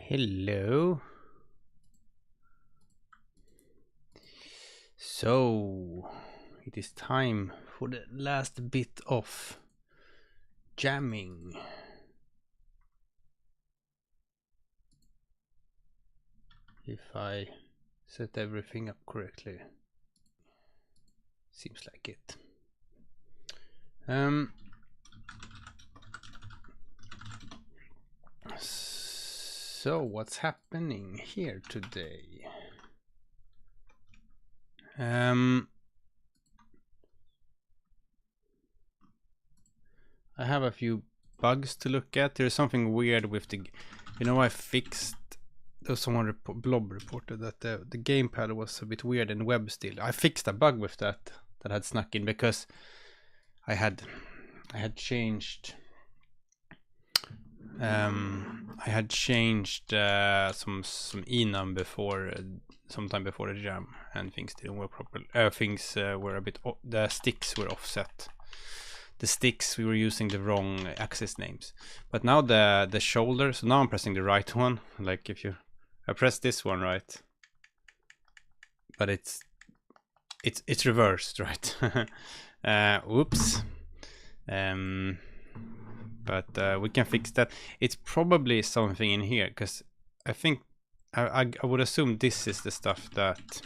Hello. So it is time for the last bit of jamming. If I set everything up correctly. Seems like it. So what's happening here today? I have a few bugs to look at. There's something weird with the, I fixed. Someone Blob reported that the gamepad was a bit weird in web still. I fixed a bug with that had snuck in because I had changed some enum before sometime before the jam, and things didn't work properly. Things were a bit the sticks were offset. The sticks, we were using the wrong axis names. But now the shoulder, so now I'm pressing the right one. Like if I press this one, right? But it's reversed, right? Oops. But we can fix that. It's probably something in here, because I think I would assume this is the stuff that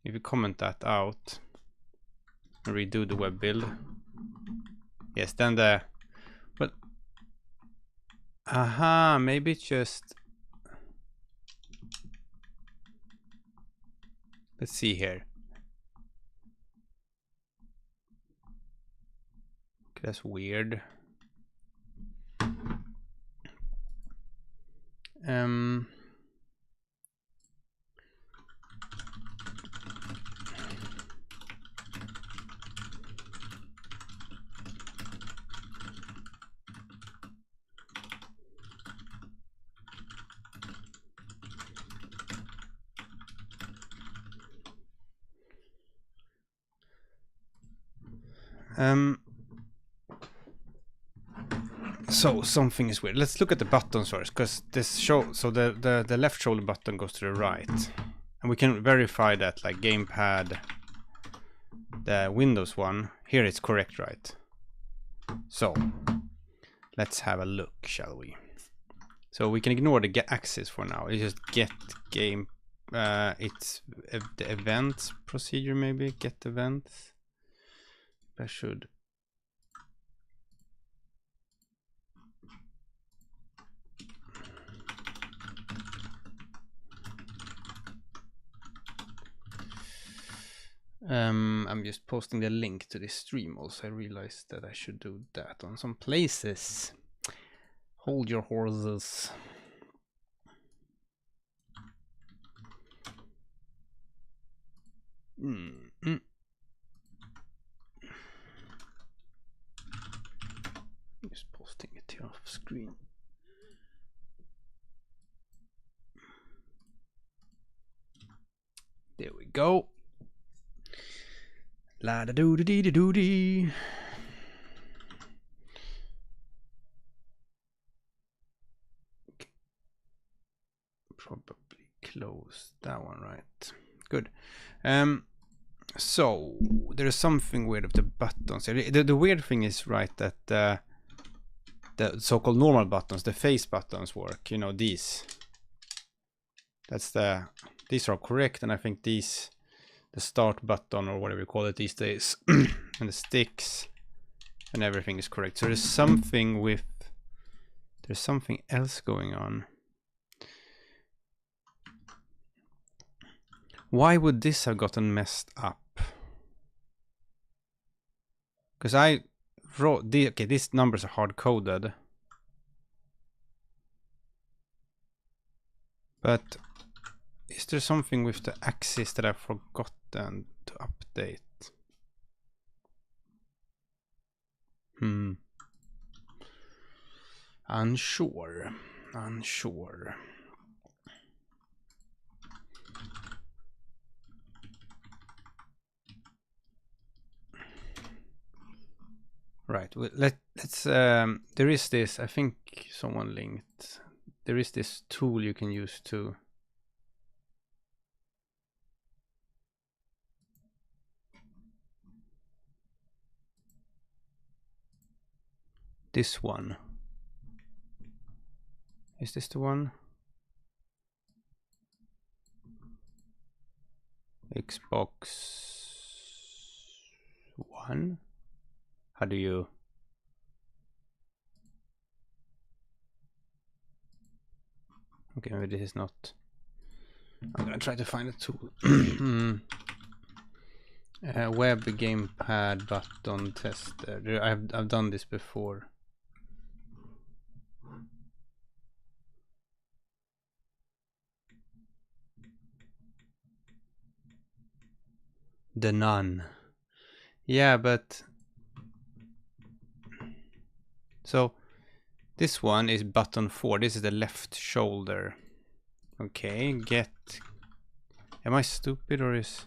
if you comment that out and redo the web build. Yes, then but aha, maybe it's just, let's see here. Okay, that's weird. So something is weird. Let's look at the buttons first, because this the left shoulder button goes to the right, and we can verify that, like gamepad, the Windows one here, it's correct, right? So let's have a look, shall we? So we can ignore the axis for now. It's just get game. It's the events procedure, maybe get events. I should. I'm just posting the link to this stream also. I realized that I should do that on some places. Hold your horses. Just posting it here off screen. There we go. La da doo dee dee doo dee. Probably close that one, right? Good. So there's something weird with the buttons. The weird thing is, right, that the so-called normal buttons, the face buttons work. You know, these. These are correct, and I think these, the start button or whatever you call it these days, and the sticks and everything is correct. So there's something else going on. Why would this have gotten messed up? Because I wrote okay, these numbers are hard coded, but is there something with the axis that I've forgotten to update? Unsure. Right. Well, let's. There is this. I think someone linked there is this tool you can use to this one. Is this the one? Xbox One? How do you? Okay, maybe this is not. I'm gonna try to find a tool. Web gamepad button tester. I've done this before. The none. Yeah, but so this one is button 4. This is the left shoulder. Okay, get. Am I stupid or is?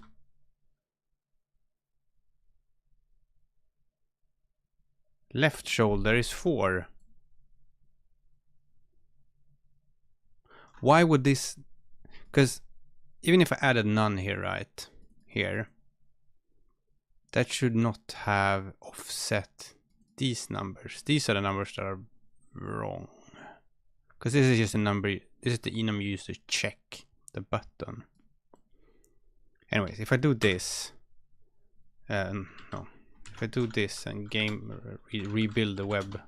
Left shoulder is 4. Why would this? Because even if I added none here, right here, that should not have offset these numbers. These are the numbers that are wrong. Because this is just a number. This is the enum you use to check the button. Anyways, if I do this, no, if I do this and rebuild the web.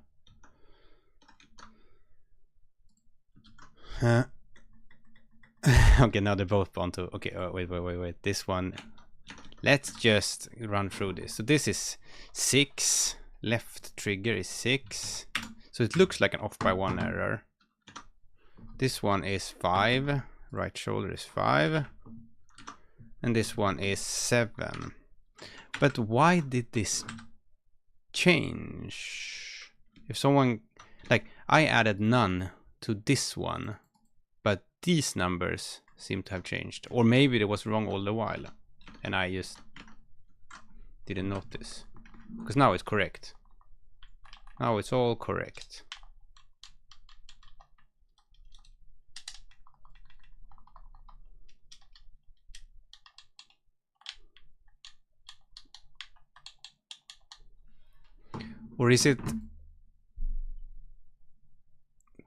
Okay, now they're both onto. Okay, wait. This one. Let's just run through this. So this is 6. Left trigger is 6. So it looks like an off by 1 error. This one is 5. Right shoulder is 5. And this one is 7. But why did this change? If someone, like, I added none to this one, but these numbers seem to have changed. Or maybe it was wrong all the while and I just didn't notice. Because now it's correct. Now it's all correct. Or is it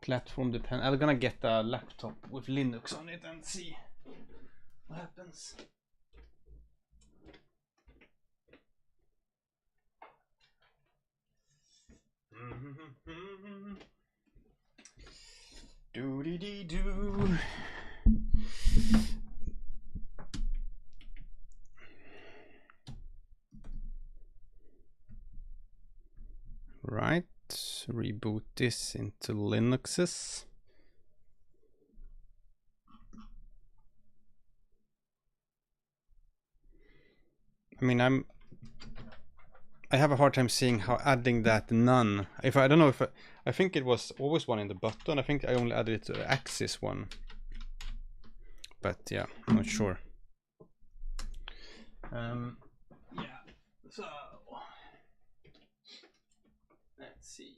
platform dependent? I'm gonna get a laptop with Linux on it and see what happens. Do-dee-dee-doo. Right, reboot this into Linuxes. I mean, I have a hard time seeing how adding that none. If I don't know if I think it was always one in the button. I think I only added it to the axis one. But yeah, I'm not sure. Yeah. So let's see.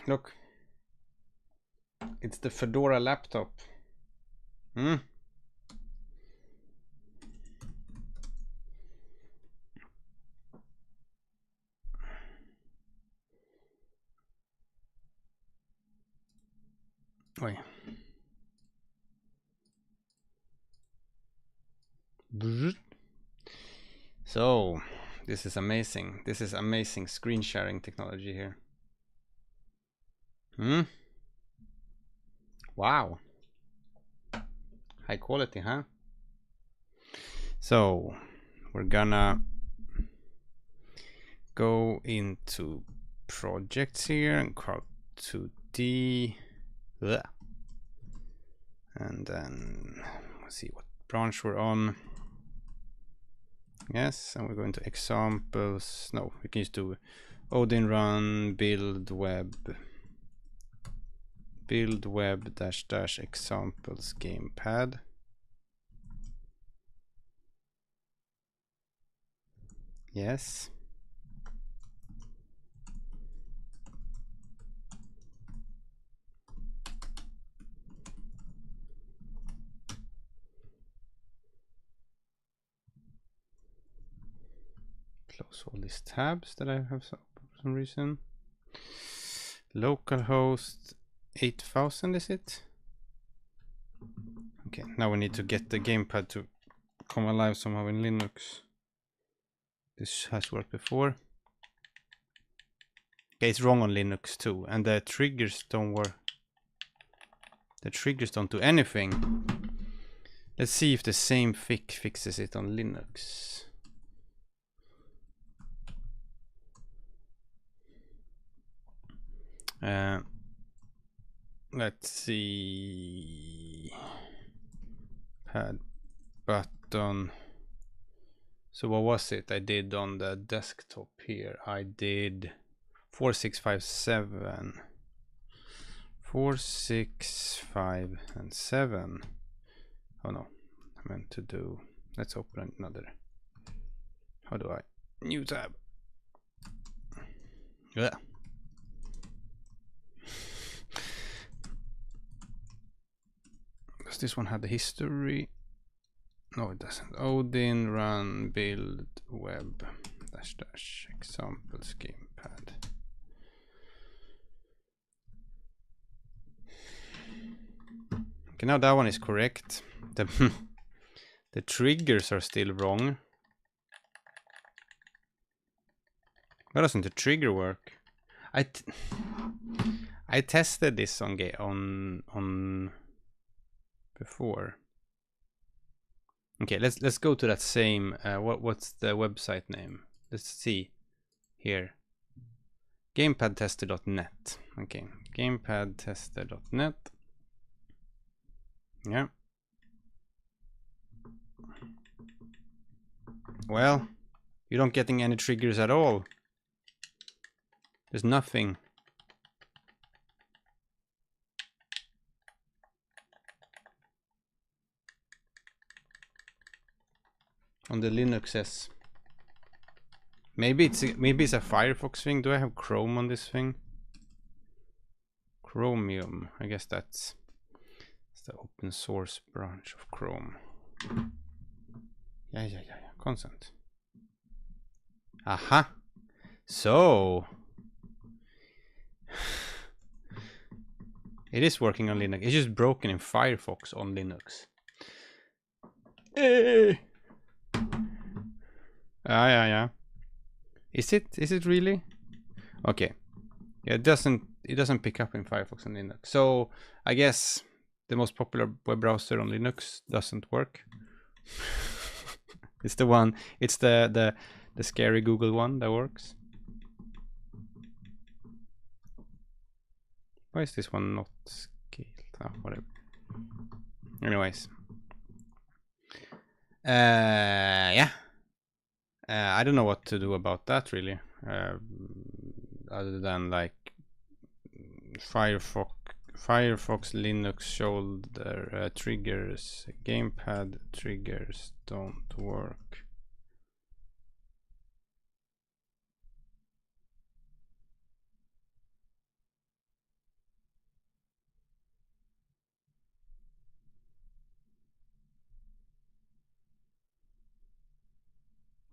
Look, it's the Fedora laptop. Oi. So this is amazing. This is amazing screen sharing technology here. Wow. High quality, huh? So we're gonna go into projects here and Karl2D. And then let's see what branch we're on. Yes, and we're going to examples. No, we can just do Odin run build web. build web -- examples gamepad. Yes. Close all these tabs that I have for some reason. Localhost 8000 is it? Okay, now we need to get the gamepad to come alive somehow in Linux. This has worked before. Okay, it's wrong on Linux too, and the triggers don't work. The triggers don't do anything. Let's see if the same fixes it on Linux. Let's see. Pad button. So what was it I did on the desktop here? I did 4657. 4, 6, 5, and 7. Oh no, I meant to do. Let's open another. How do I? New tab. Yeah. Does this one have the history? No, it doesn't. Odin run build web -- examples gamepad. Okay, now that one is correct. The triggers are still wrong. Why doesn't the trigger work? I tested this on before. Okay, let's go to that same. What's the website name? Let's see here. Gamepadtester.net. Okay, gamepadtester.net. Yeah. Well, you're not getting any triggers at all. There's nothing. On the Linuxes. Maybe it's a Firefox thing. Do I have Chrome on this thing? Chromium. I guess that's the open source branch of Chrome. Yeah. Consent. Aha. So it is working on Linux. It's just broken in Firefox on Linux. Yeah. Is it really? Okay. Yeah, it doesn't pick up in Firefox on Linux. So I guess the most popular web browser on Linux doesn't work. It's the one. It's the scary Google one that works. Why is this one not scaled? Oh, whatever. Anyways. Yeah. I don't know what to do about that really. Other than like Firefox Linux shoulder triggers, gamepad triggers don't work.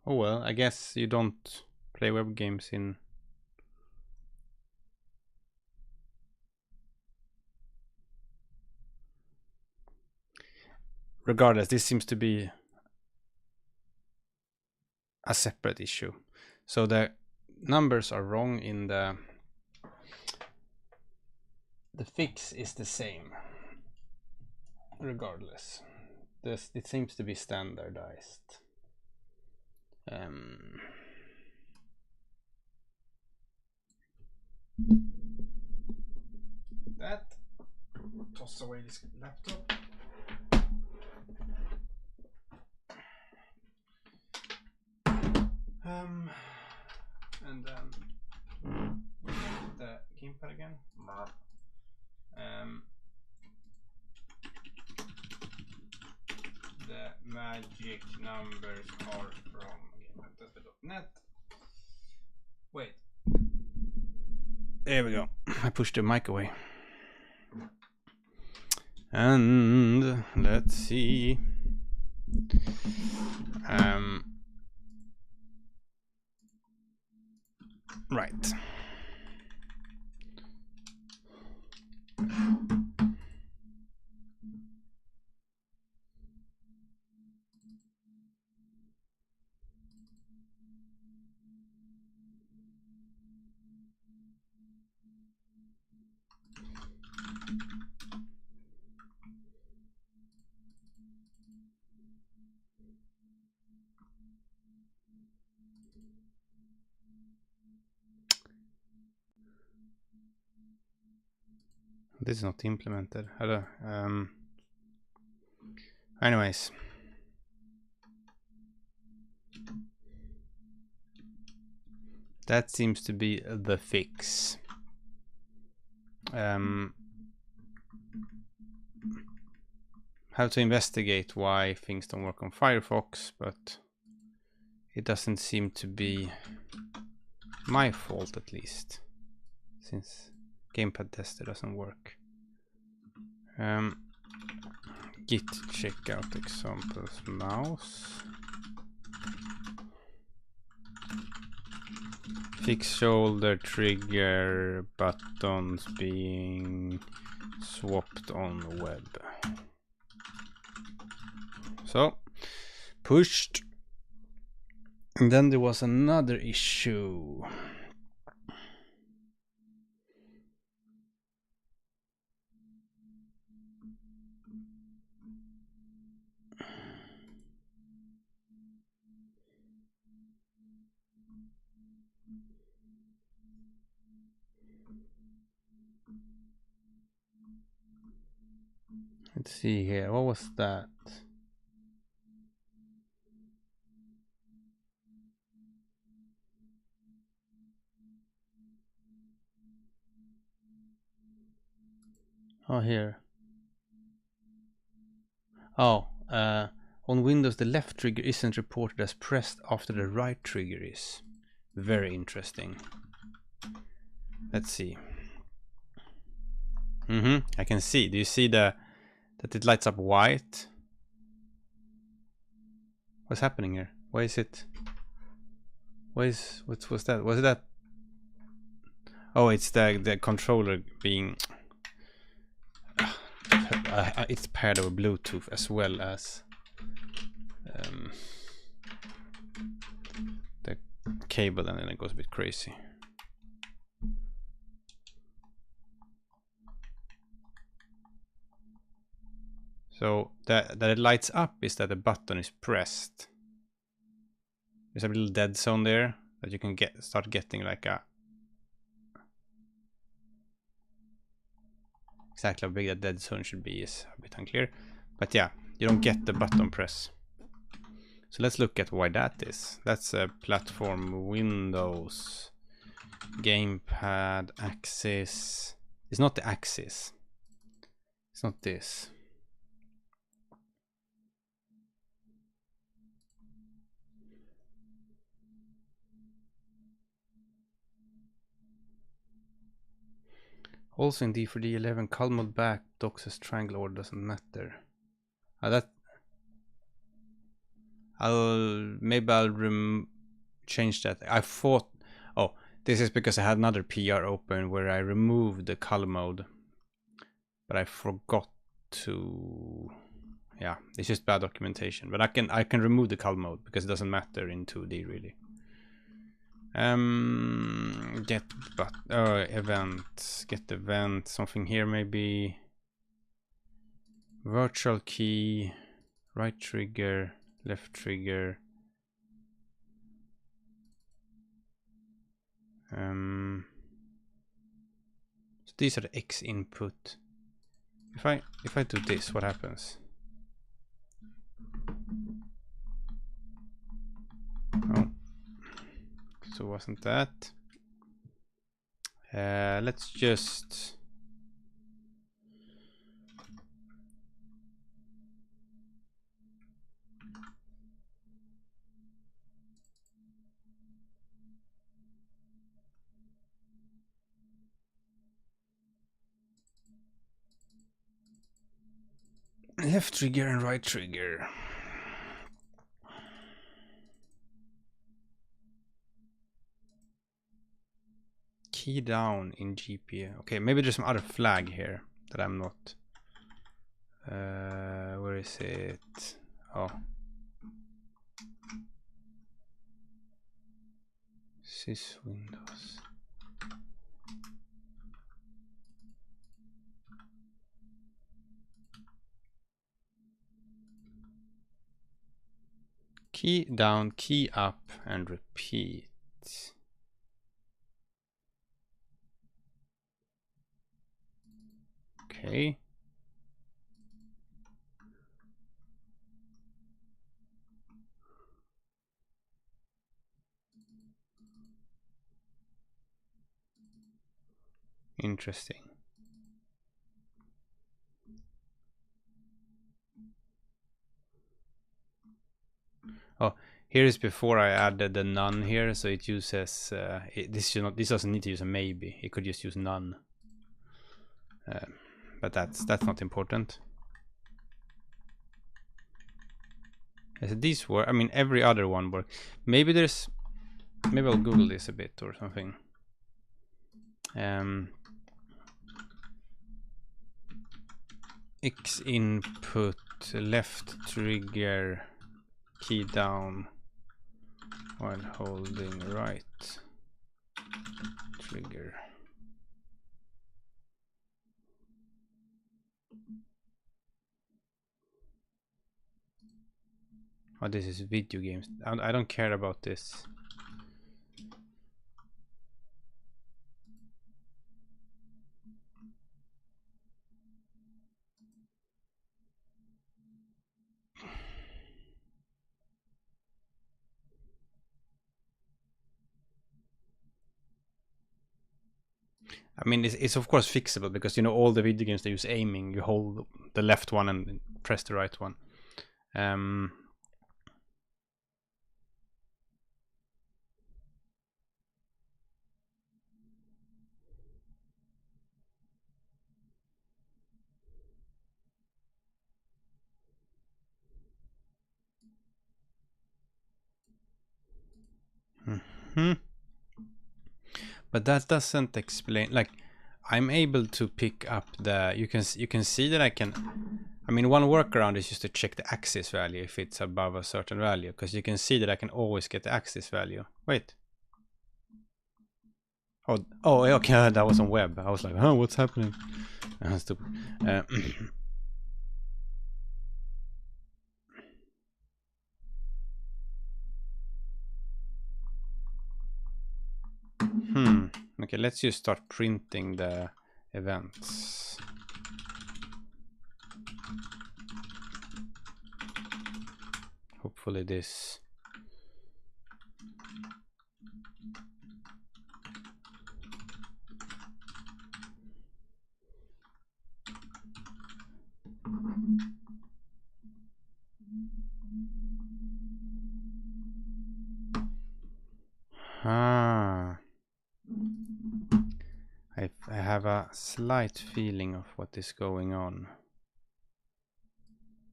Oh well, I guess you don't play web games in. Regardless, this seems to be a separate issue. So the numbers are wrong in the fix is the same. Regardless, it seems to be standardized. That. Toss away this laptop. And then the gamepad again. magic numbers are from gamepad.net. Wait. There we go. I pushed the mic away. And let's see. Right. This is not implemented. Hello. Anyways. That seems to be the fix. Have to investigate why things don't work on Firefox, but it doesn't seem to be my fault, at least, since gamepad tester doesn't work. Git checkout examples mouse. Fix shoulder trigger buttons being swapped on web. So pushed, and then there was another issue. Let's see here, what was that? Oh, here. Oh, on Windows the left trigger isn't reported as pressed after the right trigger is. Very interesting. Let's see. I can see. Do you see that it lights up white? What's happening here? Why is it? What was that? Was that? Oh, it's the controller being. It's paired over Bluetooth as well as the cable, and then it goes a bit crazy. So that it lights up is that the button is pressed. There's a little dead zone there that you can start getting like a. Exactly how big that dead zone should be is a bit unclear, but yeah, you don't get the button press. So let's look at why that is. That's a platform, Windows, gamepad, axis. It's not the axis. It's not this. Also in D4D11, Karl mode back, docks triangle order doesn't matter. Maybe I'll change that. I thought, oh, this is because I had another PR open where I removed the Karl mode, but I forgot to. Yeah, it's just bad documentation. But I can remove the Karl mode because it doesn't matter in 2D really. Get event, something here maybe. Virtual key, right trigger, left trigger. So these are the X input. If I do this, what happens? Oh, so wasn't that? Let's just. Left trigger and right trigger. Key down in GPU. Okay, maybe there's some other flag here that I'm not. Where is it? Oh. Sys Windows. Key down, key up, and repeat. Okay. Interesting. Oh, here is before I added the none here, so it uses this doesn't need to use a maybe. It could just use none. But that's not important. These work. I mean, every other one works. Maybe I'll Google this a bit or something. X input left trigger key down while holding right trigger. Oh, this is video games. I don't care about this. I mean, it's of course fixable because, you know, all the video games they use aiming. You hold the left one and press the right one. But that doesn't explain. Like, I'm able to pick up the. You can see that I can. I mean, one workaround is just to check the axis value if it's above a certain value, because you can see that I can always get the axis value. Wait. Oh, okay, that was on web. I was like, oh, what's happening? Stupid. Okay, let's just start printing the events. Hopefully this. I have a slight feeling of what is going on.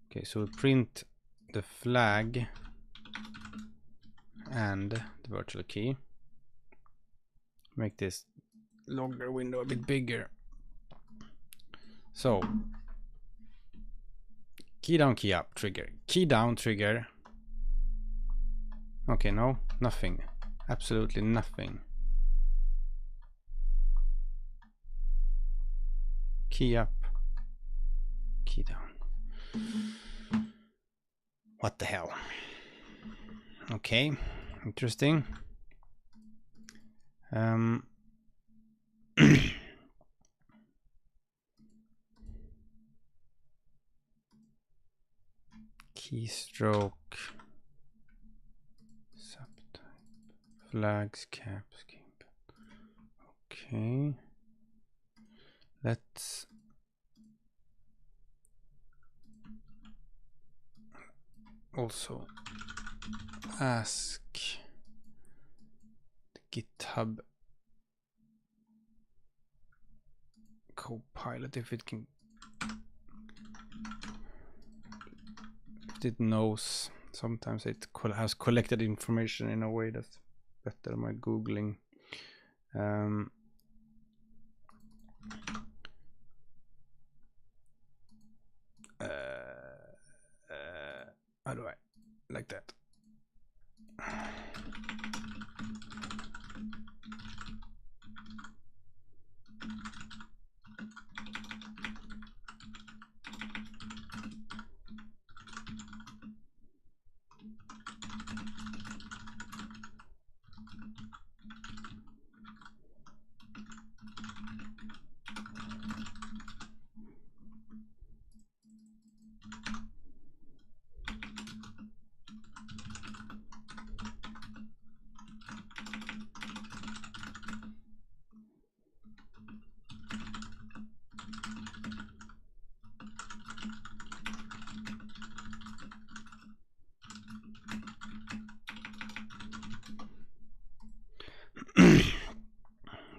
Okay, so we print the flag and the virtual key. Make this logger window a bit bigger. So, key down, key up, trigger. Key down, trigger. Okay, no, nothing. Absolutely nothing. Key up, key down. What the hell? Okay, interesting. Keystroke, subtype, flags, caps, gamepad. Okay. Let's also ask the GitHub Copilot if it can. Sometimes it knows. Sometimes it has collected information in a way that's better than my Googling. How do I like that?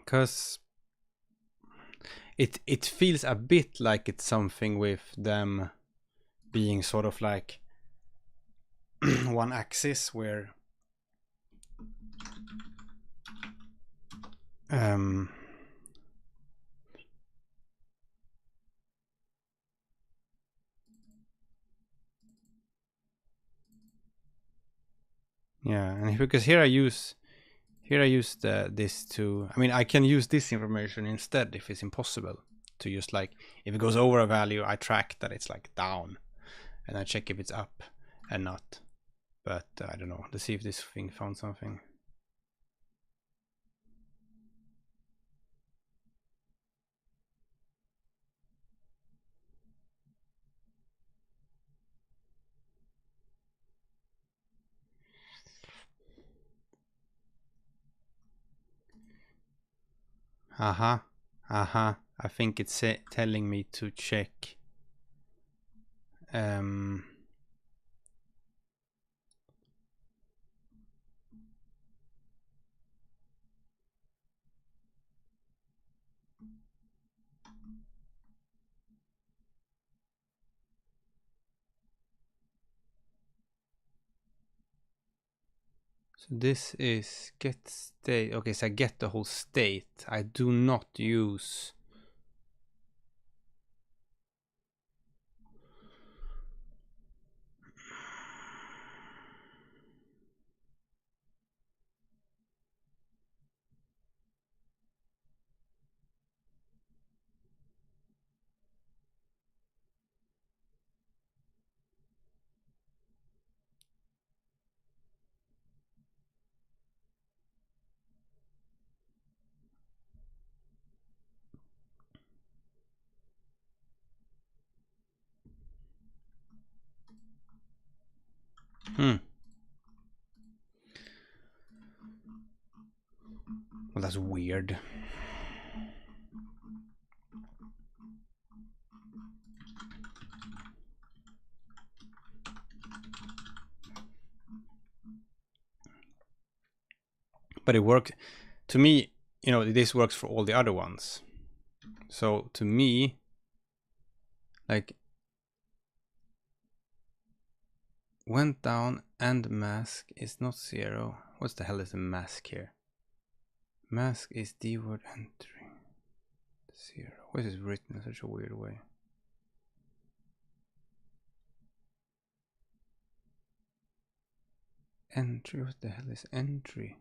Because it feels a bit like it's something with them being sort of like one axis where yeah, and because here I use this to, I mean, I can use this information instead if it's impossible to just like, if it goes over a value, I track that it's like down and I check if it's up and not. But I don't know, let's see if this thing found something. I think it's telling me to check so this is get state. Okay, so I get the whole state. I do not use well, that's weird. But it works to me, you know, this works for all the other ones. So to me, like, went down and mask is not 0. What the hell is a mask here? Mask is D word entry 0. Why is it written in such a weird way? Entry, what the hell is entry?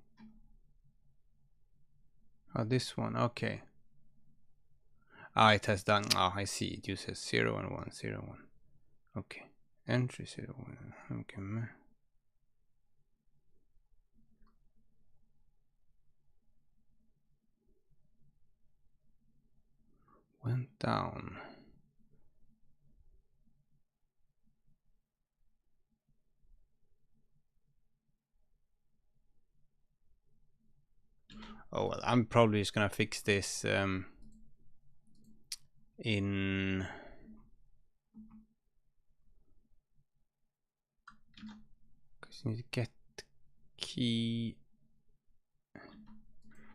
Oh, this one, okay. Ah, it has done, I see, it uses 0 and 1, 0, 1. Okay, entry 0, 1, okay. Went down. Oh, well, I'm probably just gonna fix this in because you need to get key,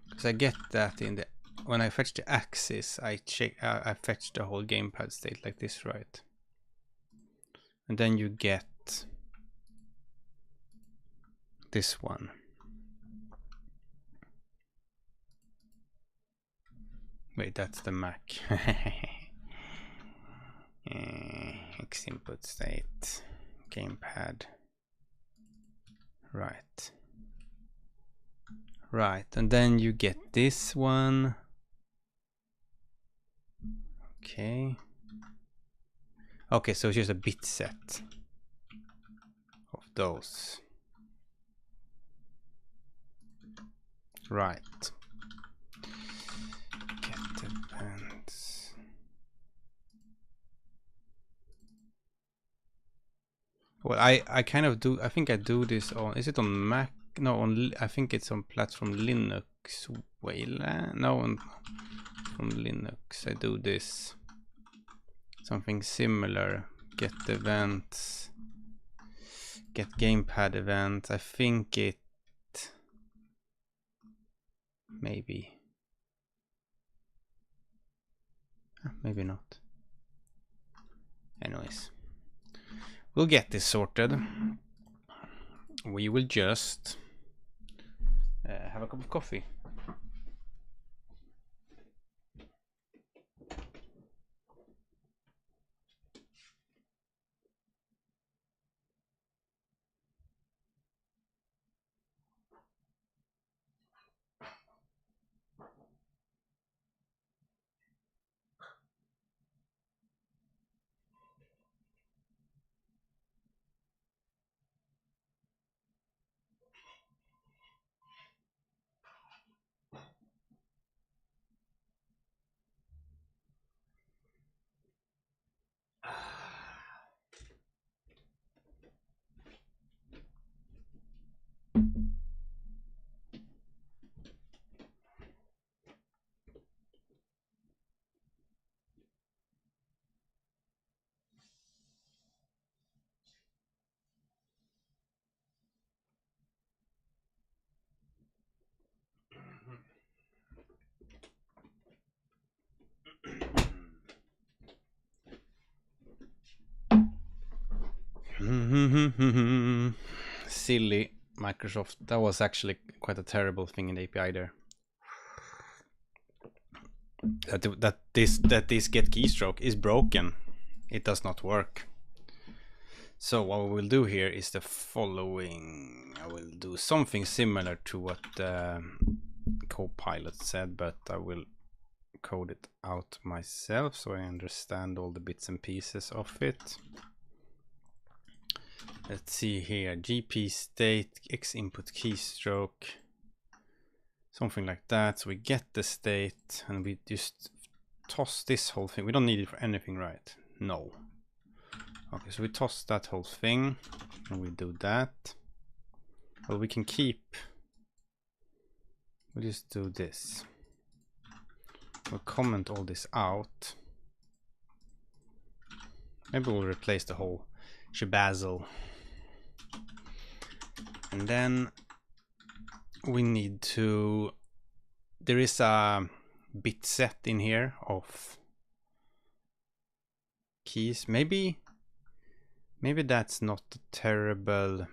because I get that in the, when I fetch the axis, I check, I fetch the whole gamepad state like this, right? And then you get get this one. Wait, that's the Mac. X input state, gamepad. Right. Right, and then you get this one. Okay. Okay, so it's just a bit set of those. Right. Get the bands. Well, I kind of do. I think I do this on. Is it on Mac? No, on. I think it's on platform Linux. Wayland. No, on Linux. I do this. Something similar. Get events. Get gamepad event. I think it. Maybe. Maybe not. Anyways. We'll get this sorted. We will just have a cup of coffee. Silly Microsoft. That was actually quite a terrible thing in the API there. That this get keystroke is broken. It does not work. So what we will do here is the following. I will do something similar to what Copilot said, but I will code it out myself so I understand all the bits and pieces of it. Let's see here. GP state, X input keystroke. Something like that. So we get the state and we just toss this whole thing. We don't need it for anything, right? No. Okay, so we toss that whole thing and we do that. Well, we can keep. We'll just do this. We'll comment all this out. Maybe we'll replace the whole shabazzle. And then we need to. There is a bit set in here of keys. Maybe that's not a terrible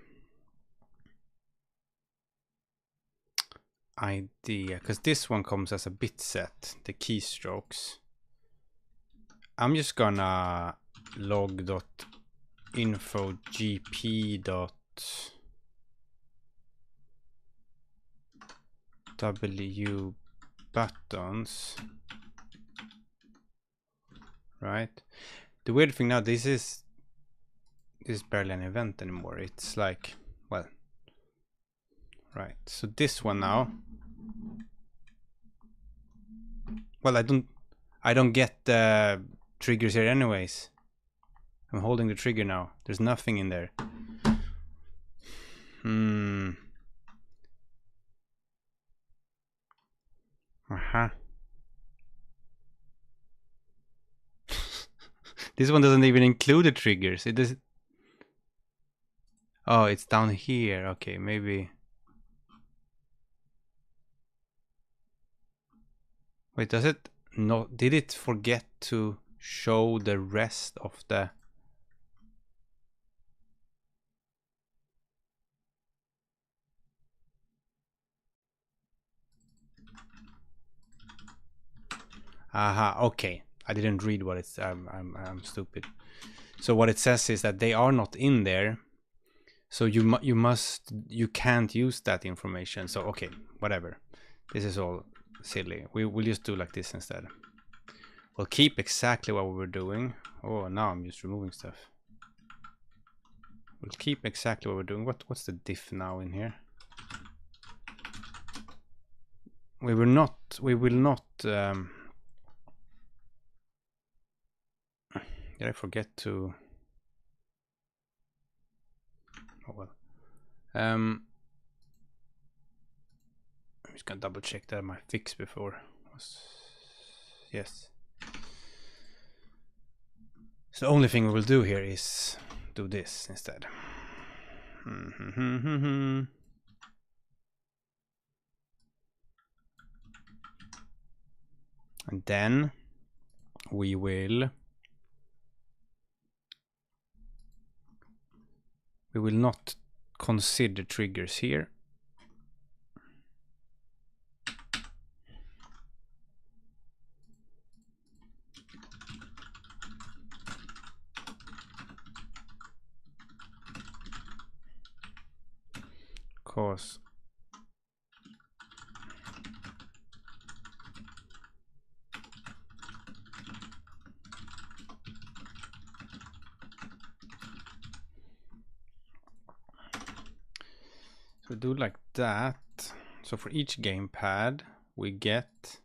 idea, because this one comes as a bit set, the keystrokes. I'm just gonna log.info gp.w buttons, right? The weird thing now, this is barely an event anymore. It's like, well, right. So this one now, well, I don't get the triggers here anyways. I'm holding the trigger now. There's nothing in there. This one doesn't even include the triggers. It does. Oh, it's down here. Okay, maybe. Wait, does it? No, did it forget to show the rest of the? Aha, okay. I didn't read what it's. I'm stupid. So what it says is that they are not in there. So you can't use that information. So okay, whatever. This is all silly. We'll just do like this instead. We'll keep exactly what we were doing. Oh, now I'm just removing stuff. We'll keep exactly what we're doing. What's the diff now in here? We will not. Did I forget to? Oh well. I'm just gonna double check that my fix before was yes. So the only thing we will do here is do this instead. And then we will not consider triggers here. Cause so do like that. So for each gamepad we get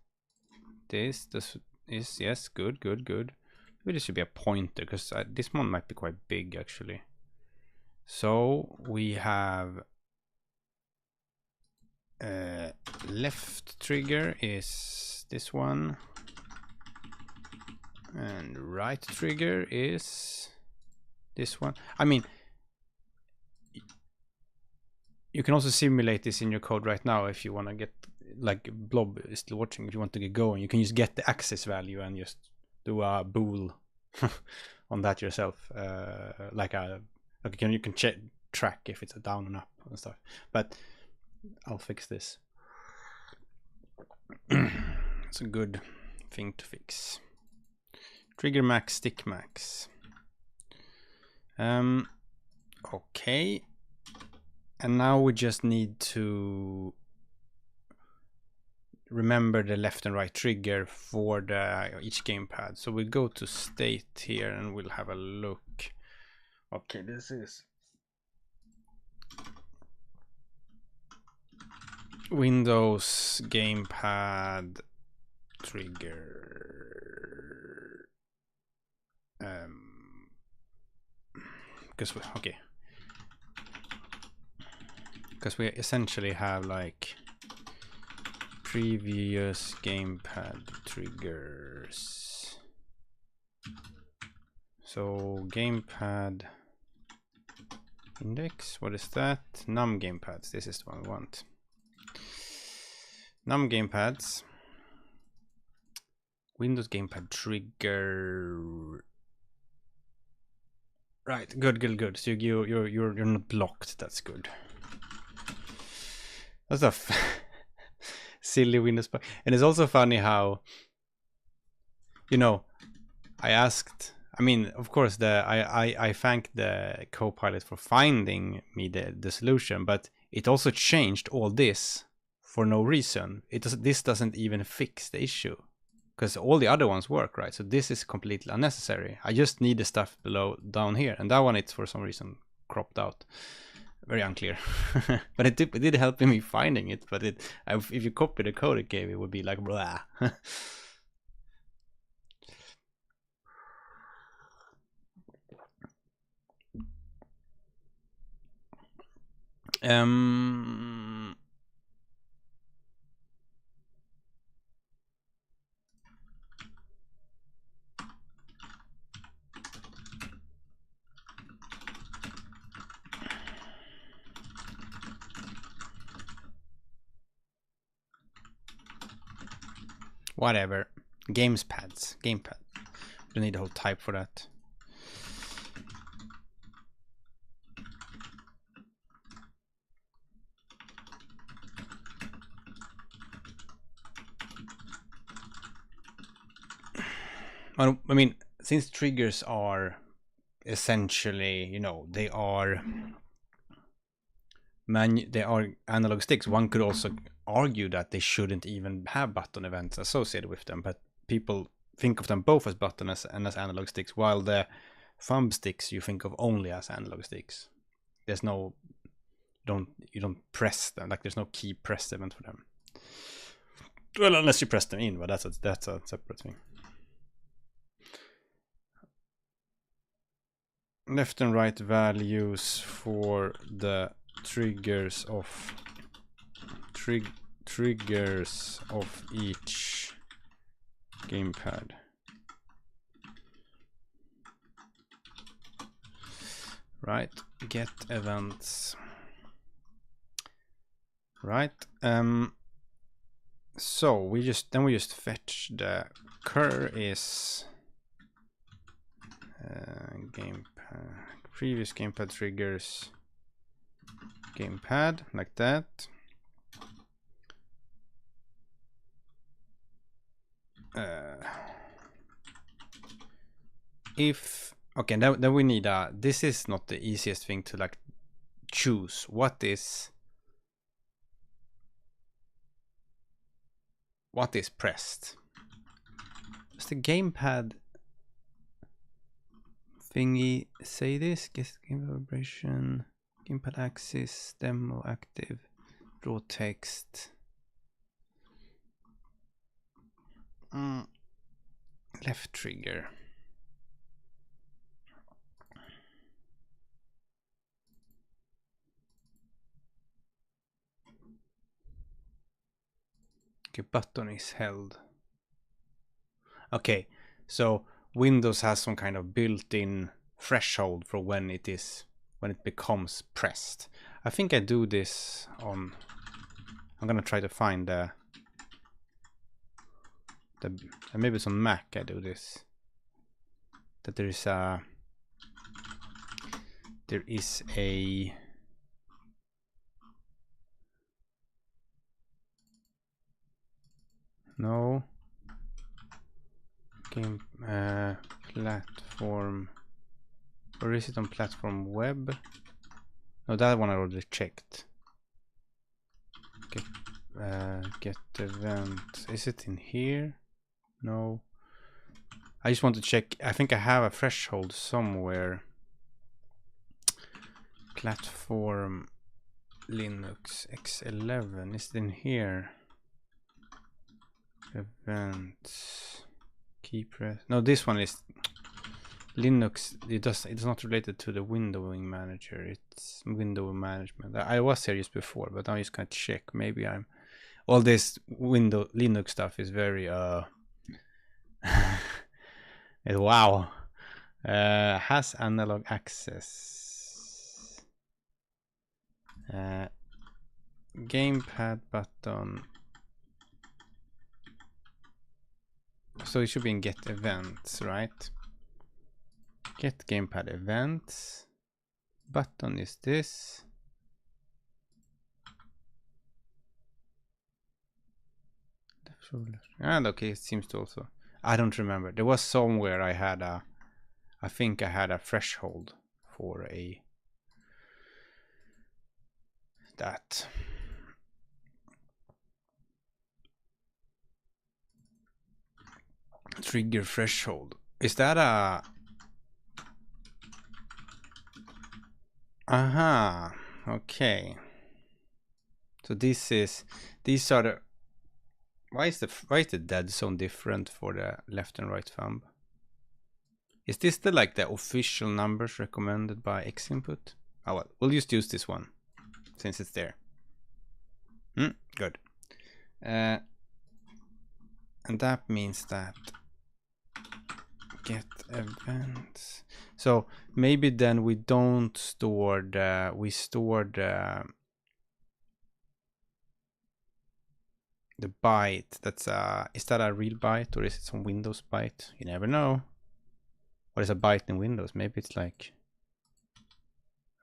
this. This is yes, good. Maybe this should be a pointer because this one might be quite big actually. So we have left trigger is this one, and right trigger is this one. I mean, you can also simulate this in your code right now if you want to get, like Blob is still watching, if you want to get going, you can just get the access value and just do a bool on that yourself. You can track if it's a down and up and stuff. But I'll fix this. It's a good thing to fix. Trigger max, stick max. Okay. And now we just need to remember the left and right trigger for each gamepad. So we'll go to state here and we'll have a look. Okay, this is Windows gamepad trigger. Because we essentially have like previous gamepad triggers. So gamepad index, what is that? Num gamepads, this is the one we want. Num gamepads, Windows gamepad trigger. Right, good. So you're not blocked. That's good. That's a silly Windows bug. And it's also funny how, I asked. I mean, of course, I thanked the Copilot for finding me the solution, but it also changed all this for no reason. This doesn't even fix the issue because all the other ones work, right? So this is completely unnecessary. I just need the stuff down here, and that one it's for some reason cropped out. Very unclear. But it did help me finding it. But if you copy the code it gave, it would be like blah. Whatever. Gamepad. We don't need a whole type for that. Well, I mean, since triggers are essentially, you know, they are analog sticks, one could also argue that they shouldn't even have button events associated with them, but people think of them both as buttons and as analog sticks, while the thumb sticks you think of only as analog sticks. There's no, you don't press them, like there's no key press event for them. Well, unless you press them in, but that's a separate thing. Left and right values for the triggers of each gamepad. Right, get events. Right. So we just fetch the cur is gamepad, previous gamepad triggers gamepad, like that. If okay, then we need this is not the easiest thing to like choose. What is pressed? Does the gamepad thingy say this? Guess game vibration, gamepad axis, demo active, draw text. Left trigger. Okay, button is held. Okay, so Windows has some kind of built-in threshold for when it becomes pressed. I think I do this on. I'm gonna try to find the maybe it's on Mac. I do this. That there is a no game platform, or is it on platform web? No, that one I already checked. Get event. Is it in here? No. I just want to check. I think I have a threshold somewhere. Platform Linux X11. Is it in here? Events. Key press. No, this one is Linux. It's not related to the windowing manager. It's window management. I was here just before, but now I just can't check. Maybe I'm all this Linux stuff is very wow. Has analog access. Gamepad button. So it should be in get events, right? Get gamepad events. Button is this. And okay, it seems to also. I don't remember. There was somewhere I had I think I had a threshold for that. Trigger threshold. Is that a... Aha. Okay. So these are the... Why is the dead zone different for the left and right thumb? Is this the official numbers recommended by X input? Oh well, we'll just use this one since it's there. Good. And that means that get events. So maybe then we don't store we store the byte. That's is that a real byte or is it some Windows byte? You never know. What is a byte in Windows? Maybe it's like,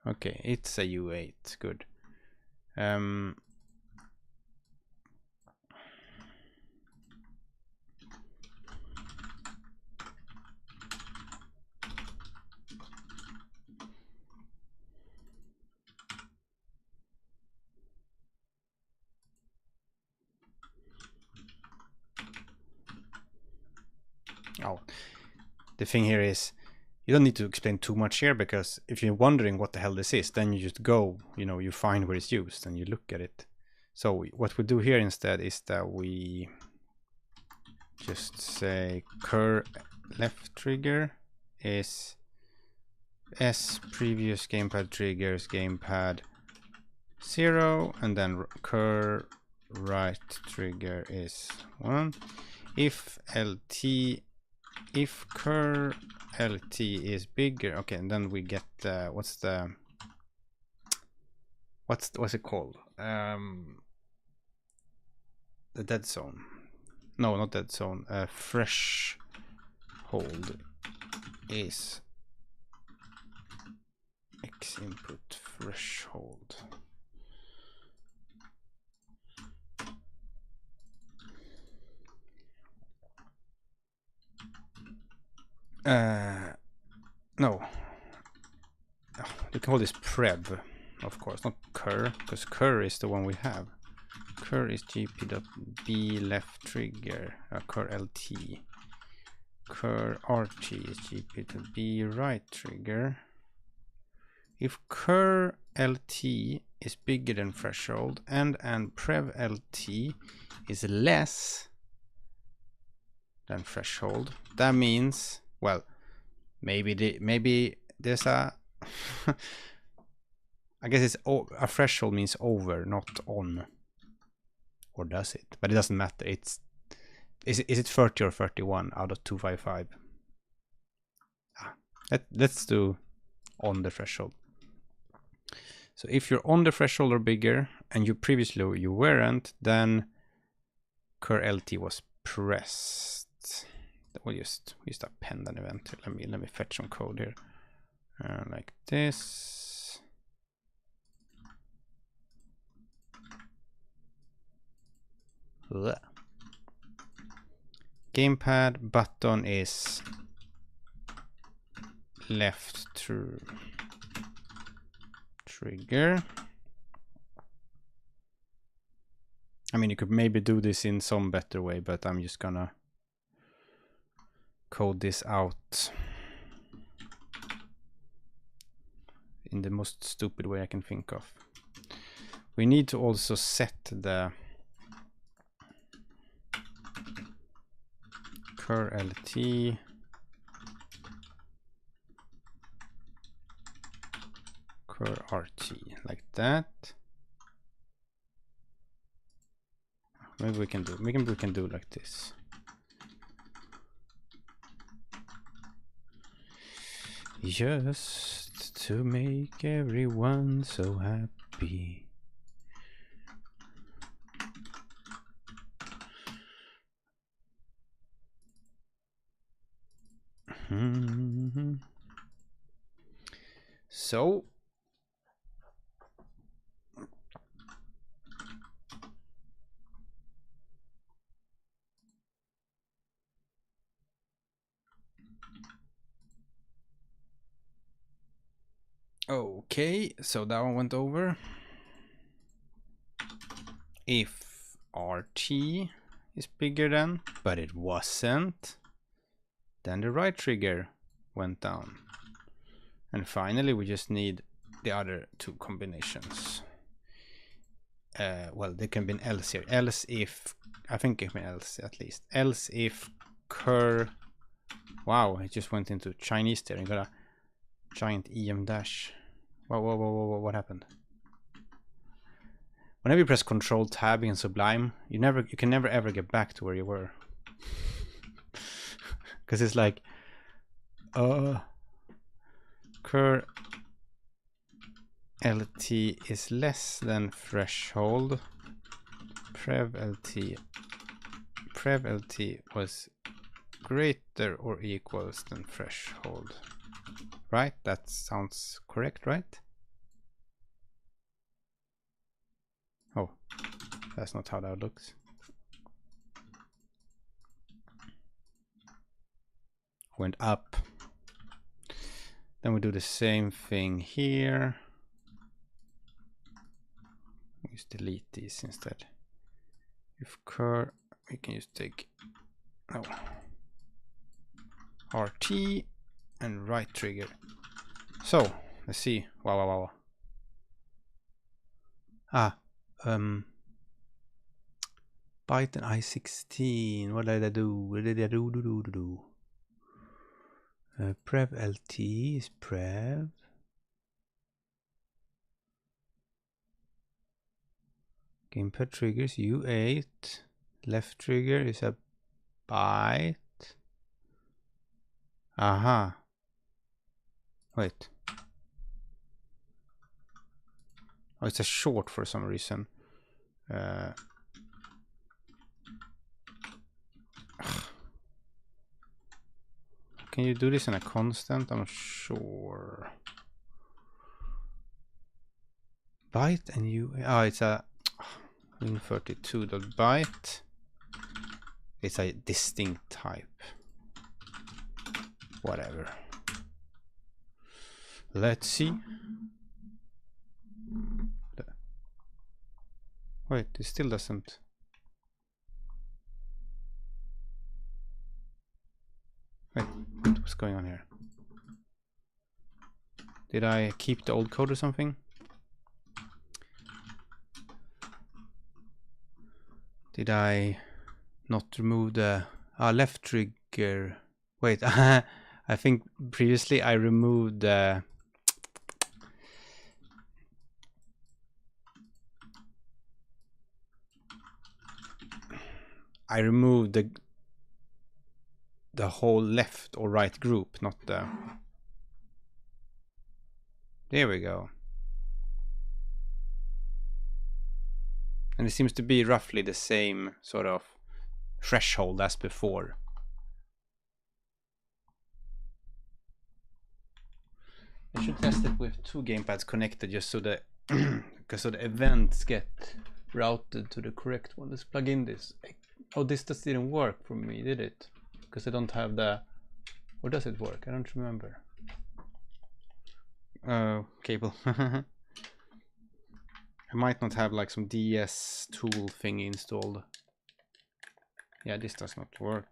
okay, it's a U8. Good. Oh, the thing here is you don't need to explain too much here, because if you're wondering what the hell this is, then you just go, you know, you find where it's used and you look at it. So what we do here instead is that we just say cur left trigger is S previous gamepad triggers gamepad 0, and then cur right trigger is 1. If cur LT is bigger, okay, and then we get what's it called? The dead zone. No, not dead zone. Threshold is X input threshold. No. You can call this prev, of course, not cur, because cur is the one we have. Cur is gp.b left trigger, cur lt. Cur rt is gp.b right trigger. If cur lt is bigger than threshold and prev lt is less than threshold, that means, well, maybe there's a I guess it's a threshold means over, not on, or does it? But it doesn't matter. Is it 30 or 31 out of 255? Let's do on the threshold. So if you're on the threshold or bigger, and you previously you weren't, then cur lt was pressed. We'll just append an event. Let me fetch some code here, like this. Ugh. Gamepad button is left trigger. I mean, you could maybe do this in some better way, but I'm just gonna code this out in the most stupid way I can think of. We need to also set the cur lt cur rt like that. Maybe we can do like this. Just to make everyone so happy. So okay, so that one went over. If RT is bigger than, but it wasn't, then the right trigger went down. And finally, we just need the other two combinations. Well, there can be an else here. Else if, I think it can be else at least. Else if cur, wow, it just went into Chinese there. You got a giant EM dash. Whoa, what happened? Whenever you press Control Tab in Sublime, you can never ever get back to where you were. Because it's like cur lt is less than threshold. Prev lt was greater or equals than threshold. Right? That sounds correct, right? Oh, that's not how that looks. Went up. Then we do the same thing here. We just delete these instead. If cur, we can just take, oh, RT and right trigger. So let's see. Wow. Byte and I16. What did I do? What did I do? Prev LT is prev. Gamepad triggers U8. Left trigger is a byte. Aha. Wait. Oh, it's a short for some reason. Can you do this in a constant? I'm not sure. Byte and U. Oh, it's a win32.byte. It's a distinct type. Whatever. Let's see. Wait, it still doesn't. Wait, what's going on here? Did I keep the old code or something? Did I not remove the left trigger? Wait, I think previously I removed the the whole left or right group, not the. There we go. And it seems to be roughly the same sort of threshold as before. I should test it with 2 gamepads connected just so that because so the events get routed to the correct one. Let's plug in this. Oh, this just didn't work for me, did it? Because I don't have the. Or does it work? I don't remember. Cable. I might not have like some DS tool thing installed. Yeah, this does not work.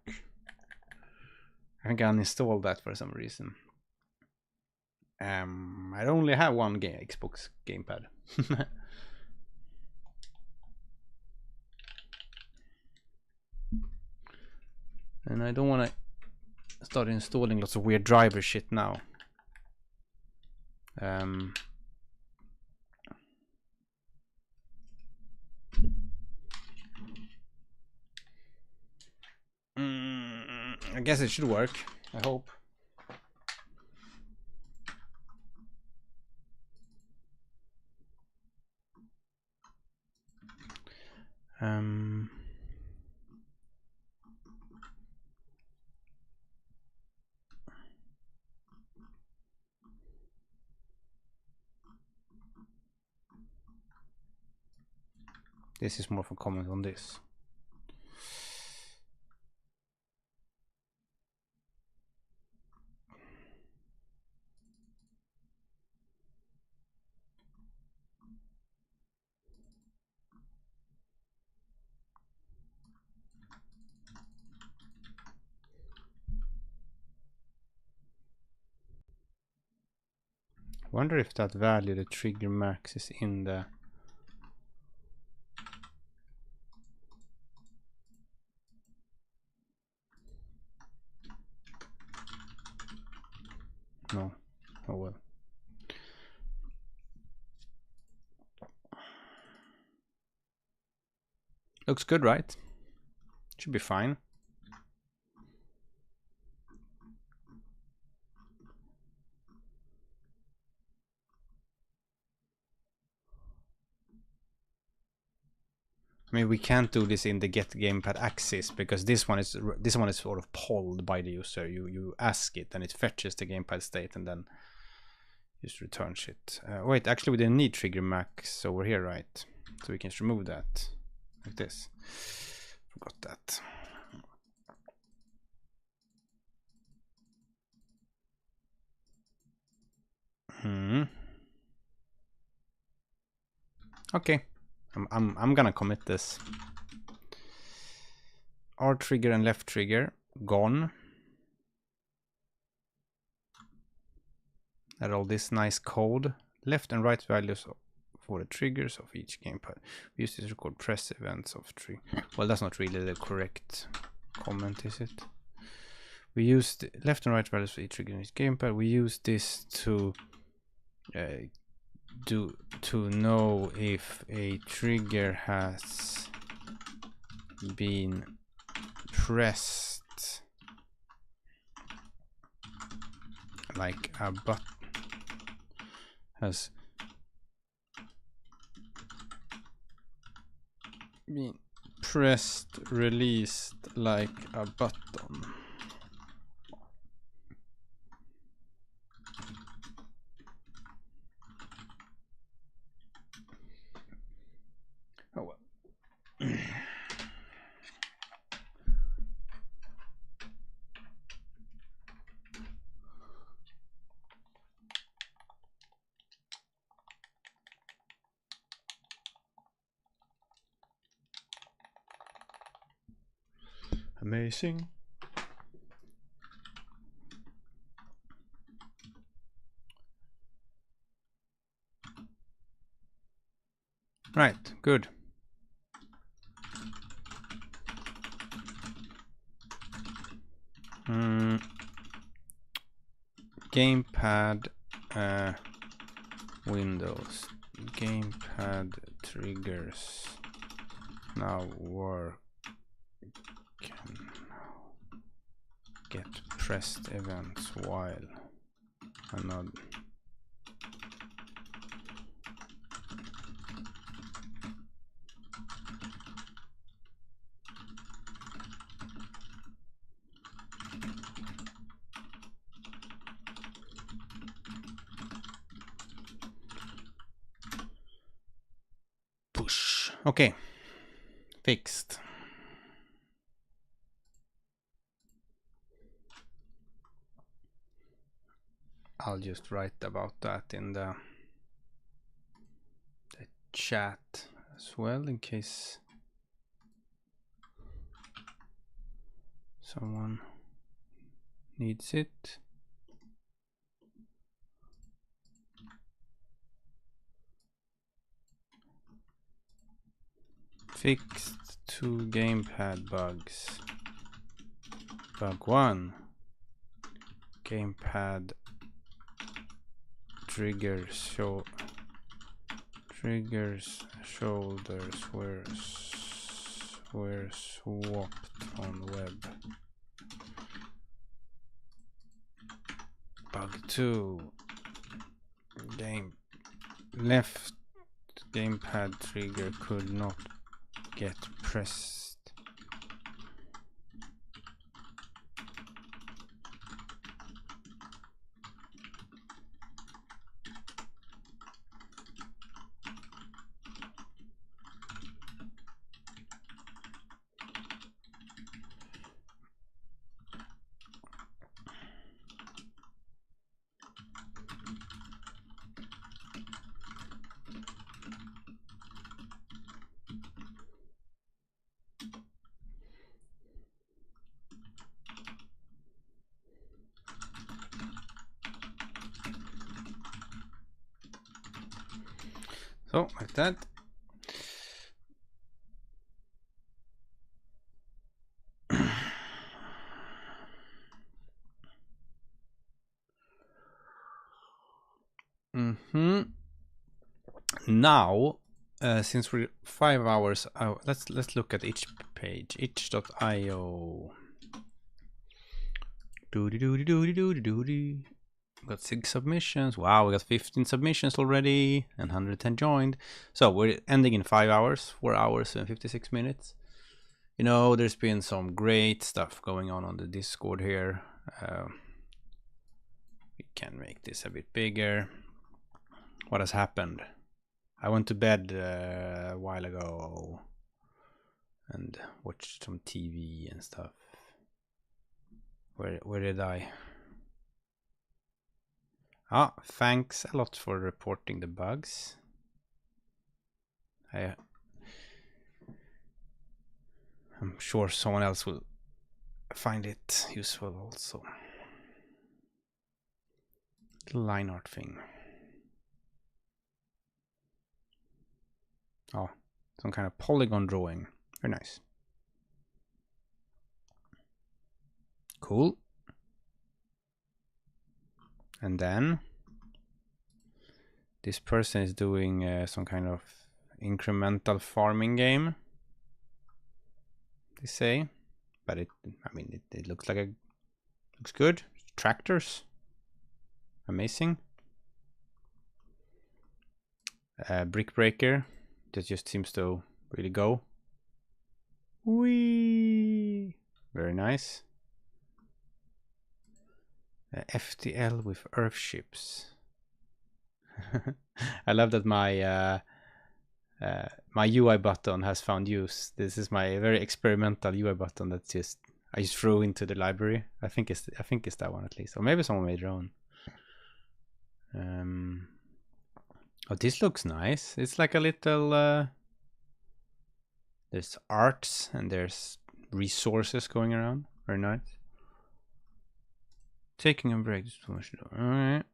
I think I uninstalled that for some reason. I only have one Xbox gamepad. And I don't want to start installing lots of weird driver shit now. I guess it should work. I hope. This is more of a comment on this. Wonder if that value, the trigger max, is in the. No. Oh well. Looks good, right? Should be fine. I mean, we can't do this in the get gamepad axis because this one is sort of polled by the user. You ask it and it fetches the gamepad state and then just returns it. Wait, actually we didn't need trigger max over here, right? So we can just remove that like this. Forgot that. Okay. I'm gonna commit this. R trigger and left trigger gone. Add all this nice code. Left and right values for the triggers of each gamepad. We use this to record press events of trigger. Well, that's not really the correct comment, is it? We use the left and right values for each trigger in each gamepad. We use this to know if a trigger has been pressed, like a button has been pressed, released like a button. Oh well. Amazing. Right, good. Gamepad Windows. Gamepad triggers now work. Can get pressed events while another. Push. Okay. Fixed. I'll just write about that in the chat as well, in case someone needs it. Fixed 2 gamepad bugs. Bug 1. Gamepad triggers shoulders were swapped on web. Bug 2. Left gamepad trigger could not get pressed. So, like that. Now, since we're 5 hours out, let's look at each page. itch.io. Got 6 submissions. Wow, we got 15 submissions already and 110 joined. So we're ending in 5 hours, 4 hours and 56 minutes. You know, there's been some great stuff going on the Discord here. We can make this a bit bigger. What has happened? I went to bed a while ago and watched some TV and stuff. Where did I? Ah, thanks a lot for reporting the bugs. I'm sure someone else will find it useful also. Little line art thing. Oh, some kind of polygon drawing. Very nice. Cool. And then this person is doing some kind of incremental farming game, they say, but it looks like looks good. Tractors, amazing. Brick breaker that just seems to really go. Whee! Very nice. FTL with earthships. I love that my my UI button has found use. This is my very experimental UI button that I just threw into the library. I think it's that one at least, or maybe someone made their own. Oh, this looks nice. It's like a little. There's arts and there's resources going around. Very nice. Taking a break. Alright.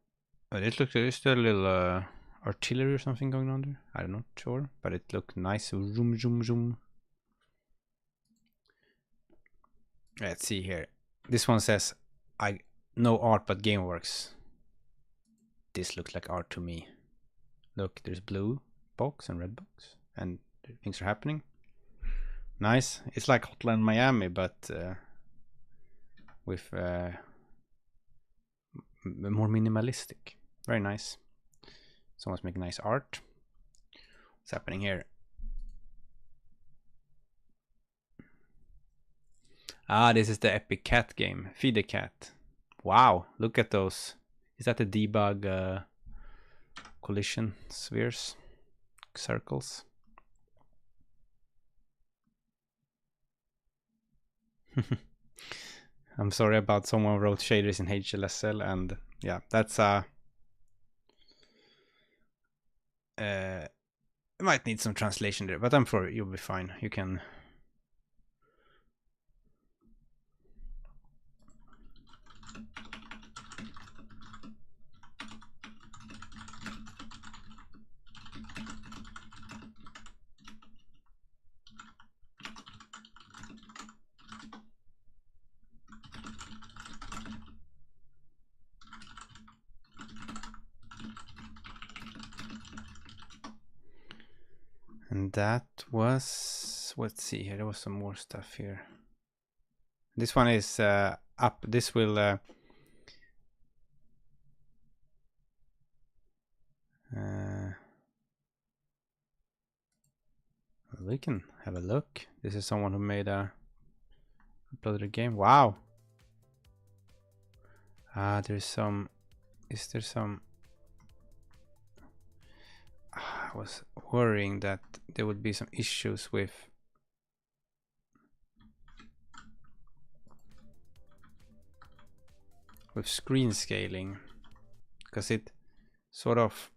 Oh, this looks. There's still a little artillery or something going on there. I'm not sure, but it looked nice. Zoom, zoom, zoom. Let's see here. This one says, no art but game works. This looks like art to me. Look, there's blue box and red box, and things are happening. Nice. It's like Hotline Miami, but with more minimalistic. Very nice. Someone's making nice art. What's happening here? Ah, this is the epic cat game. Feed the cat. Wow, look at those. Is that the debug collision spheres? Circles? I'm sorry about someone wrote shaders in HLSL, and yeah, that's it might need some translation there, but I'm sure you'll be fine. You can. And that was, let's see here, there was some more stuff here. This one is up. This will we can have a look. This is someone who made uploaded a game. Wow. There's some. Is there some? I was worrying that there would be some issues with screen scaling, because it sort of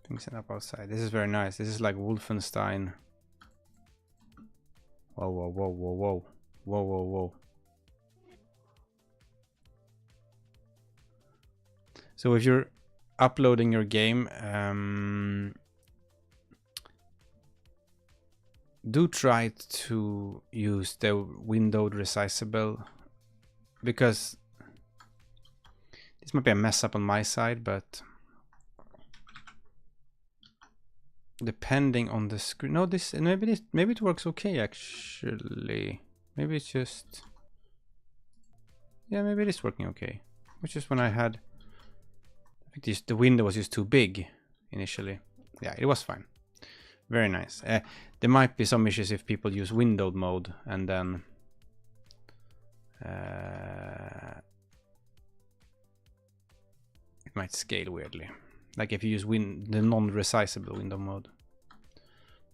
things set up outside. This is very nice. This is like Wolfenstein. Whoa, whoa, whoa, whoa, whoa, whoa, whoa, whoa. So if you're uploading your game, do try to use the windowed resizable, because this might be a mess up on my side, but depending on the screen. No, maybe it works okay actually. Maybe it's just, yeah, maybe it is working okay. Which is when I had, I think the window was just too big initially. Yeah, it was fine. Very nice. There might be some issues if people use windowed mode, and then it might scale weirdly. Like if you use the non-resizable window mode.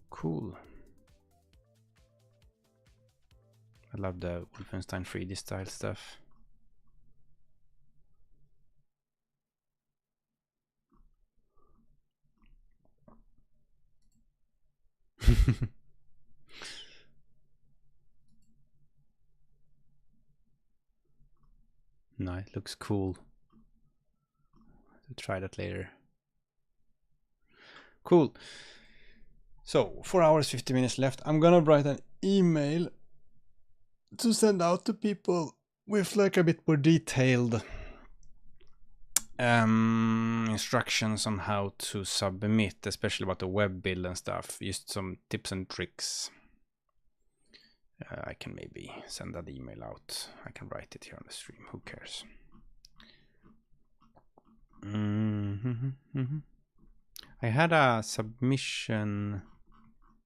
Cool. I love the Wolfenstein 3D style stuff. No, it looks cool. I'll try that later. Cool. So 4 hours 50 minutes left. I'm gonna write an email to send out to people with like a bit more detailed instructions on how to submit, especially about the web build and stuff. Just some tips and tricks. I can maybe send that email out. I can write it here on the stream. Who cares? I had a submission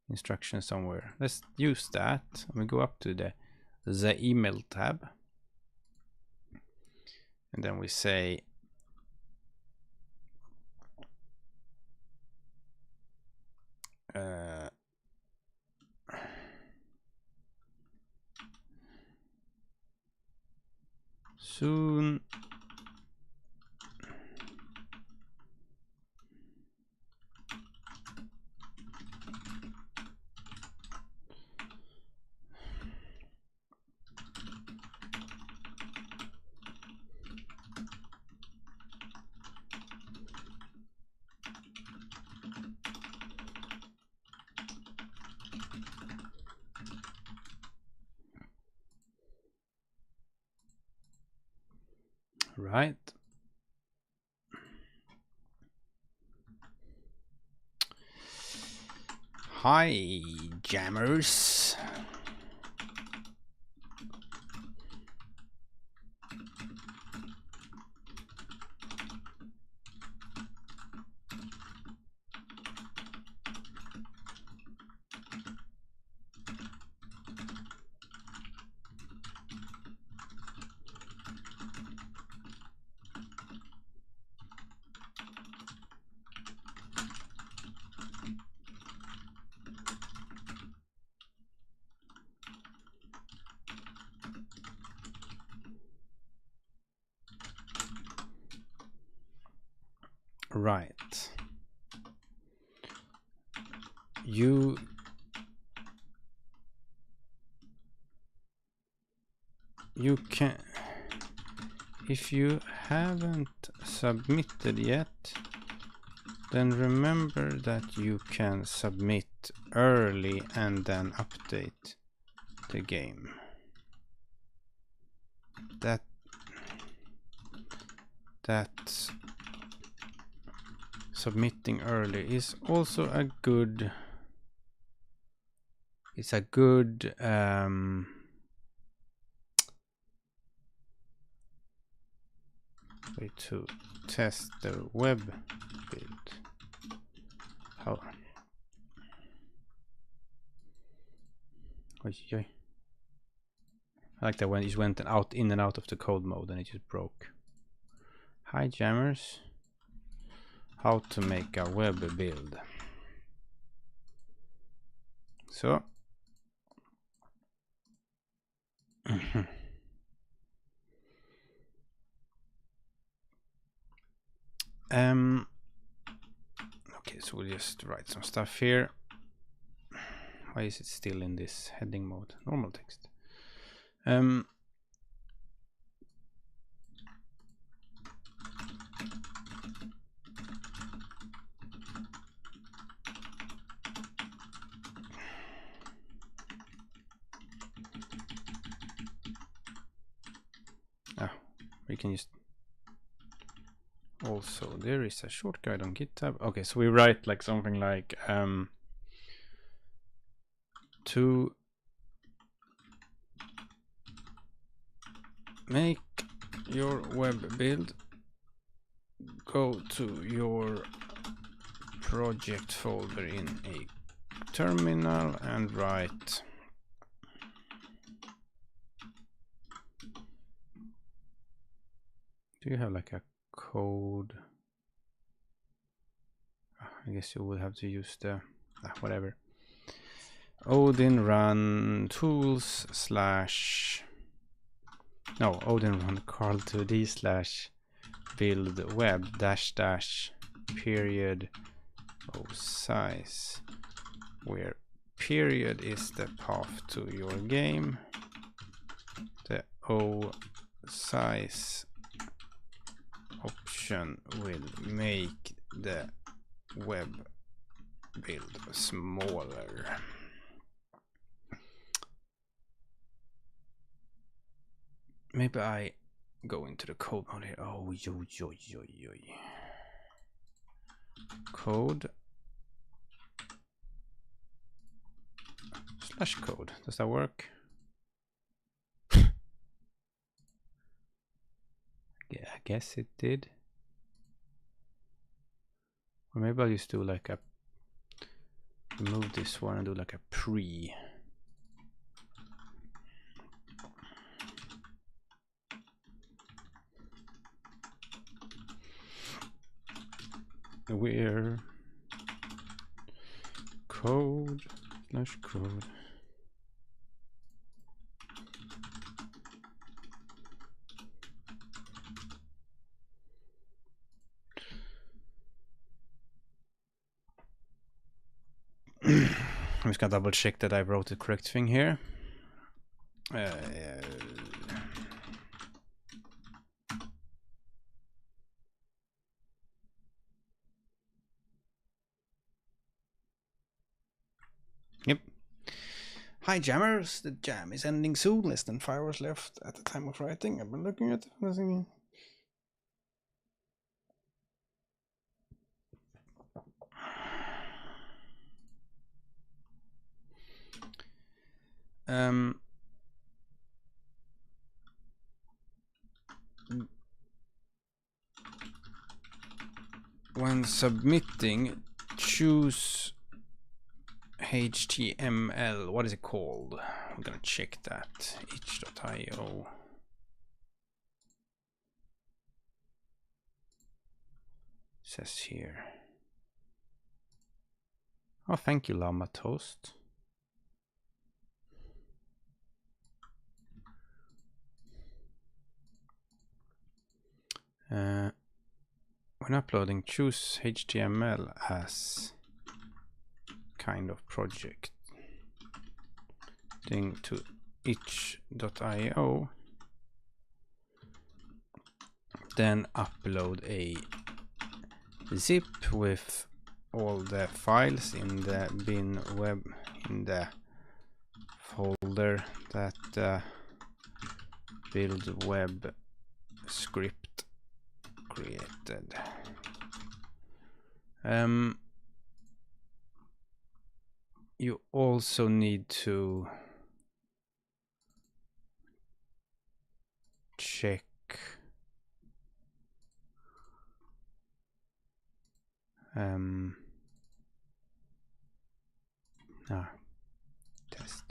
instruction somewhere. Let's use that. We go up to the email tab, and then we say soon right. Hi, jammers. Right. You can, if you haven't submitted yet, then remember that you can submit early and then update the game. That's submitting early is also a good, it's a good way to test the web build. How? I like that when it went out in and out of the code mode and it just broke. Hi jammers. How to make a web build. So okay, so we'll just write some stuff here. Why is it still in this heading mode? Normal text. We can just also, there is a short guide on GitHub. Okay, so we write like something like to make your web build, go to your project folder in a terminal and write do you have like a code? I guess you would have to use the whatever. Odin run tools slash Odin run Karl2D slash build web dash dash period size, where period is the path to your game, the O size option will make the web build smaller. Maybe I go into the code mode here. Oh, yo. Code /code. Does that work? Yeah, I guess it did. Or maybe I'll just do like a remove this one and do like a pre. Where code /code. I'm just gonna double check that I wrote the correct thing here. Yep. Hi jammers, the jam is ending soon, less than 5 hours left at the time of writing. I've been looking at it. When submitting, choose HTML. What is it called? I'm gonna check that. h.io. Says here. Oh, thank you, Llama Toast. When uploading, choose HTML as kind of project. Thing to itch.io. Then upload a zip with all the files in the bin web in the folder that build web script created. You also need to check test.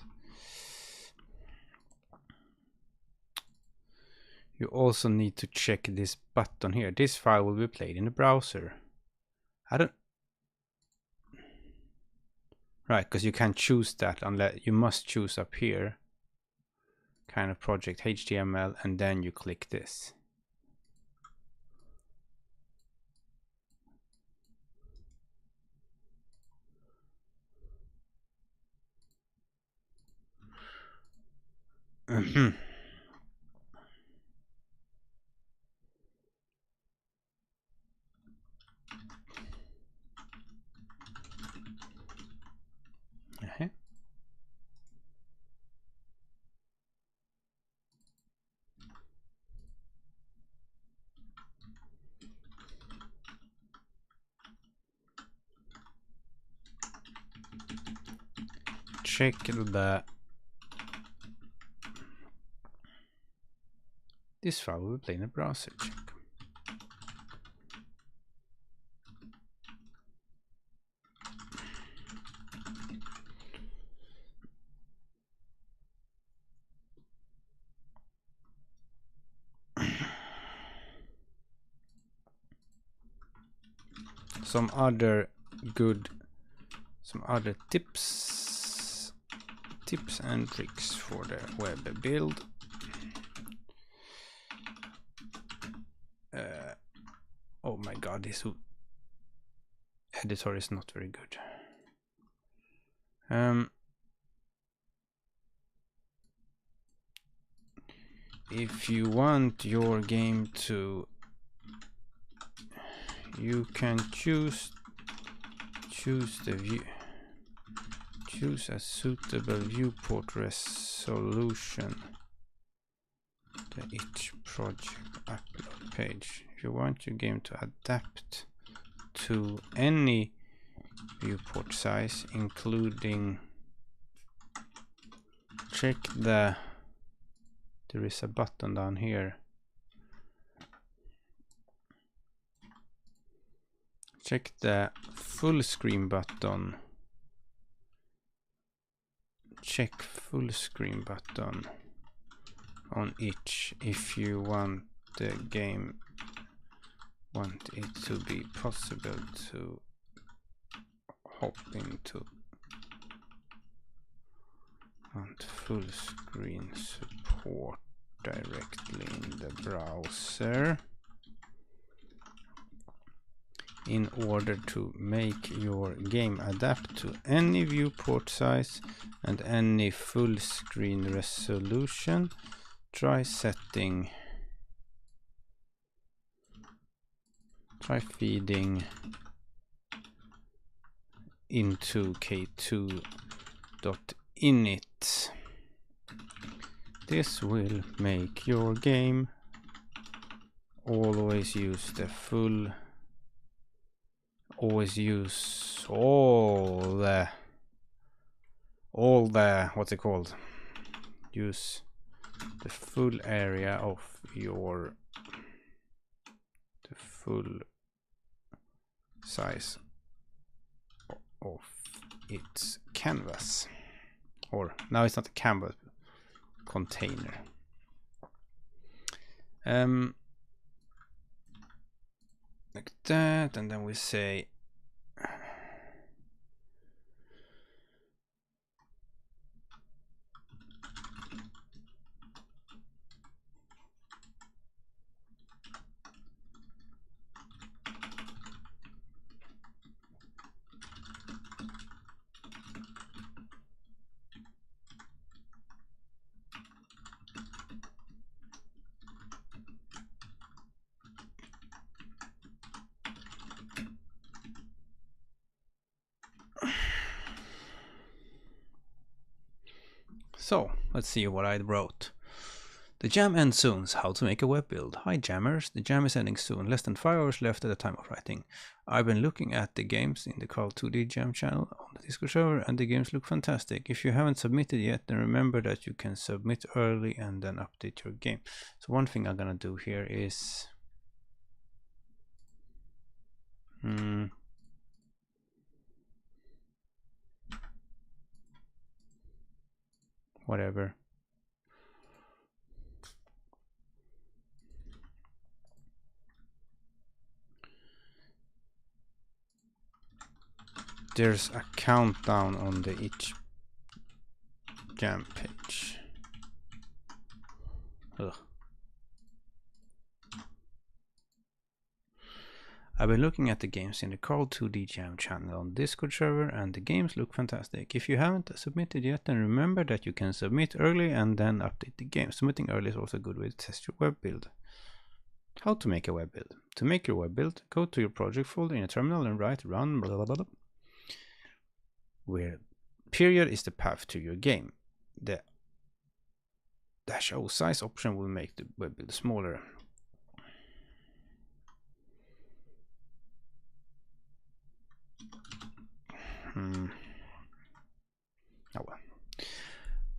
You also need to check this button here. This file will be played in the browser. Right, because you can't choose that unless you must choose up here kind of project HTML and then you click this. Okay. Check this file will play in a browser. Check. Some other tips and tricks for the web build. Oh my god, this editor is not very good. if you want your game to, you can choose the view, choose a suitable viewport resolution to each project upload page. If you want your game to adapt to any viewport size, including, check the, there is a button down here, check the full screen button, check full screen button on each if you want the game, want it to be possible to hop into, want full screen support directly in the browser. In order to make your game adapt to any viewport size and any full screen resolution, try feeding into k2.init. This will make your game always use the full, always use all the what's it called, use the full area of your, the full size of its canvas, or now it's not a canvas, container. Like that, and then we say so let's see what I wrote. The jam ends soon. How to make a web build. Hi jammers, the jam is ending soon. Less than 5 hours left at the time of writing. I've been looking at the games in the Karl2D Jam channel on the Discord server, and the games look fantastic. If you haven't submitted yet, then remember that you can submit early and then update your game. So one thing I'm gonna do here is whatever. There's a countdown on the each jam page. Ugh. I've been looking at the games in the Karl2D Jam channel on Discord server, and the games look fantastic. If you haven't submitted yet, then remember that you can submit early and then update the game. Submitting early is also a good way to test your web build. How to make a web build. To make your web build, go to your project folder in a terminal and write run blah, blah, blah, blah, where period is the path to your game. The -o size option will make the web build smaller. Oh well.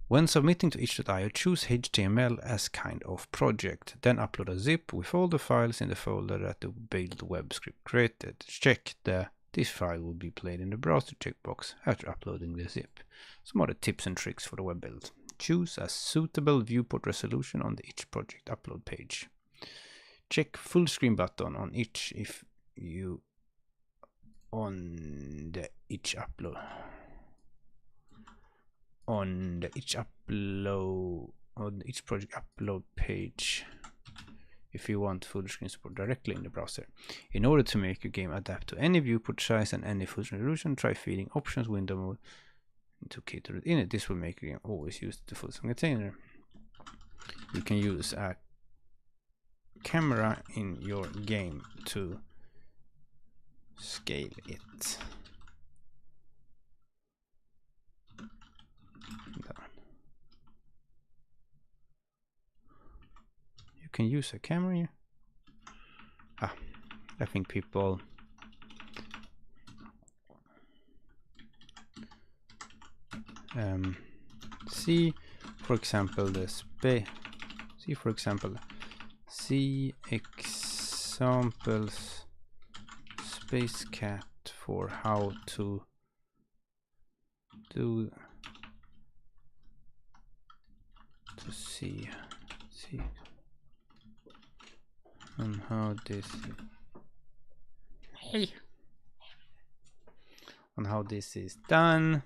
When submitting to itch.io, choose HTML as kind of project. Then upload a zip with all the files in the folder that the build web script created. Check this file will be played in the browser checkbox after uploading the zip. Some other tips and tricks for the web build. Choose a suitable viewport resolution on the each project upload page. Check full screen button on each if you on the each upload on each project upload page if you want full screen support directly in the browser. In order to make your game adapt to any viewport size and any full screen resolution, try feeding options window mode into k2.init. This will make your game always use the full screen container. you can use a camera in your game to scale it. You can use a camera here. I think people see, for example, see examples space cat for how to do see on how this is done,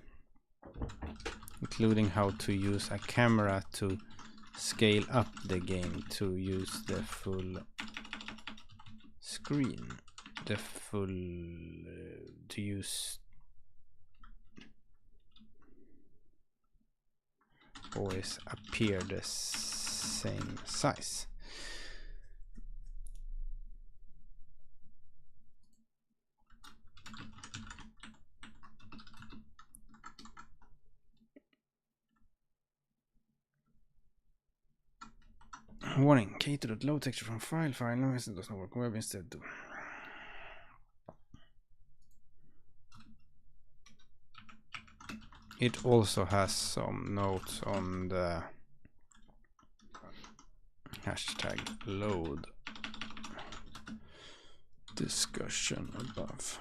including how to use a camera to scale up the game to use the full screen, to use always appear the same size. Warning, K2.load texture from file no, it does not work web instead do. It also has some notes on the hashtag load discussion above.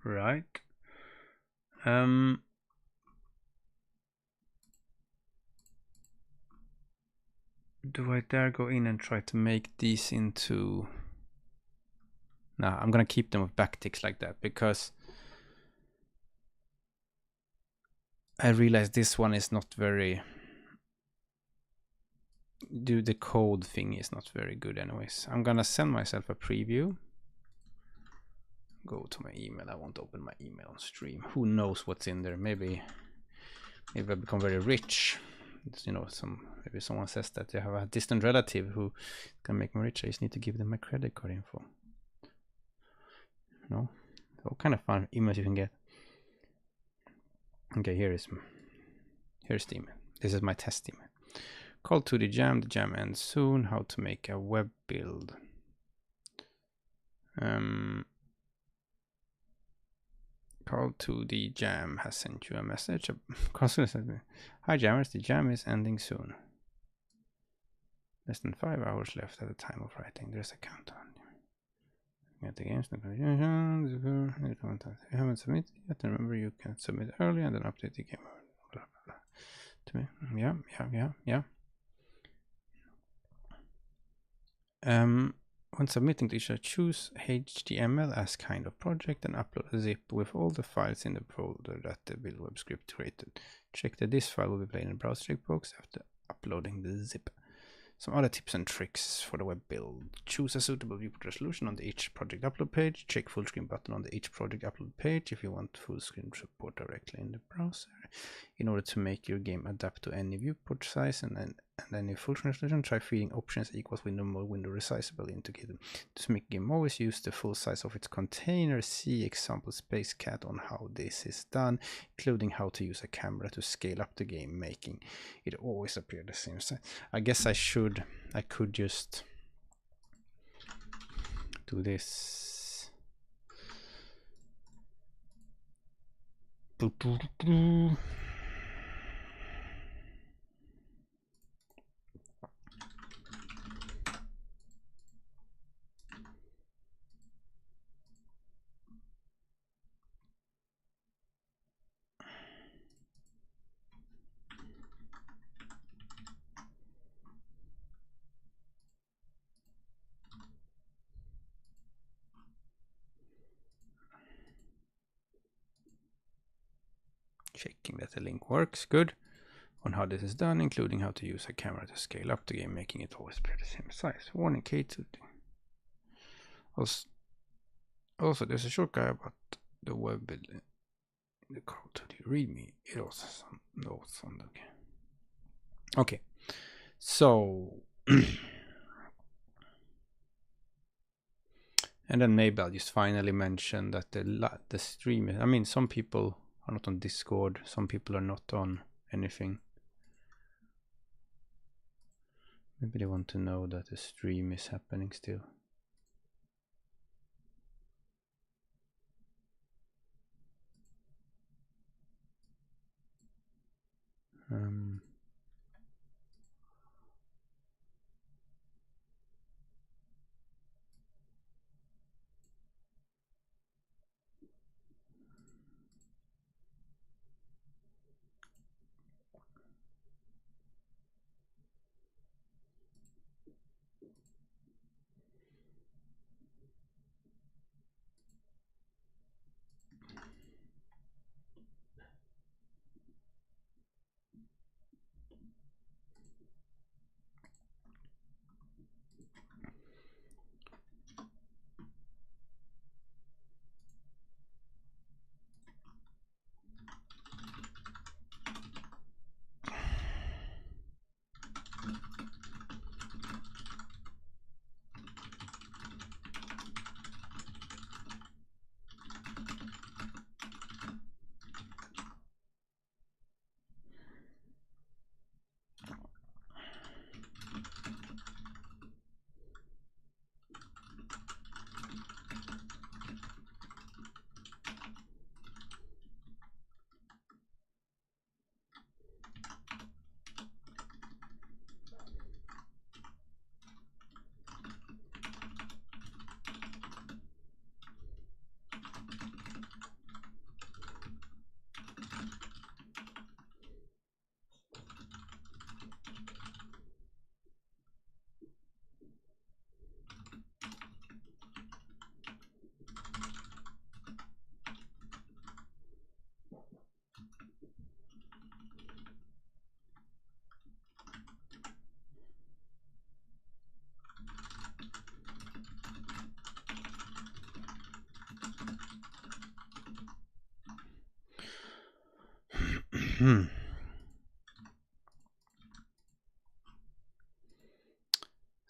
Right. Do I dare go in and try to make these into... Nah, I'm gonna keep them with backticks like that because I realize this one is not very... the code thing is not very good anyways. I'm gonna send myself a preview. Go to my email. I won't open my email on stream. Who knows what's in there? Maybe I become very rich. You know, maybe someone says that they have a distant relative who can make me rich. I just need to give them my credit card info. No, what kind of fun emails you can get? Okay, here's the email. This is my test email. Karl2D Jam. The jam ends soon. How to make a web build. Karl2D Jam has sent you a message. Karl2D sent me, hi Jammers, the jam is ending soon. Less than 5 hours left at the time of writing. There's a countdown. Get the games. If you haven't submitted yet, remember you can submit early and then update the game. Blah, blah, blah. To me. Yeah. When submitting, you should choose HTML as kind of project and upload a zip with all the files in the folder that the build web script created. Check that this file will be played in the browser checkbox after uploading the zip. Some other tips and tricks for the web build. Choose a suitable viewport resolution on the each project upload page. Check full screen button on the each project upload page if you want full screen support directly in the browser. In order to make your game adapt to any viewport size and any full screen resolution, try feeding options equals window mode window resizable into game. To make game always use the full size of its container. See example space cat on how this is done, including how to use a camera to scale up the game, making it always appear the same size. I guess I could just do this. Checking that the link works. Good. On how this is done, including how to use a camera to scale up the game, making it always play the same size. Warning K2D. Also, there's a short guide about the web building. The Karl2D readme. It also has some notes on the game. Okay, so and then maybe I'll just finally mention that the stream. I mean, some people are not on Discord. Some people are not on anything. Maybe they want to know that the stream is happening still.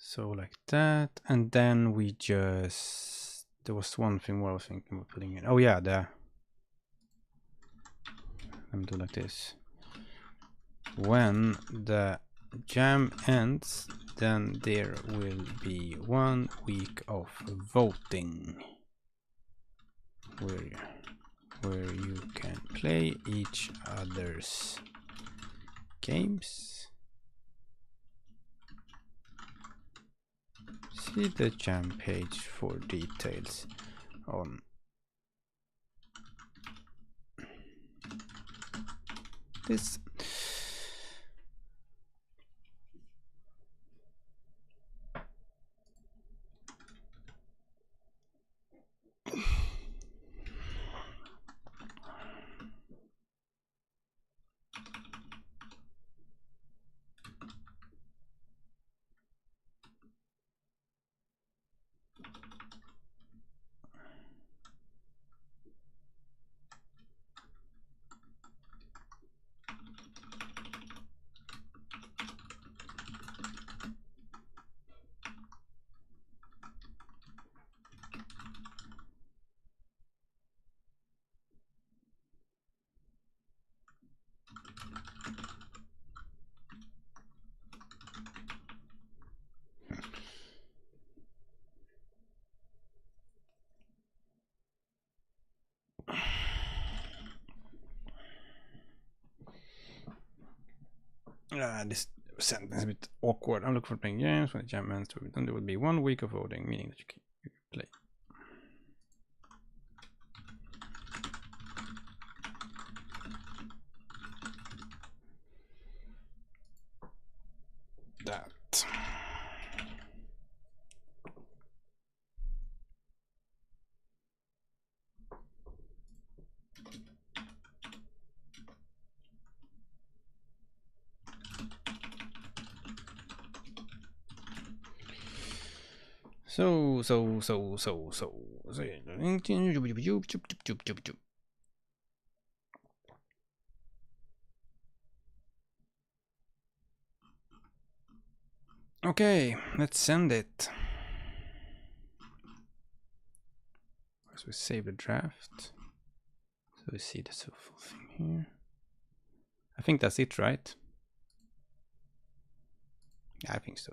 So like that, and then we just, there was one thing more I was thinking about putting in. Oh yeah, let me do like this. When the jam ends, then there will be 1 week of voting where you can play each other's games. See the jam page for details on this. This sentence is a bit awkward. I'm looking for playing games when the jam ends. Then there will be 1 week of voting, meaning that you can play. That. So. Okay, let's send it. So we save the draft. So we see the full thing here. I think that's it, right? Yeah, I think so.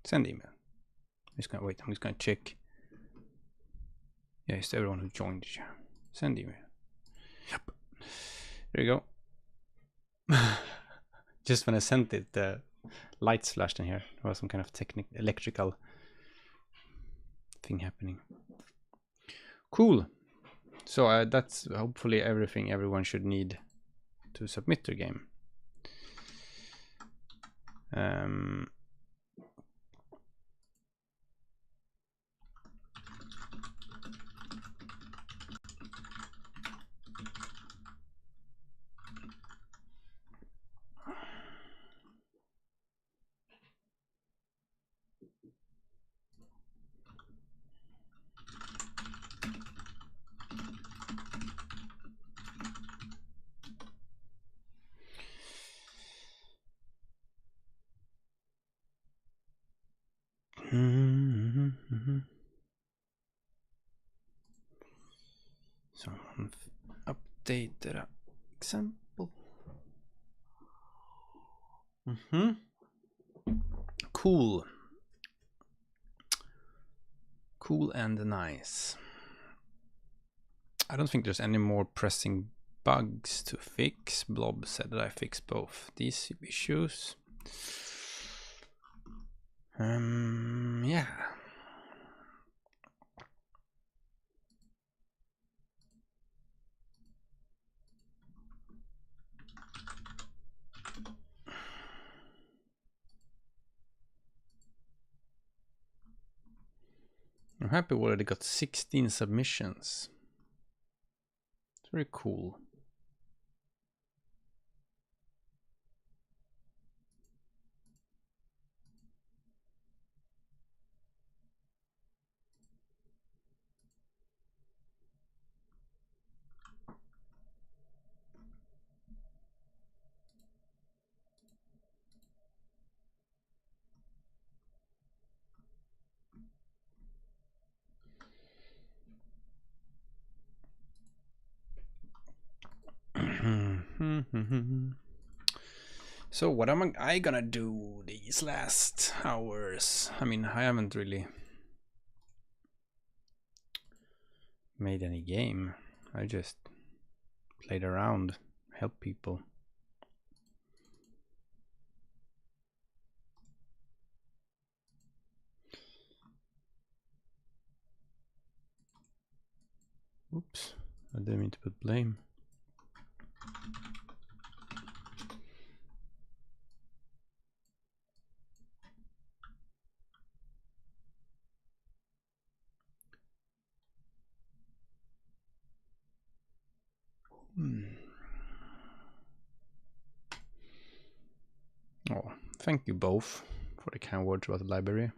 Send email. I'm just gonna wait. I'm just gonna check. Yeah, it's everyone who joined the jam. Send email. Yep. There you go. Just when I sent it, the lights flashed in here. There was some kind of electrical thing happening. Cool. So that's hopefully everything everyone should need to submit their game. So update the example. Cool. Cool and nice. I don't think there's any more pressing bugs to fix. Blob said that I fixed both these issues. Yeah. I'm happy we already got 16 submissions. It's very cool. So what am I gonna do these last hours? I mean, I haven't really made any game. I just played around, helped people. Oops, I didn't mean to put blame. Oh, thank you both for the kind words about the library.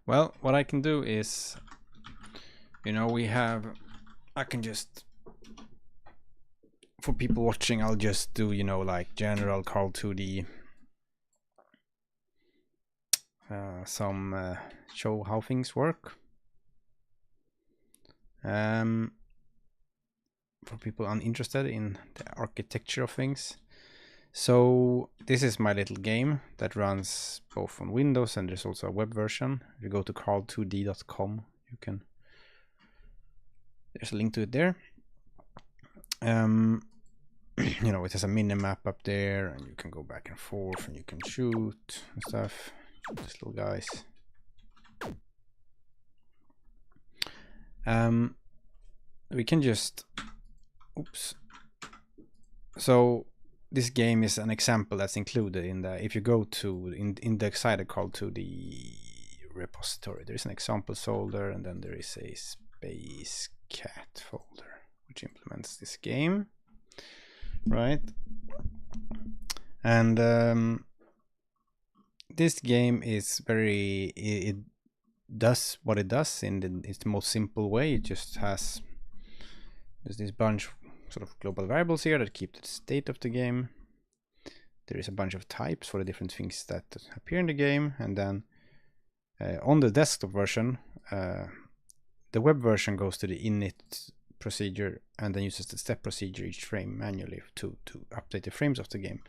Well, what I can do is, you know, I can just, for people watching, I'll just do, you know, like general Karl2D, some show how things work. For people uninterested in the architecture of things. So this is my little game that runs both on Windows, and there's also a web version. If you go to karl2d.com, you can, there's a link to it there. You know, it has a mini map up there, and you can go back and forth, and you can shoot and stuff. These little guys. We can just, oops. So this game is an example that's included in the, if you go to index side of Karl2D repository, there is an examples folder, and then there is a space cat folder which implements this game, right? And this game is very, it does what it does in its most simple way. It just has this bunch of sort of global variables here that keep the state of the game. There is a bunch of types for the different things that appear in the game, and then on the desktop version, the web version goes to the init procedure and then uses the step procedure each frame manually to update the frames of the game.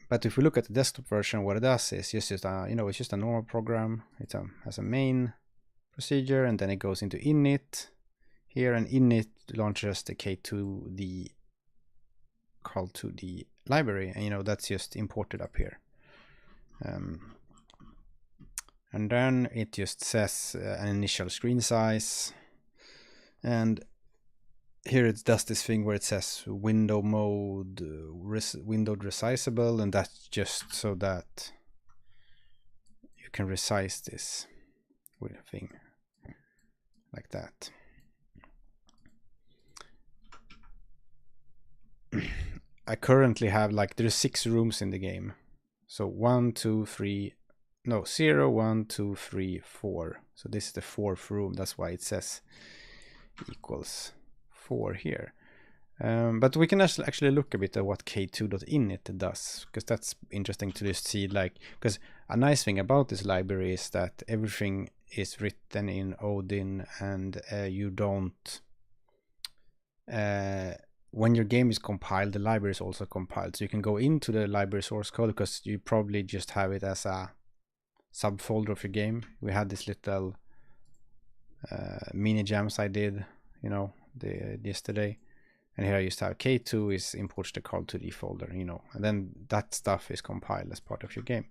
But if we look at the desktop version, what it does is just it's just a normal program. It has a main procedure, and then it goes into init here, and init launches the K2D Karl2D library, and that's just imported up here. And then it just says an initial screen size, and here it does this thing where it says window mode, windowed resizable, and that's just so that you can resize this with a thing like that. I currently have there's 6 rooms in the game. So 1, 2, 3, no, 0, 1, 2, 3, 4. So this is the 4th room. That's why it says equals 4 here. But we can actually look a bit at what K2.init does, because that's interesting to just see, because a nice thing about this library is that everything is written in Odin, and you don't when your game is compiled, the library is also compiled. So you can go into the library source code, because you probably just have it as a subfolder of your game. We had this little mini jams I did, yesterday. And here I used to have K2 is imports the Karl2D folder, and then that stuff is compiled as part of your game.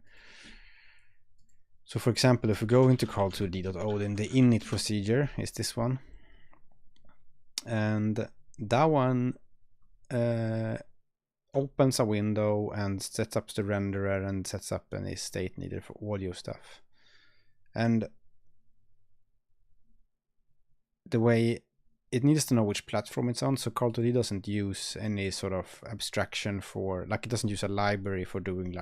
So for example, if we go into Karl2D.odin, the init procedure is this one. And that one opens a window and sets up the renderer and sets up any state needed for audio stuff. And the way it needs to know which platform it's on, so Karl2D doesn't use any sort of abstraction for, it doesn't use a library for doing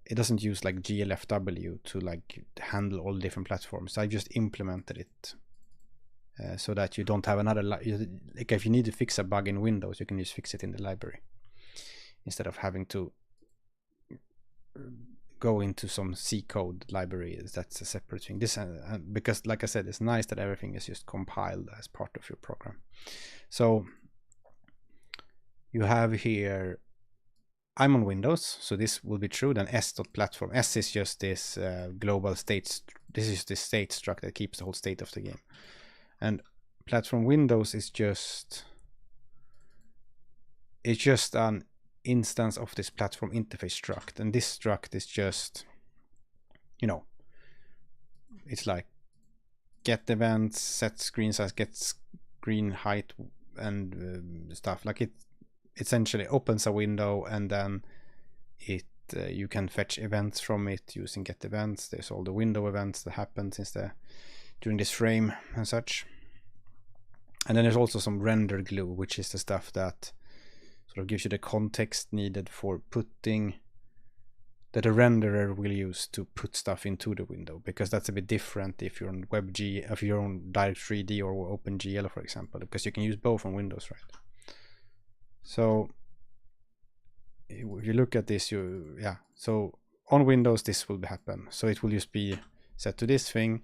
it doesn't use GLFW to handle all the different platforms. I just implemented it so that you don't have another, if you need to fix a bug in Windows, you can just fix it in the library instead of having to go into some C code library. That's a separate thing. This because like I said, it's nice that everything is just compiled as part of your program. So you have here, I'm on Windows, so this will be true. Then s.platform, s is just this global state, this is the state struct that keeps the whole state of the game. And platform Windows is just an instance of this platform interface struct, and this struct is just, it's get events, set screen size, get screen height, and stuff. It essentially opens a window, and then it you can fetch events from it using get events. There's all the window events that happen during this frame and such. And then there's also some render glue, which is the stuff that sort of gives you the context needed for putting, that a renderer will use to put stuff into the window, because that's a bit different if you're on WebG, if you're on Direct 3D or OpenGL, for example, because you can use both on Windows, right? So if you look at this, so on Windows this will happen. So it will just be set to this thing,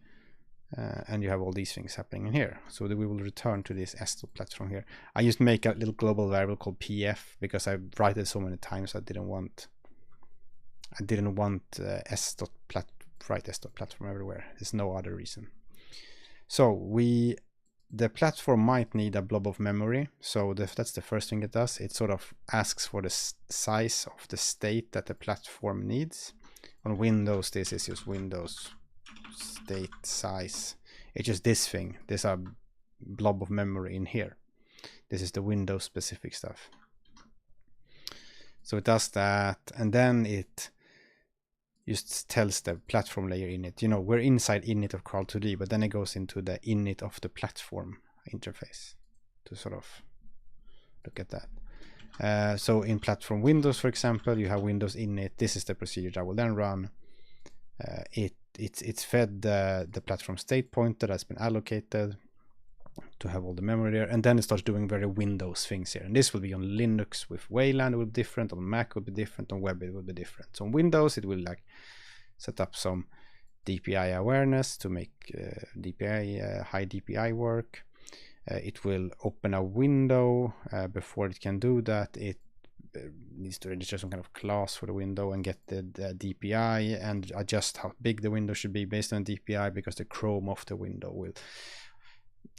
and you have all these things happening in here. So that we will return to this s.platform here. I just make a little global variable called pf, because I write it so many times I didn't want write s.platform everywhere. There's no other reason. So the platform might need a blob of memory, so that's the first thing it does. It sort of asks for the size of the state that the platform needs. On Windows, this is just Windows state size. It's just this thing. There's a blob of memory in here. This is the Windows specific stuff. So it does that, and then it just tells the platform layer init. We're inside init of Karl2D, but then it goes into the init of the platform interface to sort of look at that. So in platform Windows, for example, you have Windows init. This is the procedure that will then run. It's fed the platform state pointer that's been allocated to have all the memory there, and then it starts doing very Windows things here. And this will be on Linux with Wayland, it will be different, on Mac it will be different, on web it will be different. So on Windows it will like set up some DPI awareness to make high DPI work. It will open a window. Before it can do that, it needs to register some kind of class for the window and get the DPI and adjust how big the window should be based on DPI, because the Chrome of the window will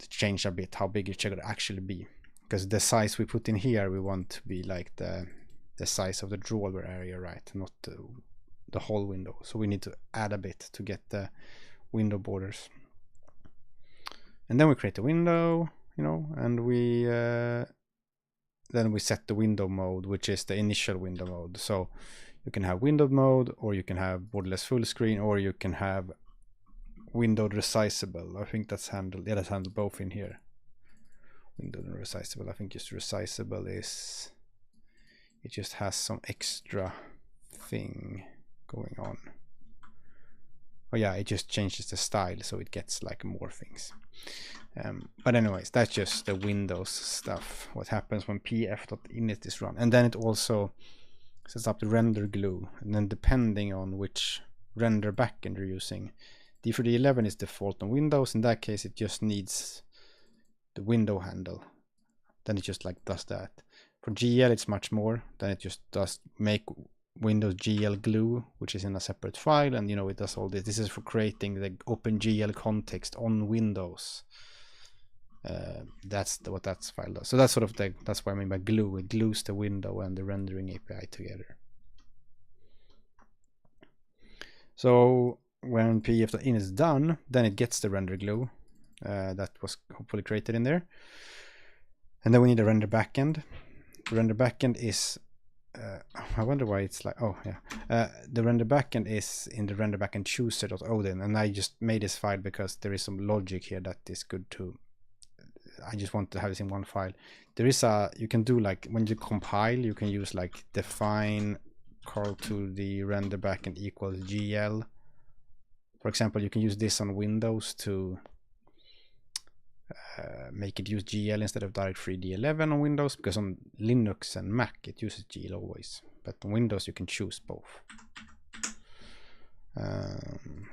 change a bit how big it should actually be, because the size we put in here we want to be like the size of the drawer area, right, not the whole window. So we need to add a bit to get the window borders. And then we create a window, you know, and we then we set the window mode, which is the initial window mode. So you can have window mode, or you can have borderless full screen, or you can have windowed resizable. I think that's handled. Yeah, that's handled both in here. Windowed and resizable. I think just resizable is, it just has some extra thing going on. Oh yeah, it just changes the style so it gets like more things. But anyways, that's just the Windows stuff. What happens when pf.init is run, and then it also sets up the render glue, and then depending on which render backend you're using. D4D11 is default on Windows. In that case, it just needs the window handle. Then it just like does that. For GL, it's much more. Then it just does make Windows GL glue, which is in a separate file, and you know it does all this. This is for creating the OpenGL context on Windows. That's what that file does. So that's sort of that's what I mean by glue. It glues the window and the rendering API together. So when pf.in is done, then it gets the render glue that was hopefully created in there, and then we need a render backend. The render backend is I wonder why it's like, oh yeah, the render backend is in the render backend chooser.odin, and I just made this file because there is some logic here that is good to, I just want to have this in one file. There is you can do like, when you compile, you can use like define Karl2D render backend equals GL. For example, you can use this on Windows to make it use GL instead of Direct3D11 on Windows, because on Linux and Mac it uses GL always, but on Windows you can choose both.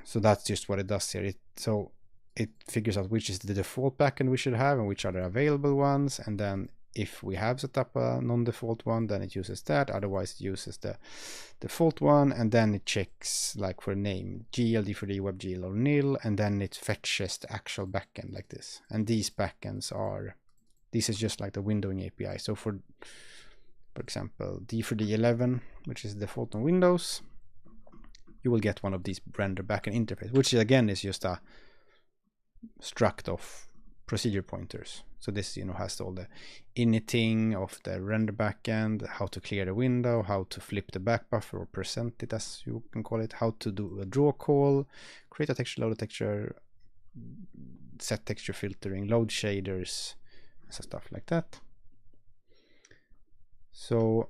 So that's just what it does here. So it figures out which is the default backend we should have and which are the available ones, and then if we have set up a non-default one, then it uses that. Otherwise it uses the default one, and then it checks like for a name GL, D4D, WebGL or nil, and then it fetches the actual backend like this. And these backends are, this is just like the windowing API. So for example D4D11, which is the default on Windows, you will get one of these render backend interface, which again is just a struct of procedure pointers. So this, you know, has all the initting of the render backend, how to clear the window, how to flip the back buffer or present it as you can call it, how to do a draw call, create a texture, load a texture, set texture filtering, load shaders, and stuff like that. So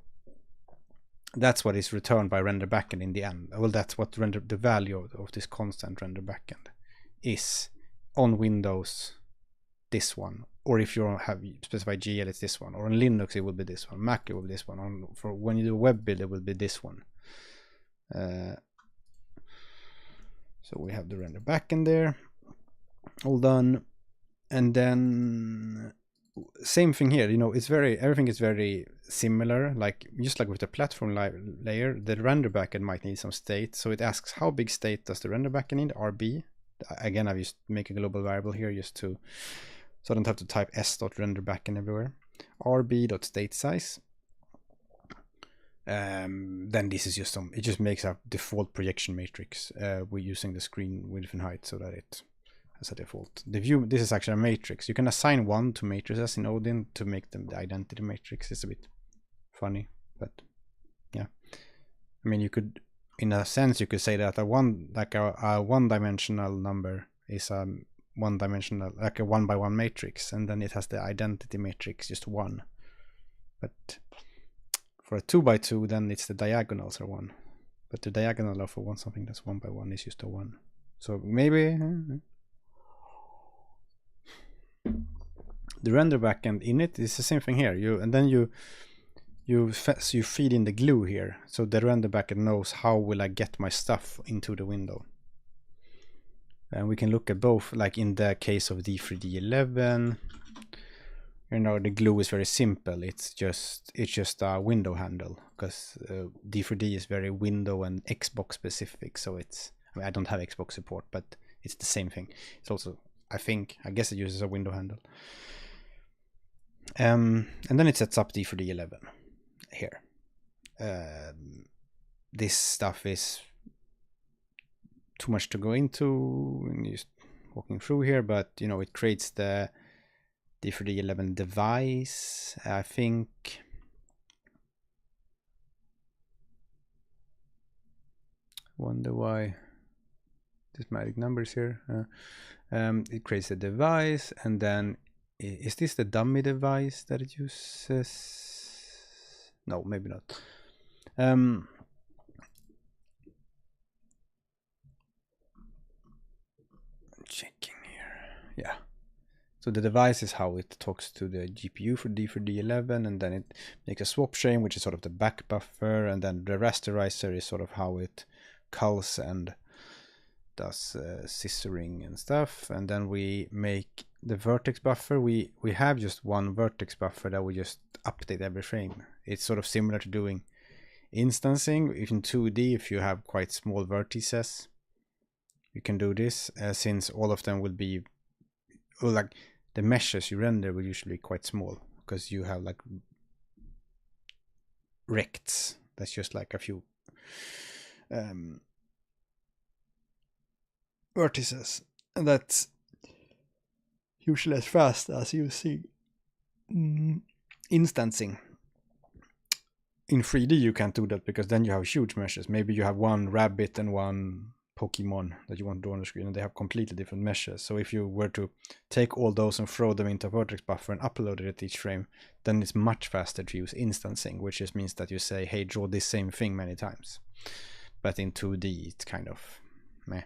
that's what is returned by render backend in the end. Well, that's what the value of this constant render backend is on Windows. This one, or if you have specified GL, it's this one, or on Linux it will be this one, Mac it will be this one, for when you do a web build it will be this one. So we have the render backend there, all done, and then same thing here. You know, it's everything is very similar. Like just like with the platform layer, the render backend might need some state, so it asks how big state does the render backend need, RB. Again, I've just make a global variable here just to, so I don't have to type s.render backend everywhere. rb.state size. Then this is just it just makes a default projection matrix. We're using the screen width and height so that it has a default. The view, this is actually a matrix. You can assign one to matrices in Odin to make them the identity matrix. It's a bit funny, but yeah. I mean, you could, in a sense, you could say that a one-dimensional number is a one-dimensional, like a 1 by 1 matrix, and then it has the identity matrix just 1. But For a 2x2, then it's the diagonals are 1. But the diagonal of something that's 1x1 is just a 1. So maybe the render backend in it is the same thing here. You feed in the glue here, so the render backend knows how will I get my stuff into the window. And we can look at both, like in the case of D3D11. You know, the glue is very simple. It's just a window handle, because D3D is very window and Xbox specific. So it's, I mean, I don't have Xbox support, but it's the same thing. It's also, I guess it uses a window handle. And then it sets up D3D11 here. This stuff is too much to go into, just walking through here, but you know, it creates the D3D11 device, I think. Wonder why this magic numbers here. It creates a device, and then is this the dummy device that it uses? No, maybe not. Checking here. Yeah. So the device is how it talks to the GPU for D3D11, and then it makes a swap chain, which is sort of the back buffer, and then the rasterizer is sort of how it culls and does scissoring and stuff. And then we make the vertex buffer. We have just one vertex buffer that we just update every frame. It's sort of similar to doing instancing. If in 2D, if you have quite small vertices, you can do this, since all of them will be, well, like the meshes you render will usually be quite small, because you have like rects. That's just like a few vertices, and that's usually as fast as you see instancing. In 3D you can't do that, because then you have huge meshes. Maybe you have one rabbit and one Pokemon that you want to draw on the screen, and they have completely different meshes. So if you were to take all those and throw them into a vertex buffer and upload it at each frame, then it's much faster to use instancing, which just means that you say, hey, draw this same thing many times. But in 2D it's kind of meh,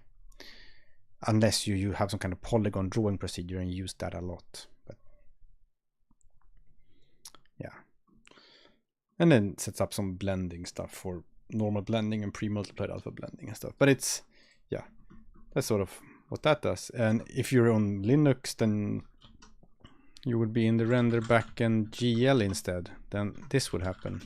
unless you have some kind of polygon drawing procedure and use that a lot. But yeah, and then sets up some blending stuff for normal blending and pre-multiplied alpha blending and stuff. But it's, yeah, that's sort of what that does. And if you're on Linux, then you would be in the render backend GL instead. Then this would happen.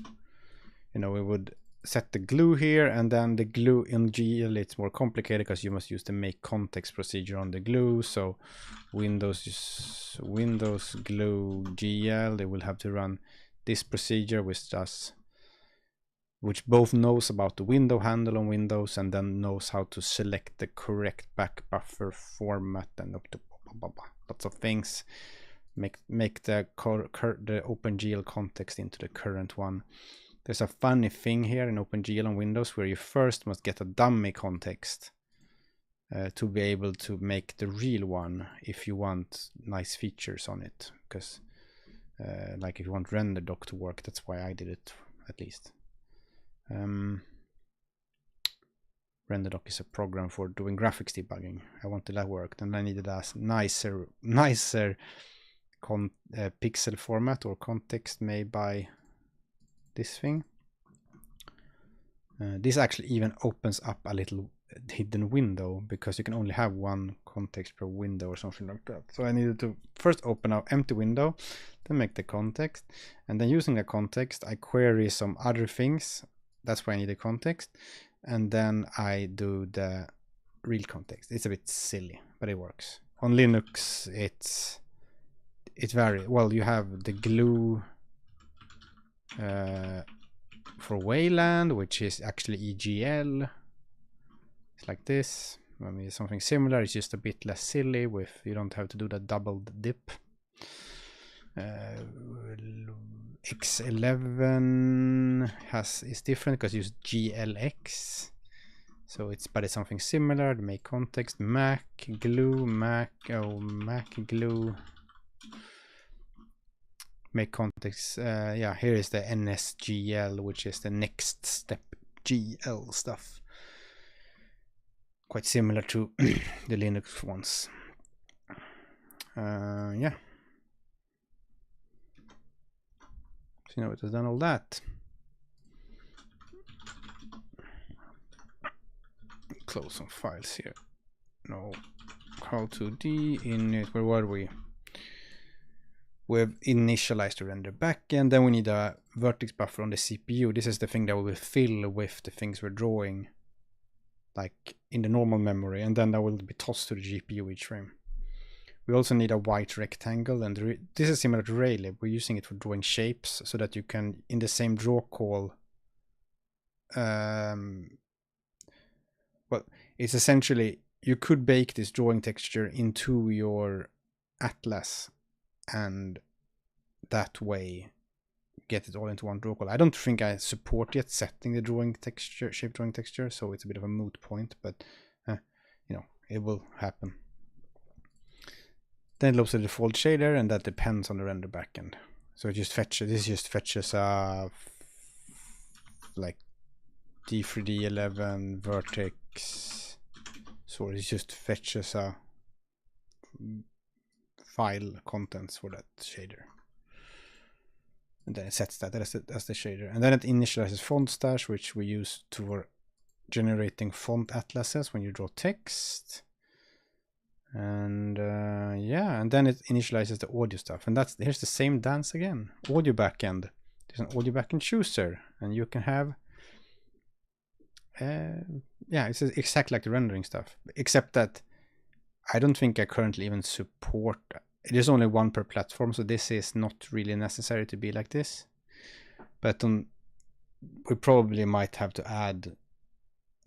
You know, we would set the glue here, and then the glue in GL, it's more complicated because you must use the make context procedure on the glue. So Windows glue GL, they will have to run this procedure, which both knows about the window handle on Windows, and then knows how to select the correct back buffer format, and up to lots of things. Make the OpenGL context into the current one. There's a funny thing here in OpenGL on Windows where you first must get a dummy context to be able to make the real one if you want nice features on it. Because like if you want RenderDoc to work, that's why I did it, at least. RenderDoc is a program for doing graphics debugging. I wanted that worked, and I needed a nicer pixel format or context made by this thing. This actually even opens up a little hidden window, because you can only have one context per window or something like that. So I needed to first open up empty window, then make the context, and then using the context I query some other things. That's why I need a context, and then I do the real context. It's a bit silly, but it works. On Linux it's very well. You have the glue for Wayland, which is actually EGL. It's like this. I mean, something similar. It's just a bit less silly. With you don't have to do the double dip. X11 is different because you use GLX. So it's something similar. The make context Mac glue. make context. Yeah, here is the NSGL, which is the next step GL stuff. Quite similar to the Linux ones. Yeah. So now it has done all that. Close some files here. No, Karl2D init. Where were we? We've initialized the render backend. Then we need a vertex buffer on the CPU. This is the thing that we will fill with the things we're drawing, like in the normal memory, and then that will be tossed to the GPU each frame. We also need a white rectangle, and this is similar to Raylib. We're using it for drawing shapes so that you can, in the same draw call, well, it's essentially, you could bake this drawing texture into your atlas and that way get it all into one draw call. I don't think I support yet setting the drawing texture, shape drawing texture, so it's a bit of a moot point, but you know, it will happen. Then it loads the default shader, and that depends on the render backend. So it just fetches, this just fetches like D3D11 vertex. So it just fetches a file contents for that shader. And then it sets that as the shader. And then it initializes font stash, which we use for generating font atlases when you draw text. And yeah, and then it initializes the audio stuff. And here's the same dance again. Audio backend. There's an audio backend chooser, and you can have yeah, it's exactly like the rendering stuff, except that I don't think I currently even support. It is only one per platform, so this is not really necessary to be like this. But we probably might have to add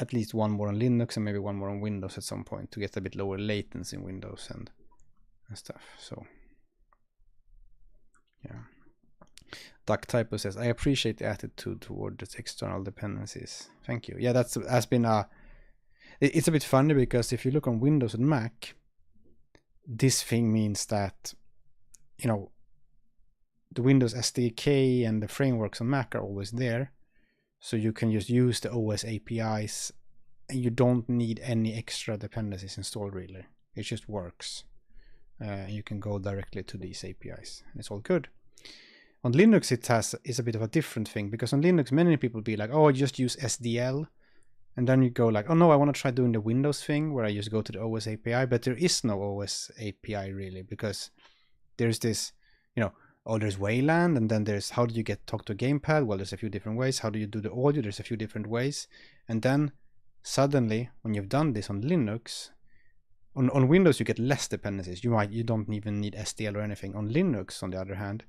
at least one more on Linux and maybe one more on Windows at some point to get a bit lower latency in Windows and stuff. So yeah. Duck Typo says, I appreciate the attitude toward its external dependencies. Thank you. Yeah, has been it's a bit funny because if you look on Windows and Mac, this thing means that, you know, the Windows SDK and the frameworks on Mac are always there. So you can just use the OS APIs and you don't need any extra dependencies installed really. It just works. You can go directly to these APIs and it's all good. On Linux it's a bit of a different thing, because on Linux many people be like, oh, just use SDL, and then you go like, oh no, I want to try doing the Windows thing where I just go to the OS API, but there is no OS API really, because there's this, you know, oh, there's Wayland, and then there's how do you talk to a gamepad? Well, there's a few different ways. How do you do the audio? There's a few different ways. And then suddenly when you've done this on Linux, on Windows you get less dependencies. You don't even need SDL or anything. On Linux, on the other hand,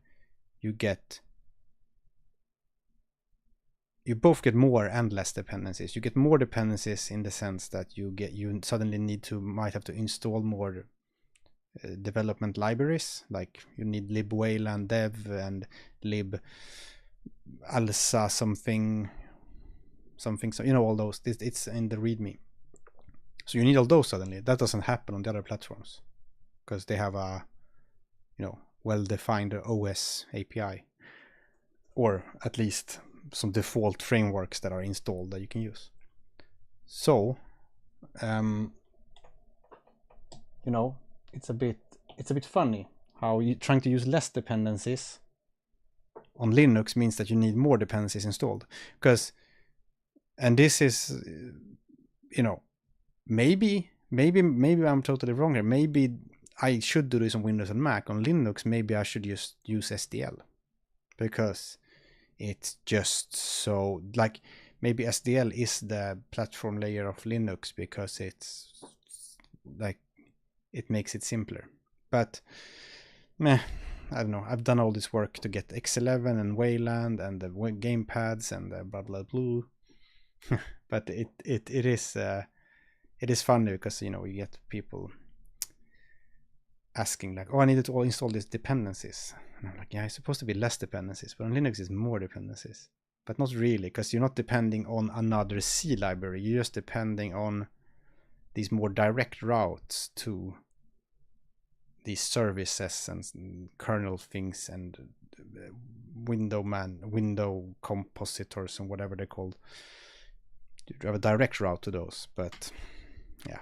you both get more and less dependencies. You get more dependencies in the sense that you suddenly might have to install more development libraries, like you need lib Wayland dev and lib alsa something, so you know, all those. It's in the readme, so you need all those suddenly. That doesn't happen on the other platforms because they have a, you know, well-defined OS API, or at least some default frameworks that are installed that you can use. So you know, it's a bit funny how you trying to use less dependencies on Linux means that you need more dependencies installed, because, and this is, you know, maybe I'm totally wrong here. Maybe I should do this on Windows and Mac. On Linux, maybe I should just use SDL, because it's just so, like, maybe SDL is the platform layer of Linux because it's like, it makes it simpler. But meh, I don't know. I've done all this work to get X11 and Wayland and the gamepads and the blah blah blah. But it is funny because, you know, you get people asking like, oh, I needed to install these dependencies, and I'm like, yeah, it's supposed to be less dependencies, but on Linux it's more dependencies, but not really, because you're not depending on another C library. You're just depending on these more direct routes to these services and kernel things and window compositors and whatever they're called. You have a direct route to those, but yeah,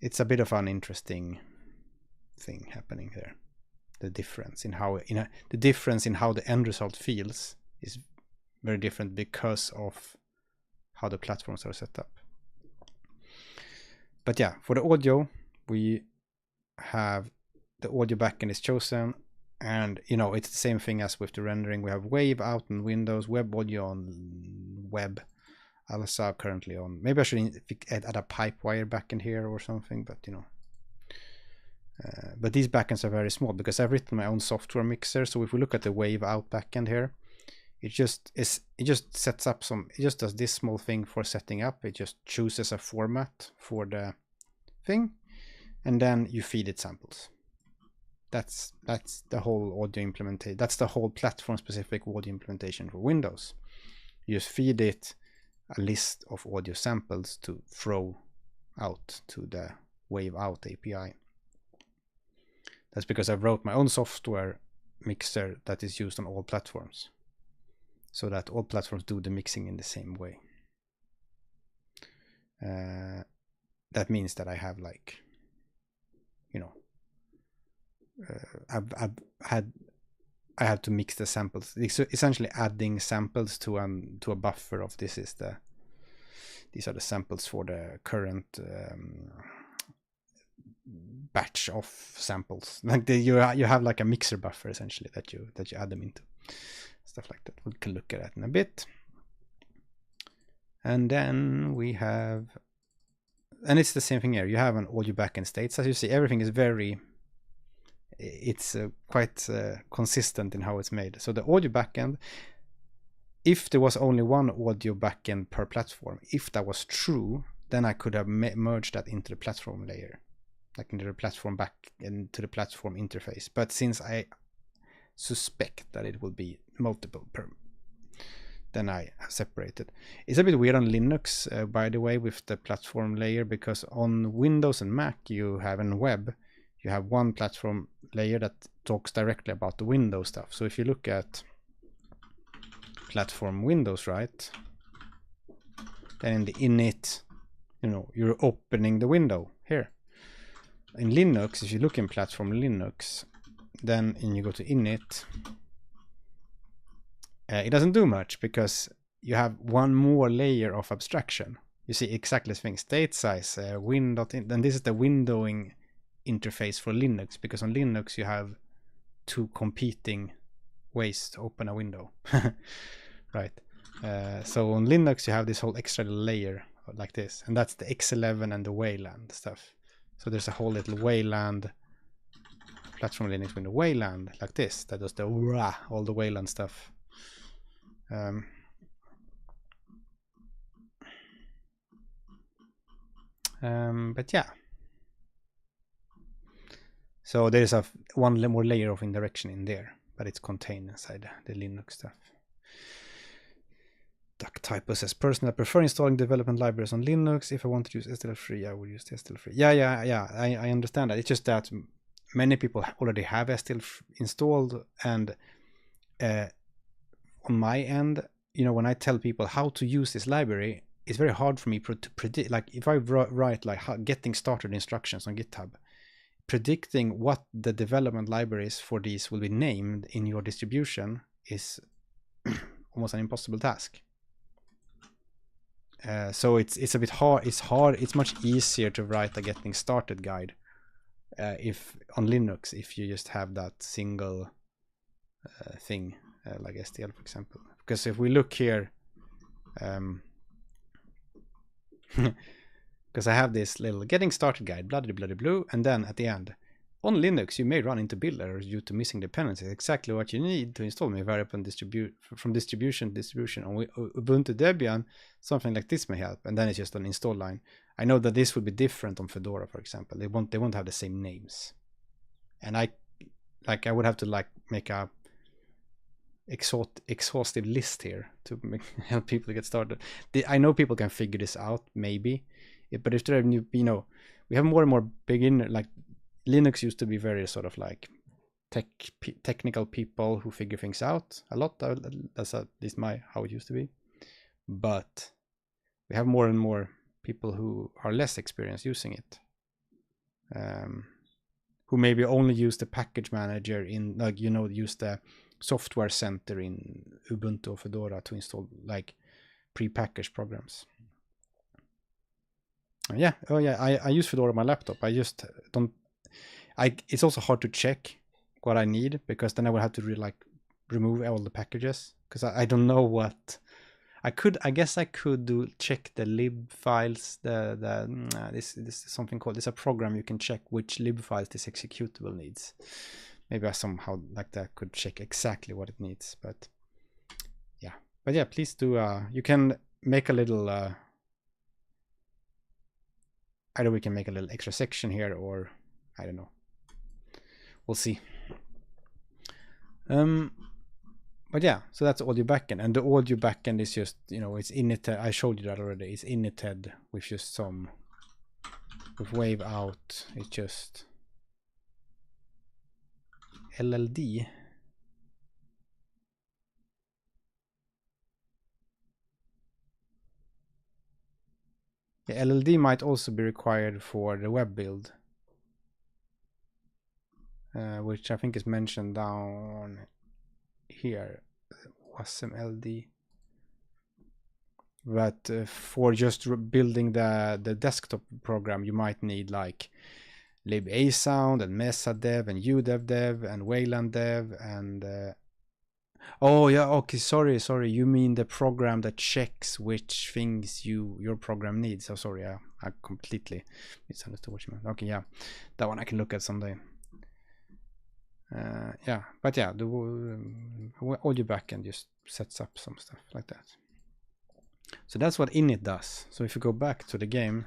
it's a bit of an interesting thing happening there. The difference in how the end result feels is very different because of how the platforms are set up. But yeah, for the audio, we have the audio backend is chosen, and it's the same thing as with the rendering. We have wave out on Windows, web audio on web. Also currently on, maybe I should add a pipewire backend here or something, but but these backends are very small because I've written my own software mixer. So if we look at the wave out backend here, it just sets up it just does this small thing for setting up. It just chooses a format for the thing, and then you feed it samples. That's the whole audio implementation. That's the whole platform specific audio implementation for Windows. You just feed it a list of audio samples to throw out to the wave out API. That's because I wrote my own software mixer that is used on all platforms, so that all platforms do the mixing in the same way. That means that I have like, I have to mix the samples. It's essentially adding samples to a buffer of these are the samples for the current batch of samples. Like you have like a mixer buffer essentially that you add them into, stuff like that. We can look at that in a bit. And then we have, and it's the same thing here. You have an audio backend states. As you see, everything is quite consistent in how it's made. So the audio backend, if there was only one audio backend per platform, if that was true, then I could have merged that into the platform layer, like into the platform back into the platform interface. But since I suspect that it will be multiple per, then I have separated. It's a bit weird on Linux, by the way, with the platform layer, because on Windows and Mac you have in web, you have one platform layer that talks directly about the Windows stuff. So if you look at platform Windows, right, then in the init, you're opening the window here. In Linux, if you look in platform Linux, then you go to init, it doesn't do much because you have one more layer of abstraction. You see exactly the thing, state size, window, then this is the windowing interface for Linux, because on Linux you have two competing ways to open a window. Right. So on Linux you have this whole extra layer like this, and that's the X11 and the Wayland stuff. So there's a whole little Wayland platform Linux window, Wayland like this, that does the all the Wayland stuff. But yeah, so there is one more layer of indirection in there, but it's contained inside the Linux stuff. Duck Typo says, personally, I prefer installing development libraries on Linux. If I want to use STL3, I would use STL3. Yeah, I understand that. It's just that many people already have STL installed, and on my end, when I tell people how to use this library, it's very hard for me to predict. Like if I write like getting started instructions on GitHub, predicting what the development libraries for these will be named in your distribution is almost an impossible task. So it's a bit hard. It's much easier to write a getting started guide if on Linux, if you just have that single thing like STL, for example. Because if we look here, because I have this little getting started guide, blah blah blah blah, and then at the end, on Linux you may run into build errors due to missing dependencies. Exactly what you need to install may vary upon from distribution to distribution. On Ubuntu Debian, something like this may help, and then it's just an install line. I know that this would be different on Fedora, for example. They won't have the same names, and I would have to make a exhaustive list here to help people get started. I know people can figure this out maybe, but if there are new, we have more and more beginner, like Linux used to be very sort of like technical people who figure things out a lot. That's at least how it used to be. But we have more and more people who are less experienced using it, who maybe only use the package manager in, like, you know, use the software center in Ubuntu or Fedora to install like pre-packaged programs. Yeah, oh yeah, I use Fedora on my laptop. I just don't. It's also hard to check what I need, because then I would have to remove all the packages, because I don't know what I guess I could check the lib files. This is something called, it's a program you can check which lib files this executable needs. Maybe I somehow like that could check exactly what it needs. But yeah, please do. You can make a little. Either we can make a little extra section here, or I don't know. We'll see. But yeah, so that's audio backend, and the audio backend is just, you know, it's init. I showed you that already. It's initted with just some with wave out. It's just LLD. The LLD might also be required for the web build, which I think is mentioned down here. WASM-LD. But for just building the desktop program, you might need like libasound and mesadev and udevdev and waylanddev and oh yeah, okay, sorry, you mean the program that checks which things your program needs. Oh sorry, I completely misunderstood what you meant. Okay, yeah, that one I can look at someday. Yeah, but yeah, the audio backend just sets up some stuff like that. So that's what init does. So if you go back to the game,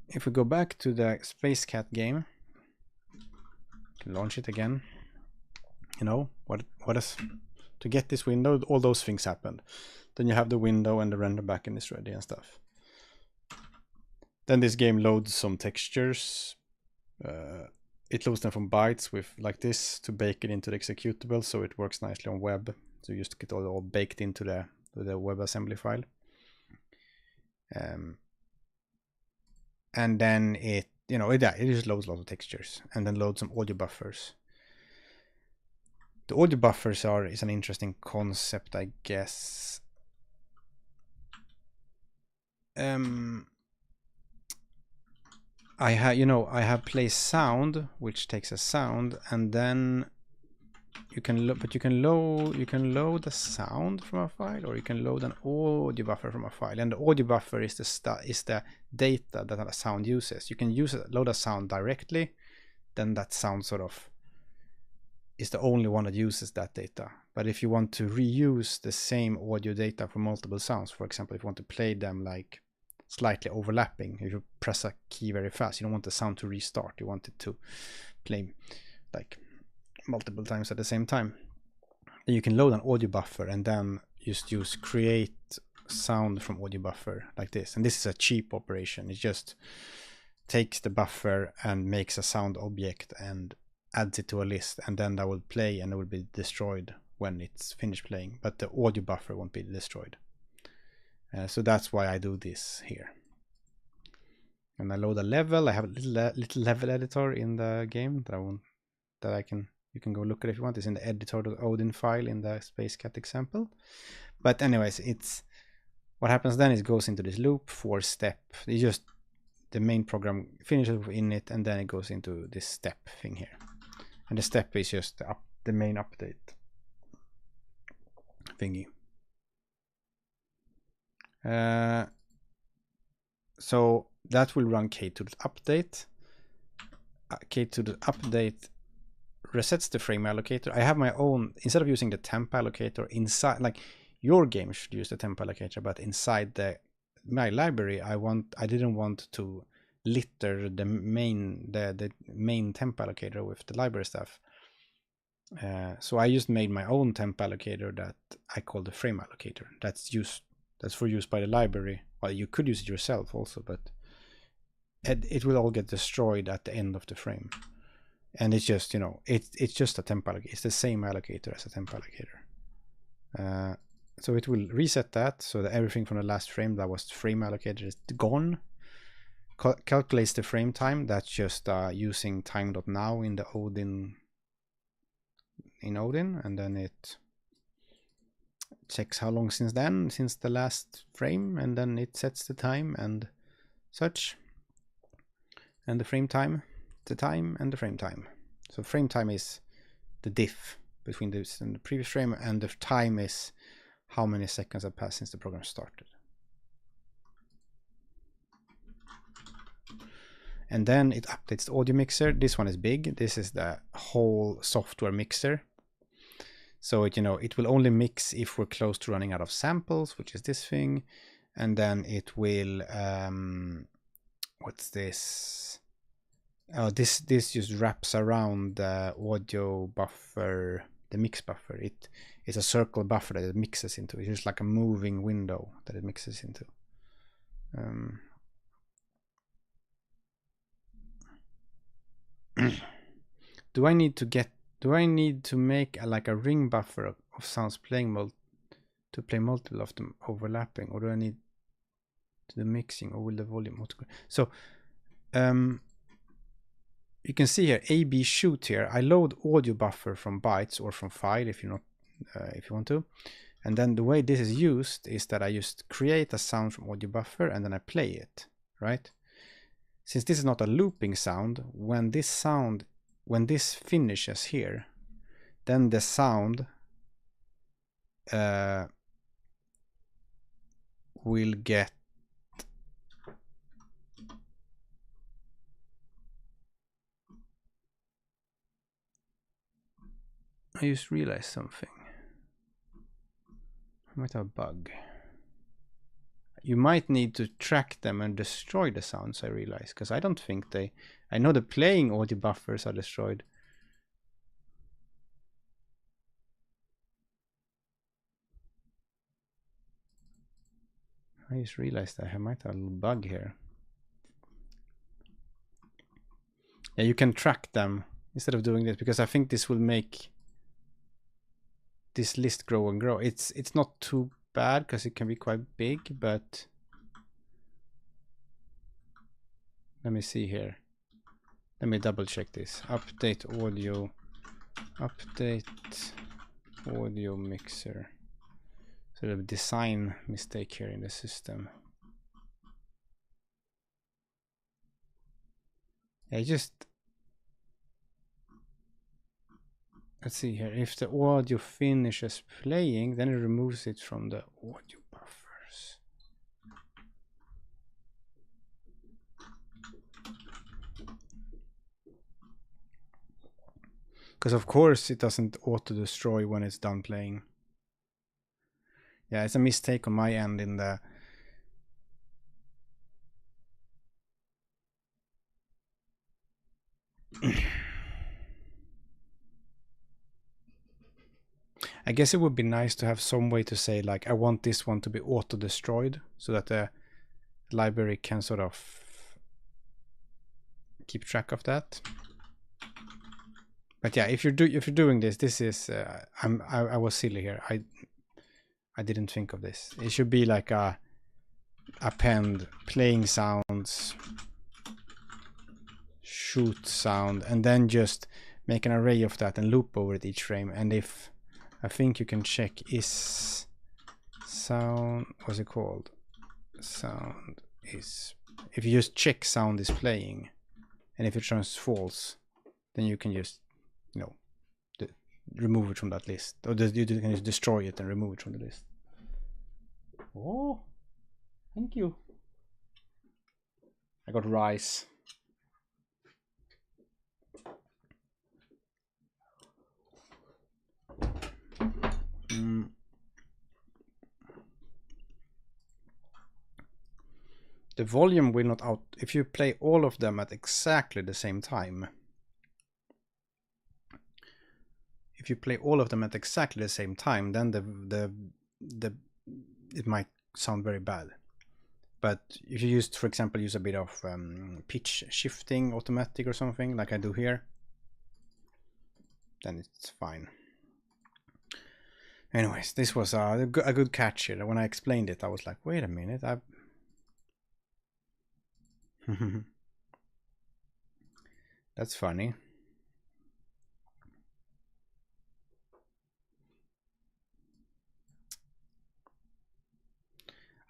if we go back to the Space Cat game, can launch it again. You know what is to get this window? All those things happened. Then you have the window and the render backend is ready and stuff. Then this game loads some textures. It loads them from bytes with like this to bake it into the executable, so it works nicely on web. So you just get all baked into the WebAssembly file. And then it just loads lots of textures and then loads some audio buffers. The audio buffers is an interesting concept, I guess. I have play sound, which takes a sound, and then you can load the sound from a file, or you can load an audio buffer from a file. And the audio buffer is the data that a sound uses. You can load a sound directly, then that sound sort of is the only one that uses that data. But if you want to reuse the same audio data for multiple sounds, for example, if you want to play them like slightly overlapping, if you press a key very fast, you don't want the sound to restart, you want it to play like multiple times at the same time. Then you can load an audio buffer and then just use create sound from audio buffer like this. And this is a cheap operation. It just takes the buffer and makes a sound object and adds it to a list, and then that will play and it will be destroyed when it's finished playing, but the audio buffer won't be destroyed. So that's why I do this here. And I load a level. I have a little level editor in the game you can go look at if you want. It's in the editor.odin file in the Space Cat example. But anyways, what happens then is it goes into this loop 4-step. It's just the main program finishes with init, and then it goes into this step thing here. And the step is just the main update thingy. So that will run K2.update. K2.update resets the frame allocator. I have my own, instead of using the temp allocator inside, like your game should use the temp allocator, but inside my library, I didn't want to litter the main temp allocator with the library stuff. So I just made my own temp allocator that I call the frame allocator. That's for use by the library. Well, you could use it yourself also, but it will all get destroyed at the end of the frame. And it's just, you know, it's just a temp allocator. It's the same allocator as a temp allocator. So it will reset that so that everything from the last frame that was frame allocated is gone. Calculates the frame time. That's just using time.now in the Odin and then it checks how long since the last frame, and then it sets the time and such, and the frame time, the time and the frame time. So frame time is the diff between this and the previous frame, and the time is how many seconds have passed since the program started. And then it updates the audio mixer. This one is big. This is the whole software mixer. So it, you know, it will only mix if we're close to running out of samples, which is this thing. And then it will, what's this? Oh, this just wraps around the audio buffer, the mix buffer. It's a circle buffer that it mixes into. It's just like a moving window that it mixes into. Do I need to make like a ring buffer of sounds playing to play multiple of them overlapping, or do I need to do mixing, or will the volume auto? So you can see here AB shoot here. I load audio buffer from bytes or from file if you want to, and then the way this is used is that I just create a sound from audio buffer and then I play it, right? Since this is not a looping sound, when this finishes here, then the sound will get I just realized something. I might have a bug. You might need to track them and destroy the sounds, I realize, because I don't think I know the playing audio buffers are destroyed. I just realized that I might have a little bug here. Yeah, you can track them instead of doing this, because I think this will make this list grow and grow. It's not too bad because it can be quite big, but let me see here. Let me double check this. Update audio mixer. So the design mistake here in the system. Let's see here. If the audio finishes playing, then it removes it from the audio buffers. Because of course it doesn't auto-destroy when it's done playing. Yeah, it's a mistake on my end in the I guess it would be nice to have some way to say, like, I want this one to be auto-destroyed so that the library can sort of keep track of that. But yeah, if you're doing this, this is I was silly here. I didn't think of this. It should be like a append playing sounds, shoot sound, and then just make an array of that and loop over it each frame. And if I think you can check is sound, what's it called? Sound is, if you just check sound is playing, and if it turns false, then you can just, you know, remove it from that list, or you can just destroy it and remove it from the list. Oh, thank you. I got rice. The volume will not out if you play all of them at exactly the same time. If you play all of them at exactly the same time, then it might sound very bad. But if you for example, use a bit of pitch shifting automatic or something like I do here, then it's fine. Anyways, this was a good catch here. When I explained it, I was like, wait a minute, that's funny.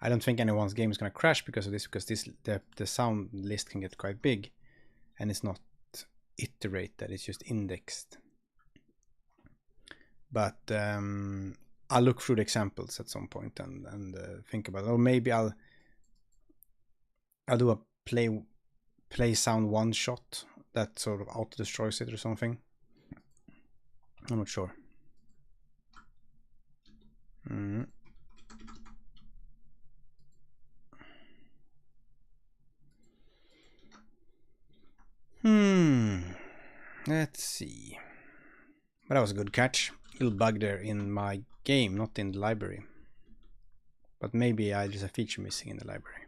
I don't think anyone's game is going to crash because of this, because the sound list can get quite big, and it's not iterated, it's just indexed. But I'll look through the examples at some point and think about it. Or maybe I'll do a play sound one shot that sort of auto destroys it or something. I'm not sure. Let's see. But that was a good catch. Little bug there in my game, not in the library. But maybe there's a feature missing in the library.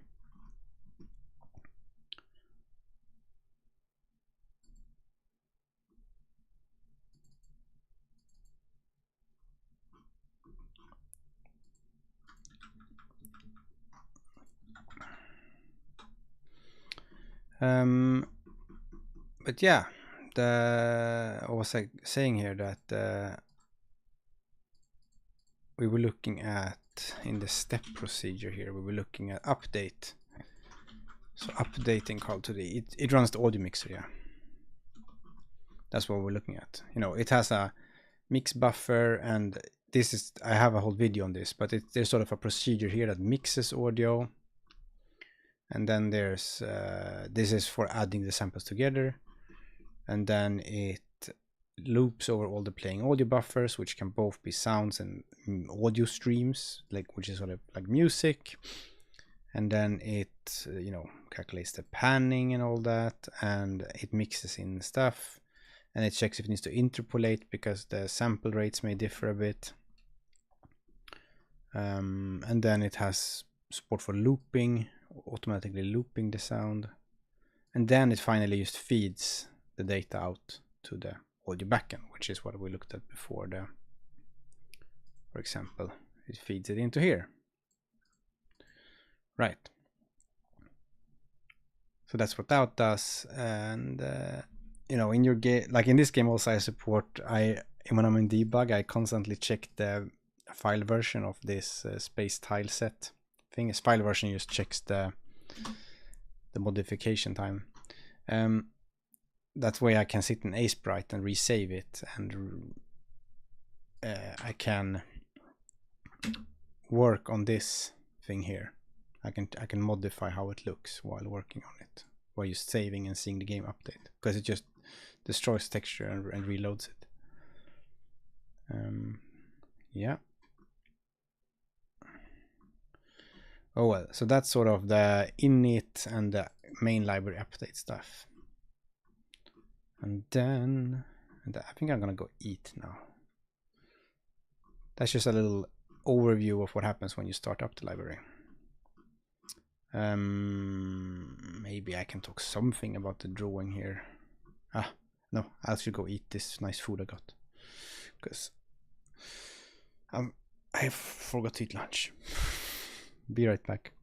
But yeah, I was saying here that we were looking at, in the step procedure here, we were looking at update. So updating Karl2D, it runs the audio mixer, yeah. That's what we're looking at. You know, it has a mix buffer, and this is, I have a whole video on this, but there's sort of a procedure here that mixes audio. And then there's, this is for adding the samples together. And then it loops over all the playing audio buffers, which can both be sounds and audio streams, like, which is sort of like music. And then it, you know, calculates the panning and all that, and it mixes in stuff, and it checks if it needs to interpolate because the sample rates may differ a bit. And then it has support for looping, automatically looping the sound. And then it finally just feeds the data out to the audio backend, which is what we looked at before. For example, it feeds it into here. Right. So that's what that does. And you know, in your game, like in this game also, I support, when I'm in debug, I constantly check the file version of this space tile set thing. This file version just checks the modification time. That way I can sit in Sprite and resave it, and I can work on this thing here. I can modify how it looks while working on it, while you're saving and seeing the game update, because it just destroys texture and reloads it. Yeah. Oh well, so that's sort of the init and the main library update stuff. And then, I think I'm gonna go eat now. That's just a little overview of what happens when you start up the library. Maybe I can talk something about the drawing here. No, I should go eat this nice food I got, because I forgot to eat lunch. Be right back.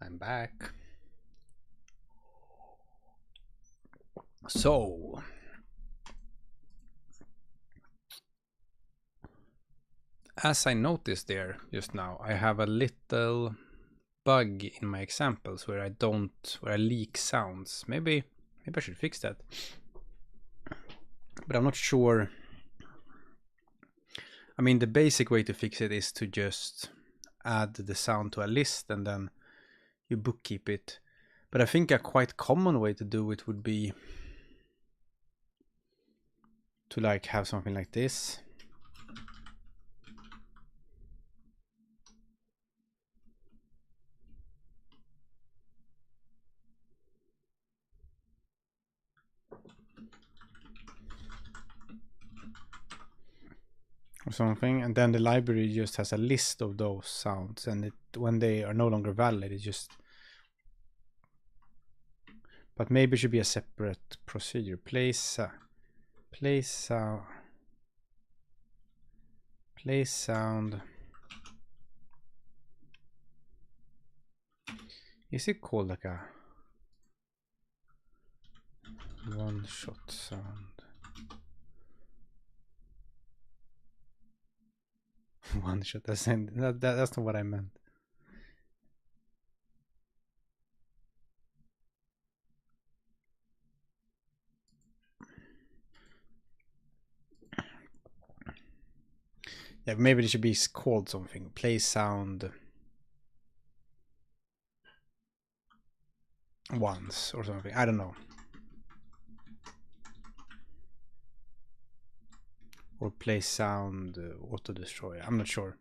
I'm back. So, as I noticed there just now, I have a little bug in my examples where I leak sounds. Maybe I should fix that. But I'm not sure. I mean, the basic way to fix it is to just add the sound to a list and then you bookkeep it. But I think a quite common way to do it would be to like have something like this. Or something, and then the library just has a list of those sounds, and when they are no longer valid, it just. But maybe it should be a separate procedure. Play sound. Is it called like a one-shot sound? One shot. That's not what I meant. Yeah, maybe it should be called something. Play sound once or something. I don't know. Or play sound auto destroy. I'm not sure.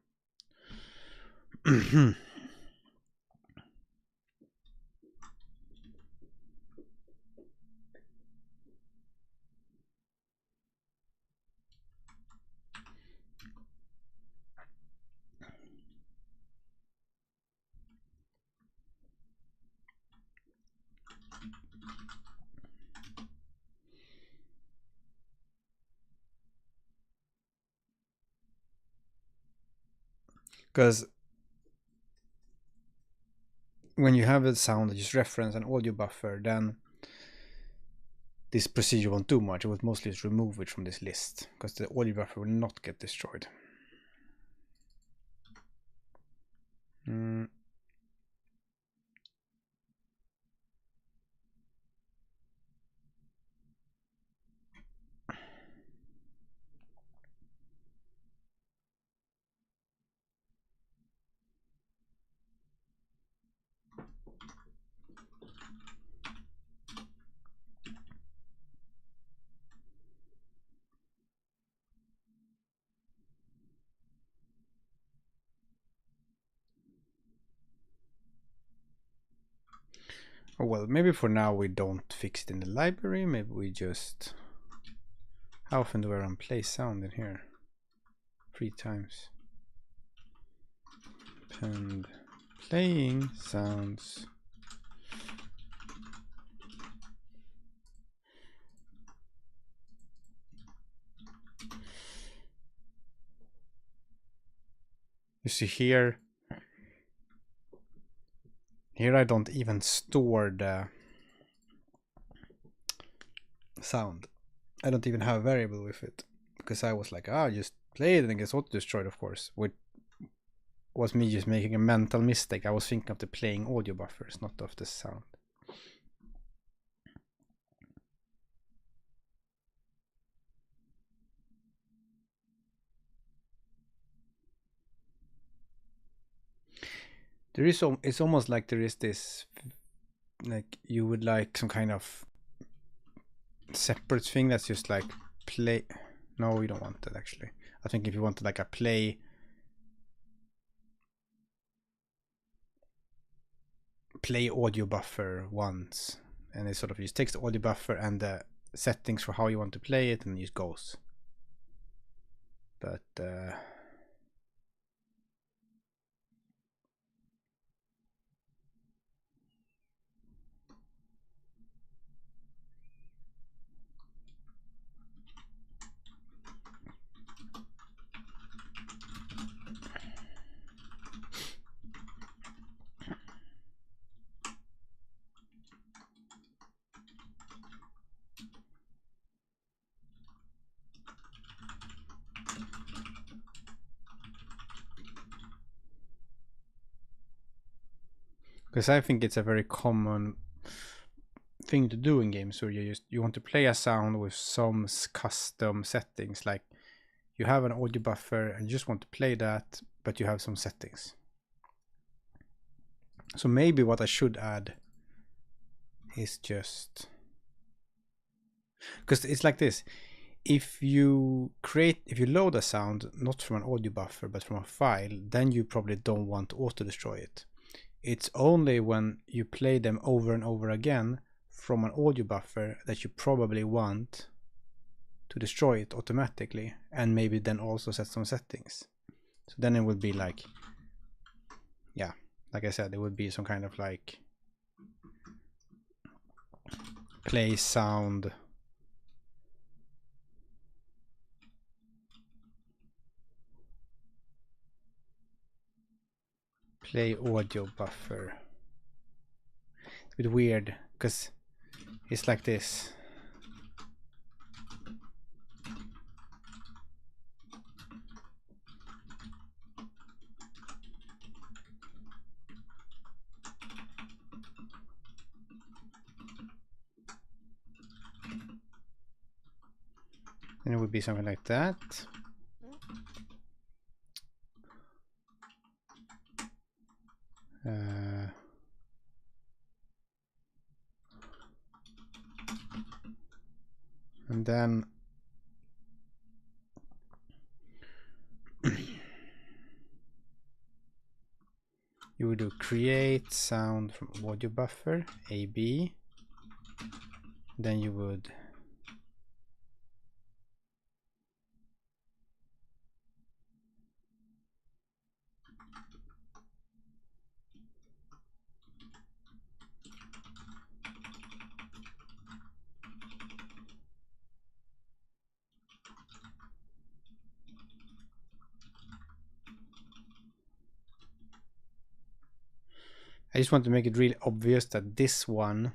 Because when you have a sound that just reference an audio buffer, then this procedure won't do much. It will mostly just remove it from this list because the audio buffer will not get destroyed. Oh, well, maybe for now we don't fix it in the library. Maybe we just... How often do I run play sound in here? 3 times. And playing sounds. You see here I don't even store the sound. I don't even have a variable with it because I was like, just play it and it gets auto destroyed, of course. Which was me just making a mental mistake. I was thinking of the playing audio buffers, not of the sound. There is it's almost like there is this, like you would like some kind of separate thing that's just like play. No, we don't want that actually. I think if you wanted like a play audio buffer once, and it sort of just takes the audio buffer and the settings for how you want to play it and just goes. But Because I think it's a very common thing to do in games where you want to play a sound with some custom settings, like you have an audio buffer and you just want to play that, but you have some settings. So maybe what I should add is just, because it's like this, if you load a sound not from an audio buffer but from a file, then you probably don't want to auto destroy it. It's only when you play them over and over again from an audio buffer that you probably want to destroy it automatically, and maybe then also set some settings. So then it would be like, yeah, like I said, it would be some kind of like play sound play audio buffer. It's a bit weird because it's like this. And it would be something like that. And then you would do create sound from audio buffer AB. Then you would I just want to make it really obvious that this one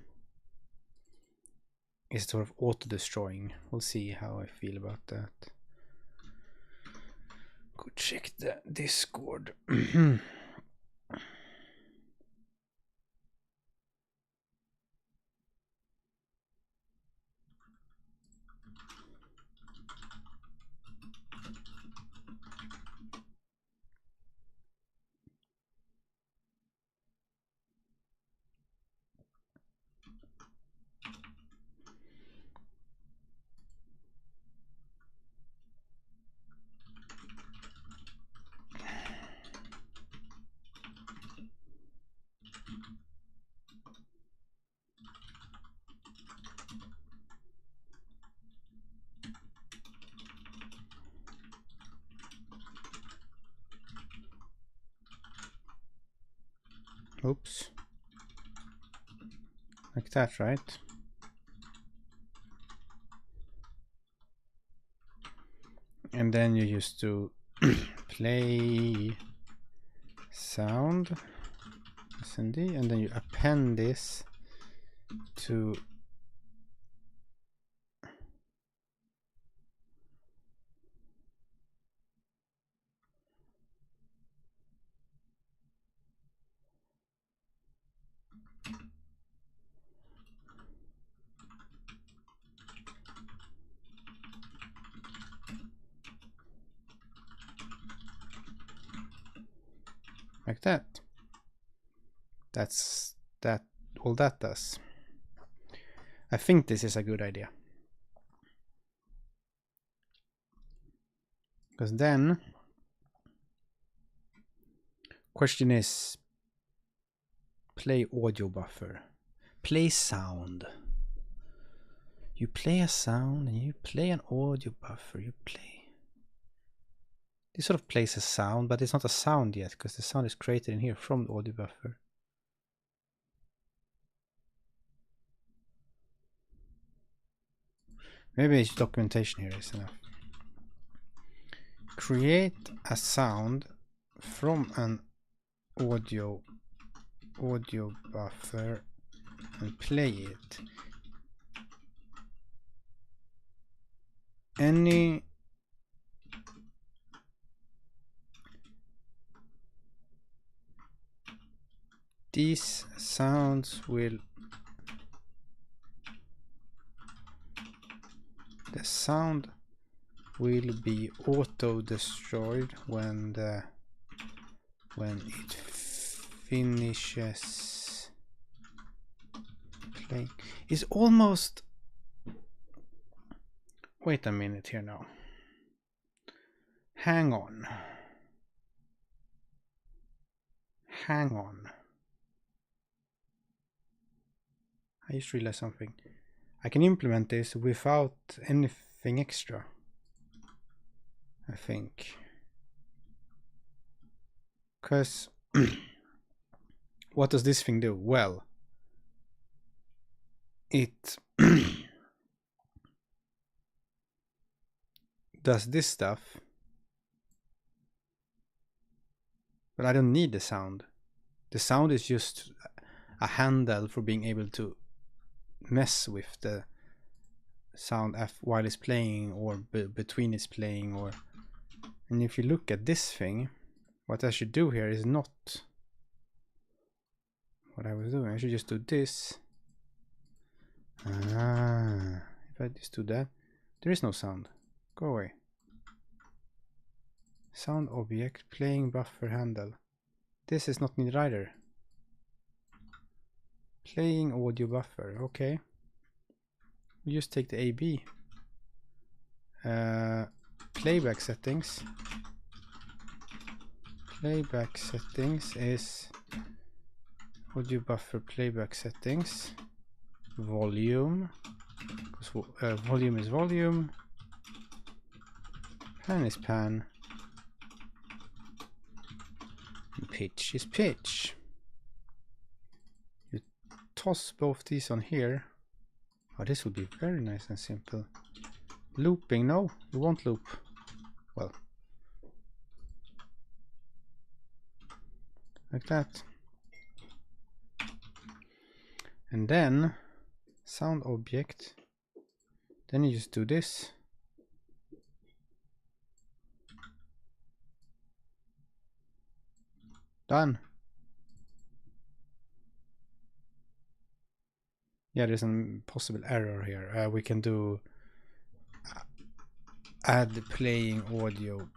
is sort of auto-destroying. We'll see how I feel about that. Go check the Discord. Oops. Like that, right? And then you used to play sound SND, and then you append this to like that. That's all that does. I think this is a good idea. Because then question is play audio buffer. Play sound. You play a sound and you play an audio buffer. You play. This sort of plays a sound, but it's not a sound yet because the sound is created in here from the audio buffer. Maybe it's documentation here is enough. Create a sound from an audio buffer and play it. Any these sounds will, the sound will be auto destroyed when it finishes playing. It's almost, wait a minute here now, hang on. I just realized something. I can implement this without anything extra, I think. Because what does this thing do? Well, it does this stuff, but I don't need the sound. The sound is just a handle for being able to mess with the sound while it's playing, or between it's playing, or. And if you look at this thing, what I should do here is not what I was doing. I should just do this. If I just do that, there is no sound. Go away. Sound object, playing buffer handle. This is not needed either. Playing audio buffer, okay. We just take the AB. Playback settings. Playback settings is audio buffer playback settings. Volume, because volume is volume. Pan is pan. And pitch is pitch. You toss both these on here. Oh, this would be very nice and simple. Looping, no, you won't loop. Well, like that. And then sound object, then you just do this. Done. Yeah, there's a possible error here. We can do add playing audio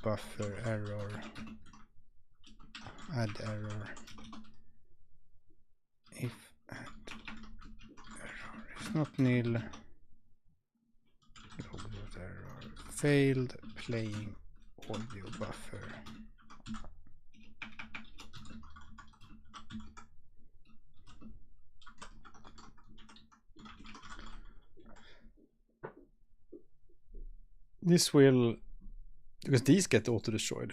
buffer error. Add error. If add error is not nil, error failed playing audio buffer. This will, because these get auto destroyed.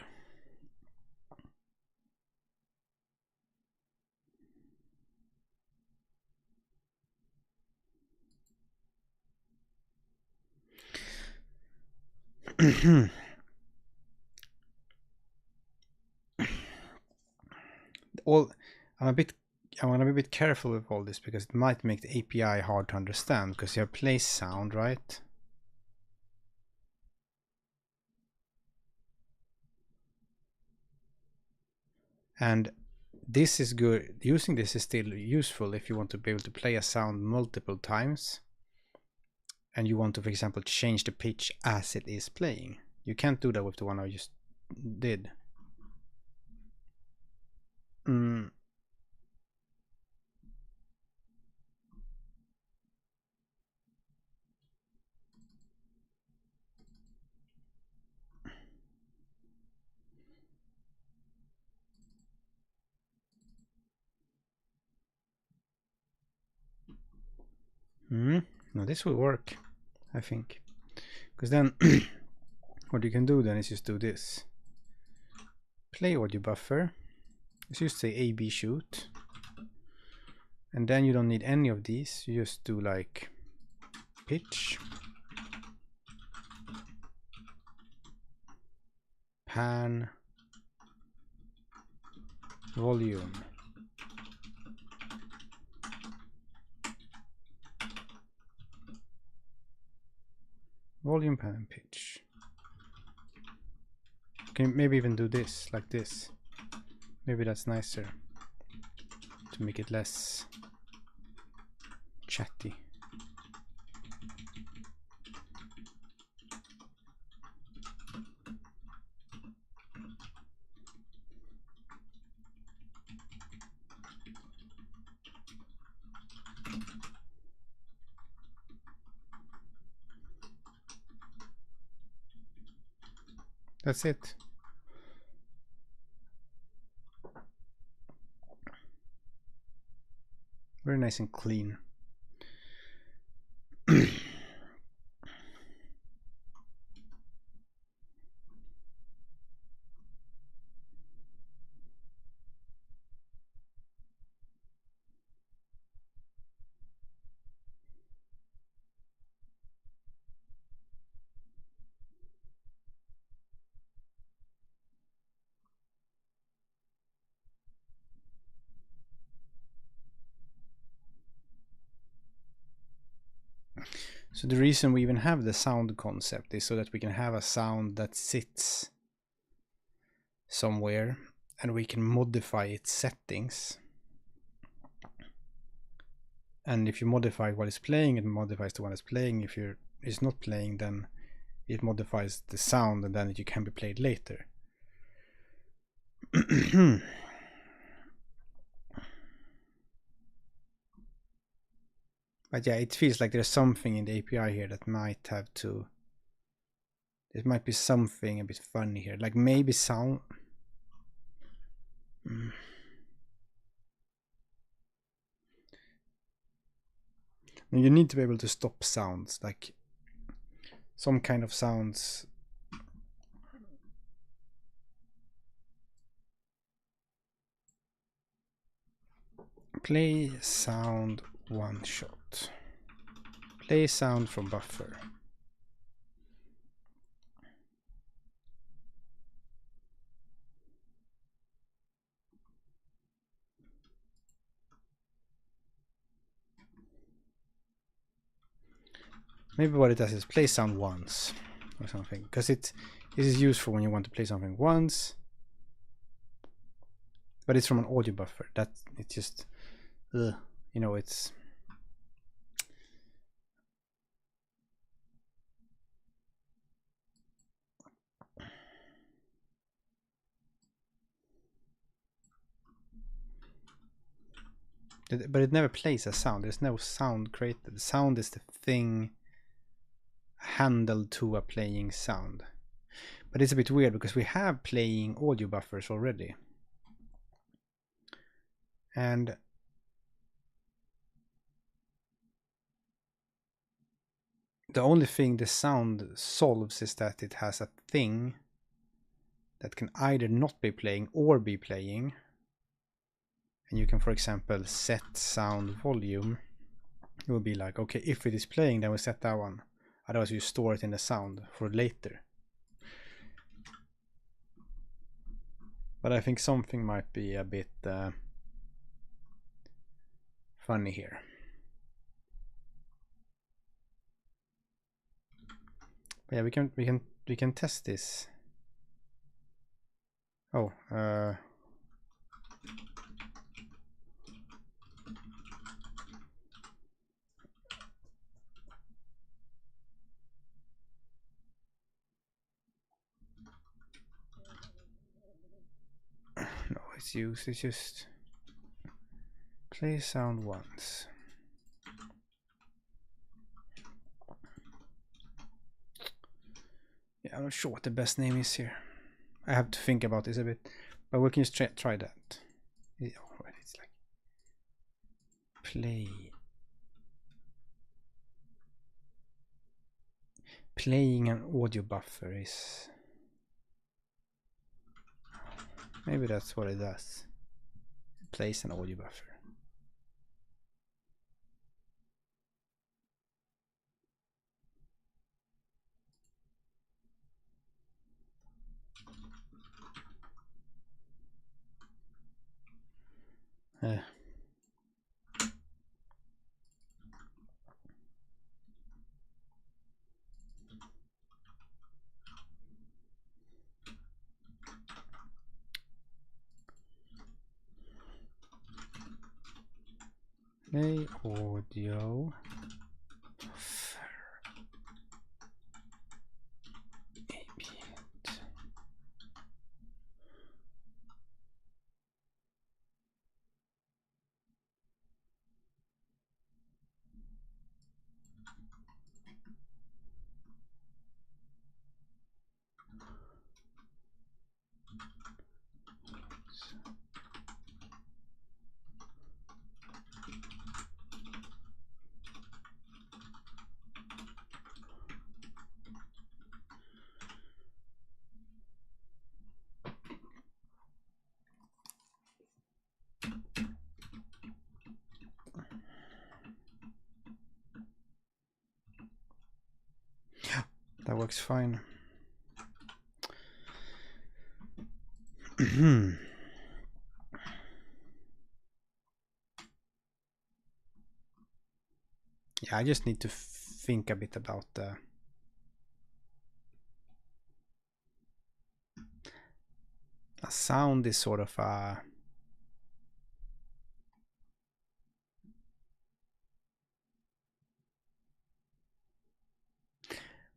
I want to be a bit careful with all this, because it might make the API hard to understand, because you have place sound, right? And this is good. Using this is still useful if you want to be able to play a sound multiple times and you want to, for example, change the pitch as it is playing. You can't do that with the one I just did. No, this will work, I think, because then what you can do then is just do this. Play audio buffer. Let's just say AB shoot, and then you don't need any of these. You just do like pitch, pan, volume. Volume, pan, and pitch. Okay, maybe even do this, like this. Maybe that's nicer to make it less chatty. That's it. Very nice and clean. So the reason we even have the sound concept is so that we can have a sound that sits somewhere and we can modify its settings. And if you modify it while it's playing, it modifies the one that's playing. If it's not playing, then it modifies the sound and then it can be played later. But yeah, it feels like there's something in the API here that might have to... There might be something a bit funny here. Like maybe sound... You need to be able to stop sounds. Like some kind of sounds... Play sound one shot. Play sound from buffer. Maybe what it does is play sound once or something, because it is useful when you want to play something once, but it's from an audio buffer. That it's just, you know, it's... But it never plays a sound. There's no sound created. The sound is the thing handled to a playing sound. But it's a bit weird because we have playing audio buffers already. And the only thing the sound solves is that it has a thing that can either not be playing or be playing. And you can, for example, set sound volume. It would be like, okay, if it is playing, then we set that one. Otherwise, you store it in the sound for later. But I think something might be a bit funny here. But yeah, we can test this. Oh, no, it's used. It's just play sound once. Yeah, I'm not sure what the best name is here. I have to think about this a bit, but we can just try that. Yeah, it's like playing an audio buffer is... Maybe that's what it does. It plays an audio buffer. Play audio. That works fine. Yeah, I just need to think a bit about the sound is sort of a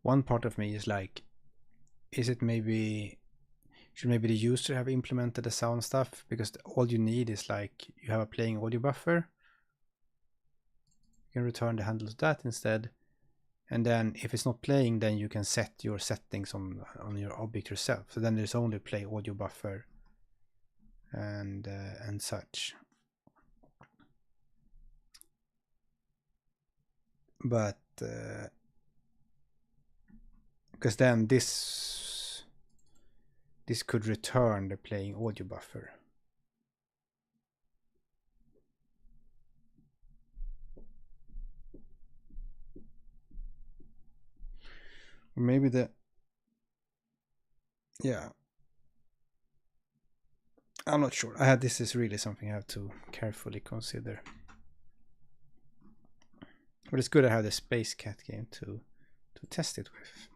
one part of me is like, is it maybe should maybe the user have implemented the sound stuff, because all you need is like you have a playing audio buffer, you can return the handle to that instead, and then if it's not playing, then you can set your settings on your object yourself, so then there's only play audio buffer and such. But because then this could return the playing audio buffer. Or maybe yeah, I'm not sure. This is really something I have to carefully consider. But it's good I have the Space Cat game to test it with.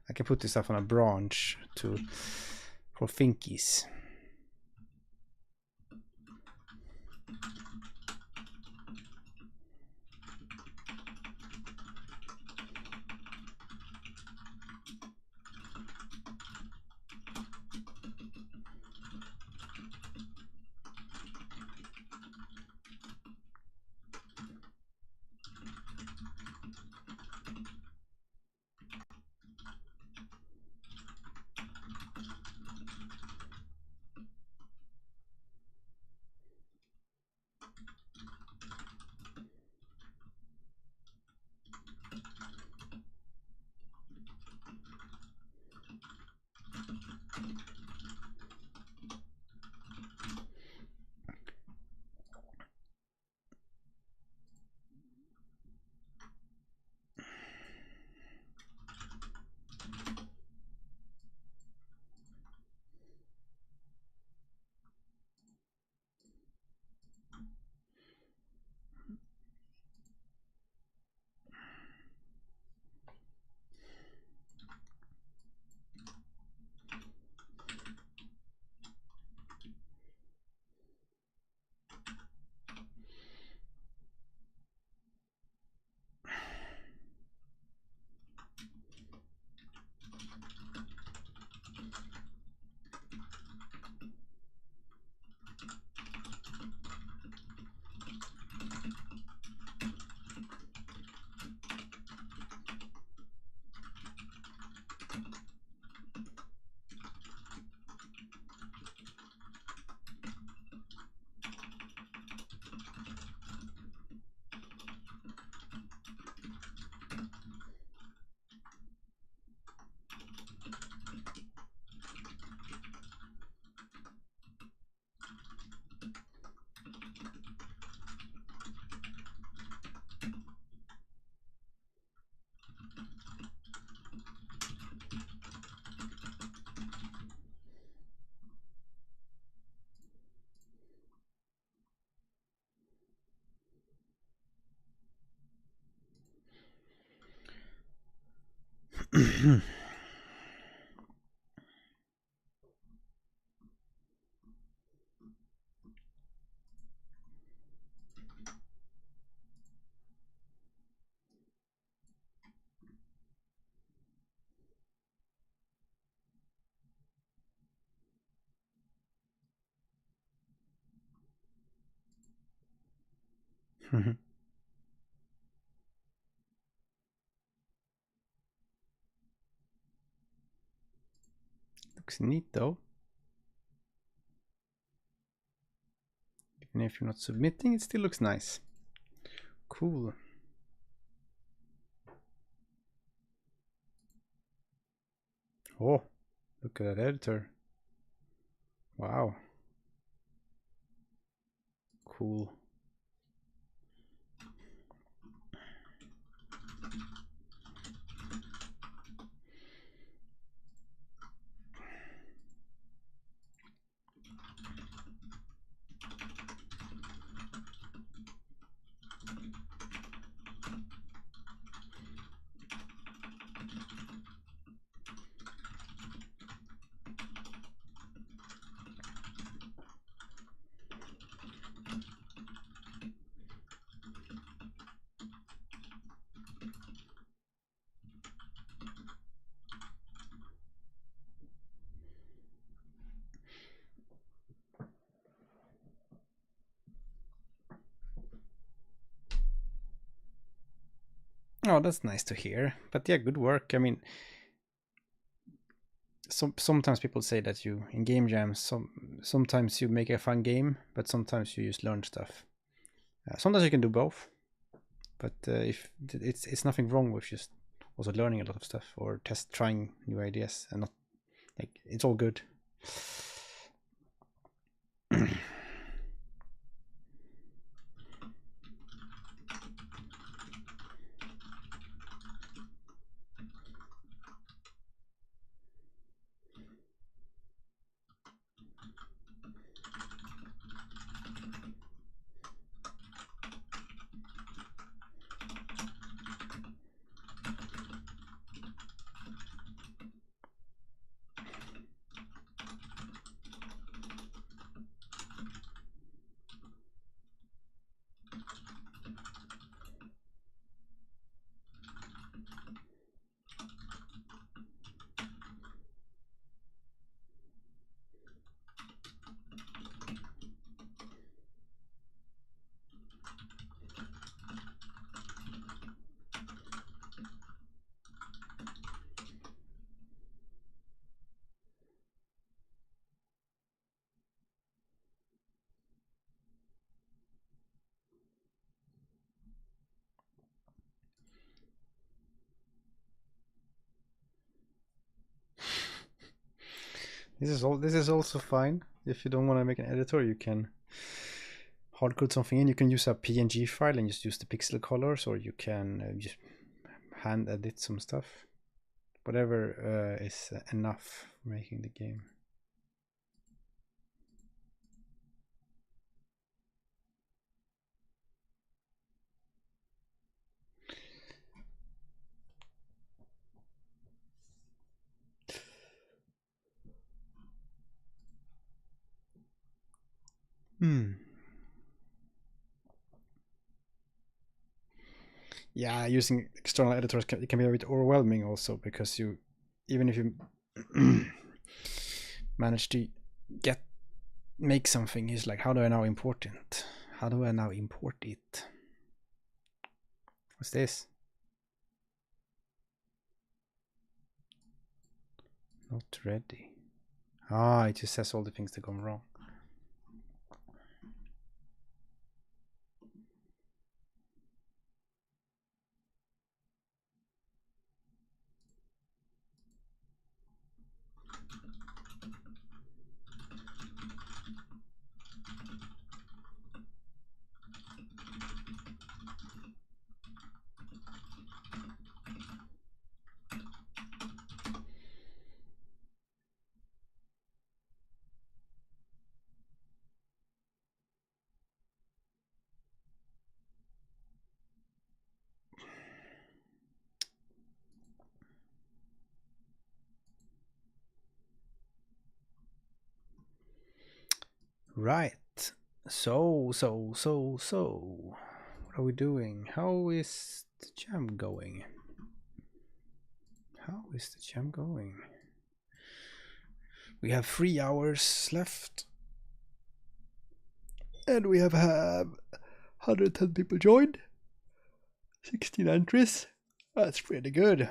I can put this up on a branch for Finkies. Looks neat though. Even if you're not submitting, it still looks nice. Cool. Oh, look at that editor. Wow. Cool. Oh, that's nice to hear. But yeah, good work. I mean, sometimes people say that you in game jams, sometimes you make a fun game, but sometimes you just learn stuff. Sometimes you can do both, but if it's nothing wrong with just also learning a lot of stuff or trying new ideas, and not like it's all good. This is also fine. If you don't want to make an editor, you can hardcode something in. You can use a PNG file and just use the pixel colors, or you can just hand edit some stuff. Whatever is enough for making the game. Yeah, using external editors can be a bit overwhelming also, because you, even if you manage to make something, is like, how do I now import it? How do I now import it? What's this? Not ready. Ah, it just says all the things that go wrong. Right. So, what are we doing? How is the jam going? How is the jam going? We have 3 hours left. And we have 110 people joined. 16 entries. That's pretty good.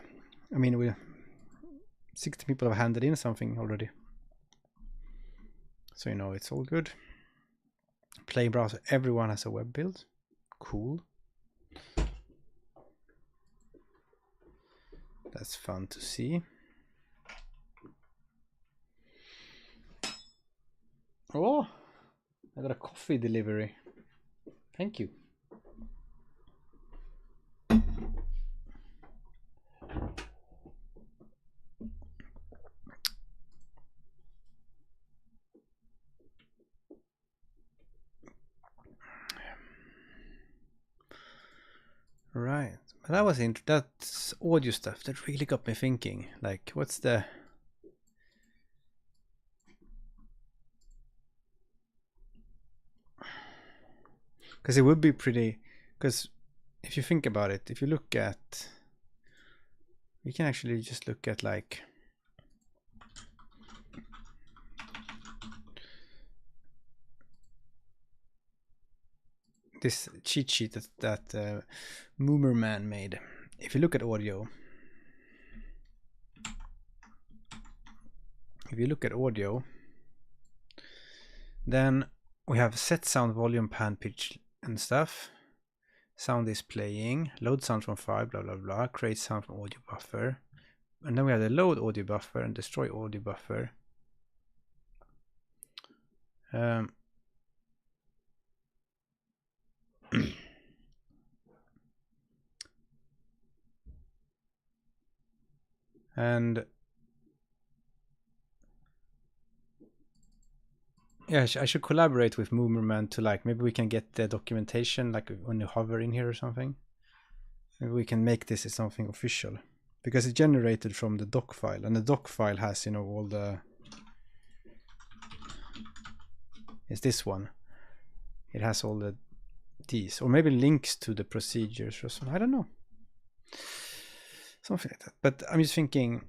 I mean, 60 people have handed in something already. So you know it's all good. Play browser. Everyone has a web build. Cool. That's fun to see. Oh, I got a coffee delivery. Thank you. Right. But that was that's audio stuff that really got me thinking. Like, what's the... Because it would be pretty... Because if you think about it, if you look at... We can actually just look at like... This cheat sheet that Moomerman made. If you look at audio... If you look at audio... Then we have set sound, volume, pan, pitch and stuff. Sound is playing, load sound from file, blah blah blah, create sound from audio buffer, and then we have the load audio buffer and destroy audio buffer. And yeah, I should collaborate with Moomerman to like, maybe we can get the documentation like when you hover in here or something. Maybe we can make this as something official, because it's generated from the doc file, and the doc file has, you know, all the... It's this one. It has all the these, or maybe links to the procedures or something. I don't know. Something like that. But I'm just thinking,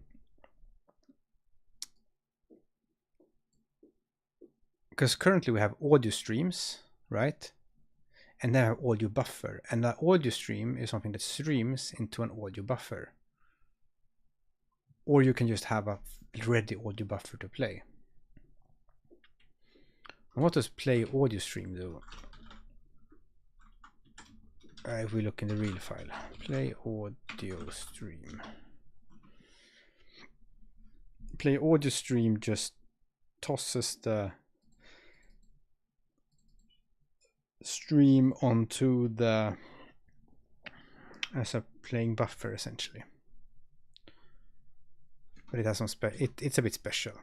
because currently we have audio streams, right? And then I have audio buffer, and the audio stream is something that streams into an audio buffer. Or you can just have a ready audio buffer to play. And what does play audio stream do? If we look in the real file, play audio stream. Play audio stream just tosses the stream onto the as a playing buffer essentially, but it has some it's a bit special.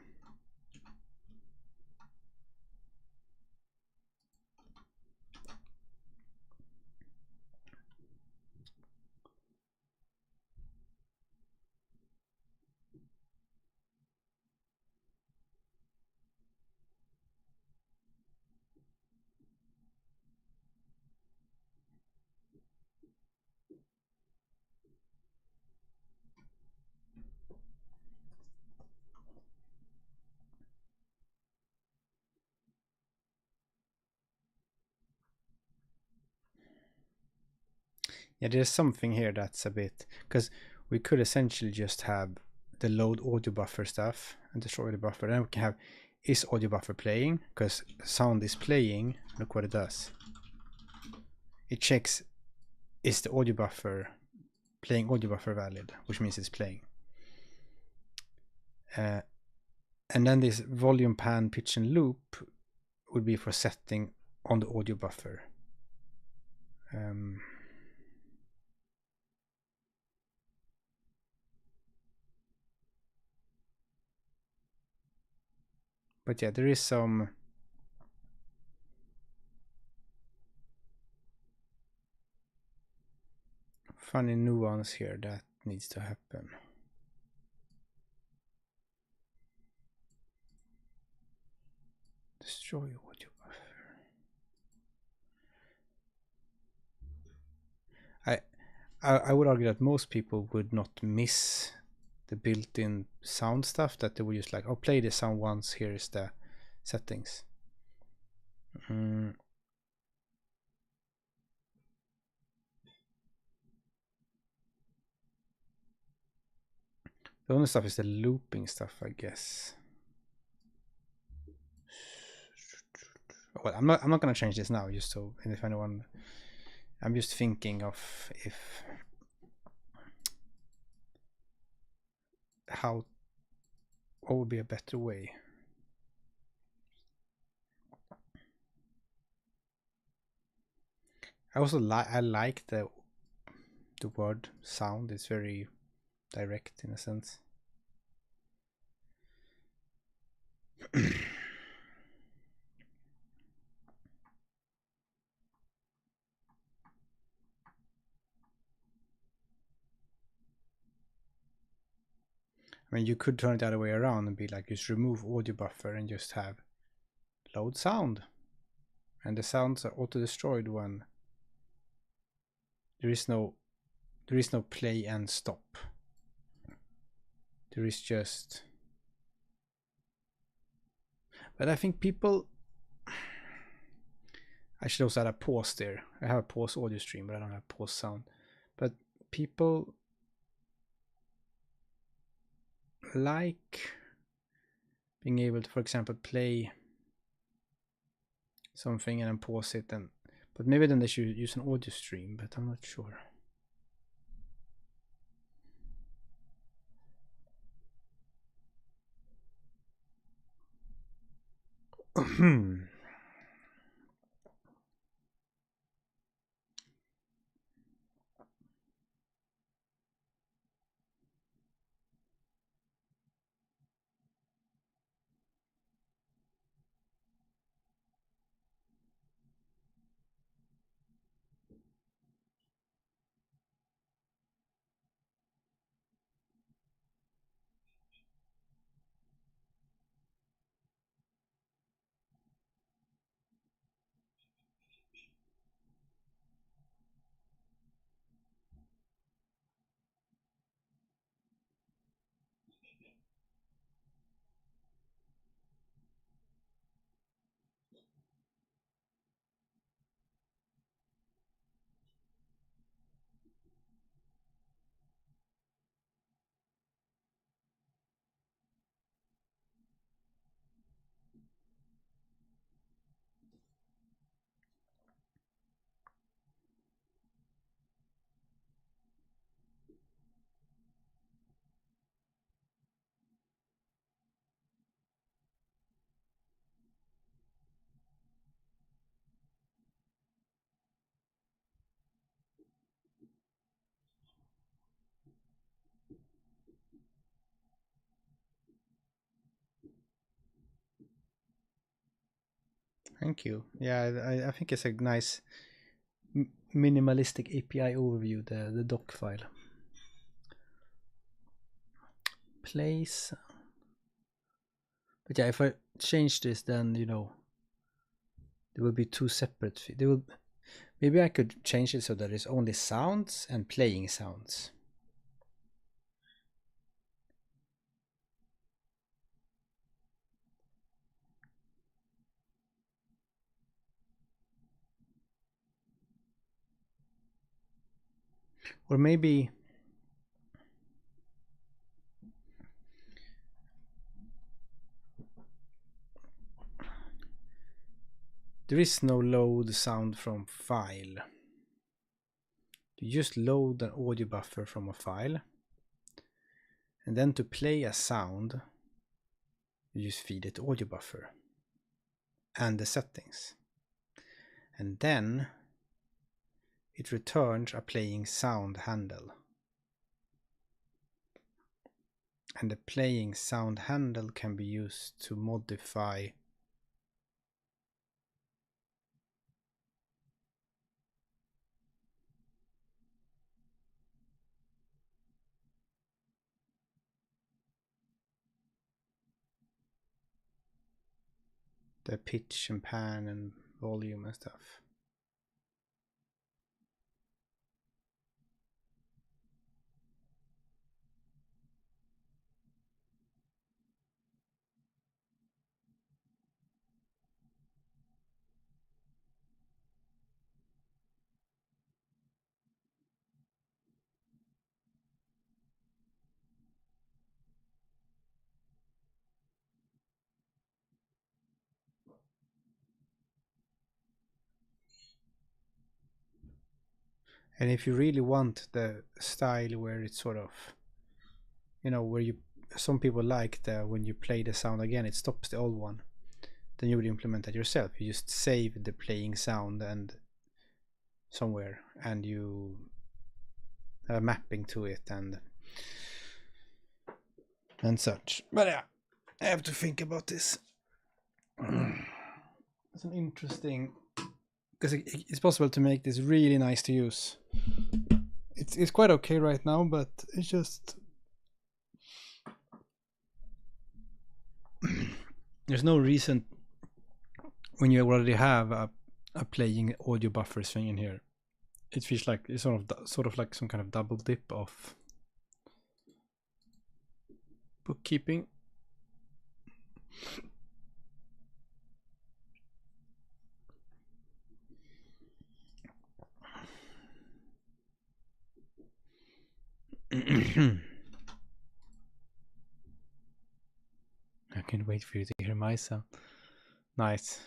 Yeah, there's something here that's a bit, because we could essentially just have the load audio buffer stuff and destroy the buffer. Then we can have is audio buffer playing, because sound is playing. Look what it does. It checks is the audio buffer playing audio buffer valid, which means it's playing. And then this volume, pan, pitch and loop would be for setting on the audio buffer. But yeah, there is some funny nuance here that needs to happen. Destroy audio buffer. I would argue that most people would not miss the built-in sound stuff, that they would just like, oh, play the sound once, here is the settings. The only stuff is the looping stuff, I guess. Well, I'm not gonna change this now, just so, and if anyone, I'm just thinking of if what would be a better way. I also like the word sound. It's very direct in a sense. I mean, you could turn it the other way around and be like, just remove audio buffer and just have load sound. And the sounds are auto-destroyed when there is no play and stop. There is just... But I think people... I should also add a pause there. I have a pause audio stream, but I don't have pause sound. But people like being able to, for example, play something and then pause it, and but maybe then they should use an audio stream, but I'm not sure. Thank you. Yeah, I think it's a nice minimalistic API overview, the doc file. Place. But yeah, if I change this, then you know there will be two separate. There will, maybe I could change it so that it's only sounds and playing sounds. Or maybe there is no load sound from file. You just load an audio buffer from a file, and then to play a sound you just feed it audio buffer and the settings, and then it returns a playing sound handle, and the playing sound handle can be used to modify the pitch and pan and volume and stuff. And if you really want the style where it's sort of, you know, where you, some people like the, when you play the sound again, it stops the old one, then you would implement that yourself. You just save the playing sound and somewhere, and you have a mapping to it and such. But yeah, I have to think about this. It's an interesting, because it's possible to make this really nice to use. It's quite okay right now, but it's just there's no reason when you already have a playing audio buffer thing in here. It feels like it's sort of like some kind of double dip of bookkeeping. I can't wait for you to hear my sound. Nice.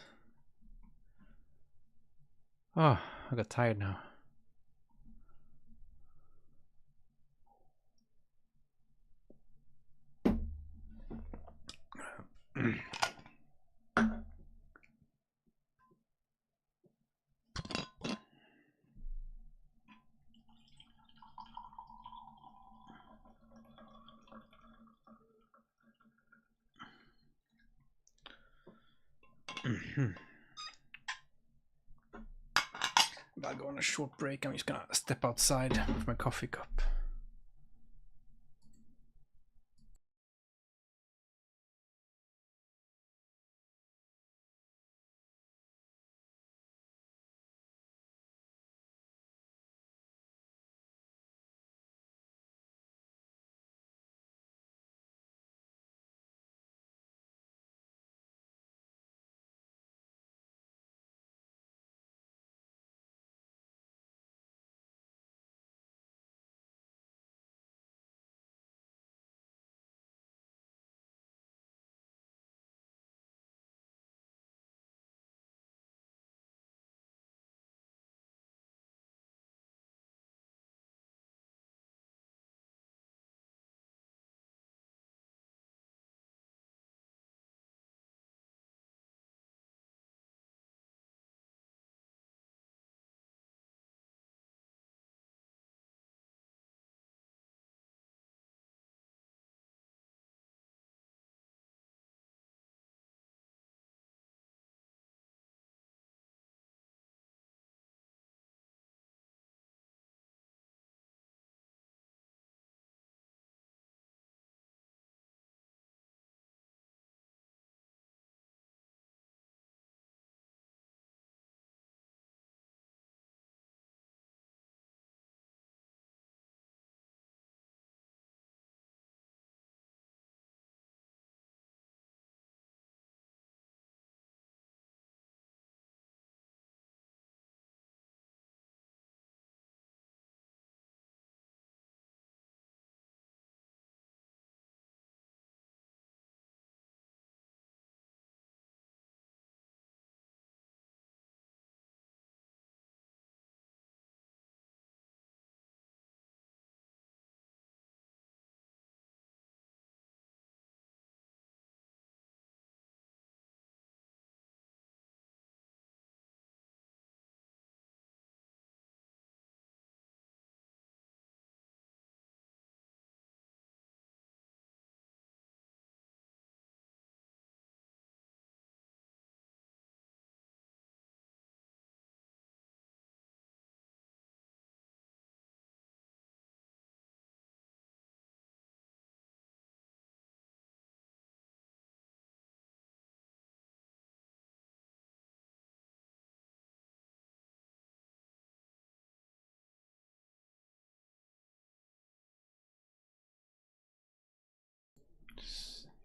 Oh, I got tired now. I'll go on a short break. I'm just gonna step outside with my coffee cup.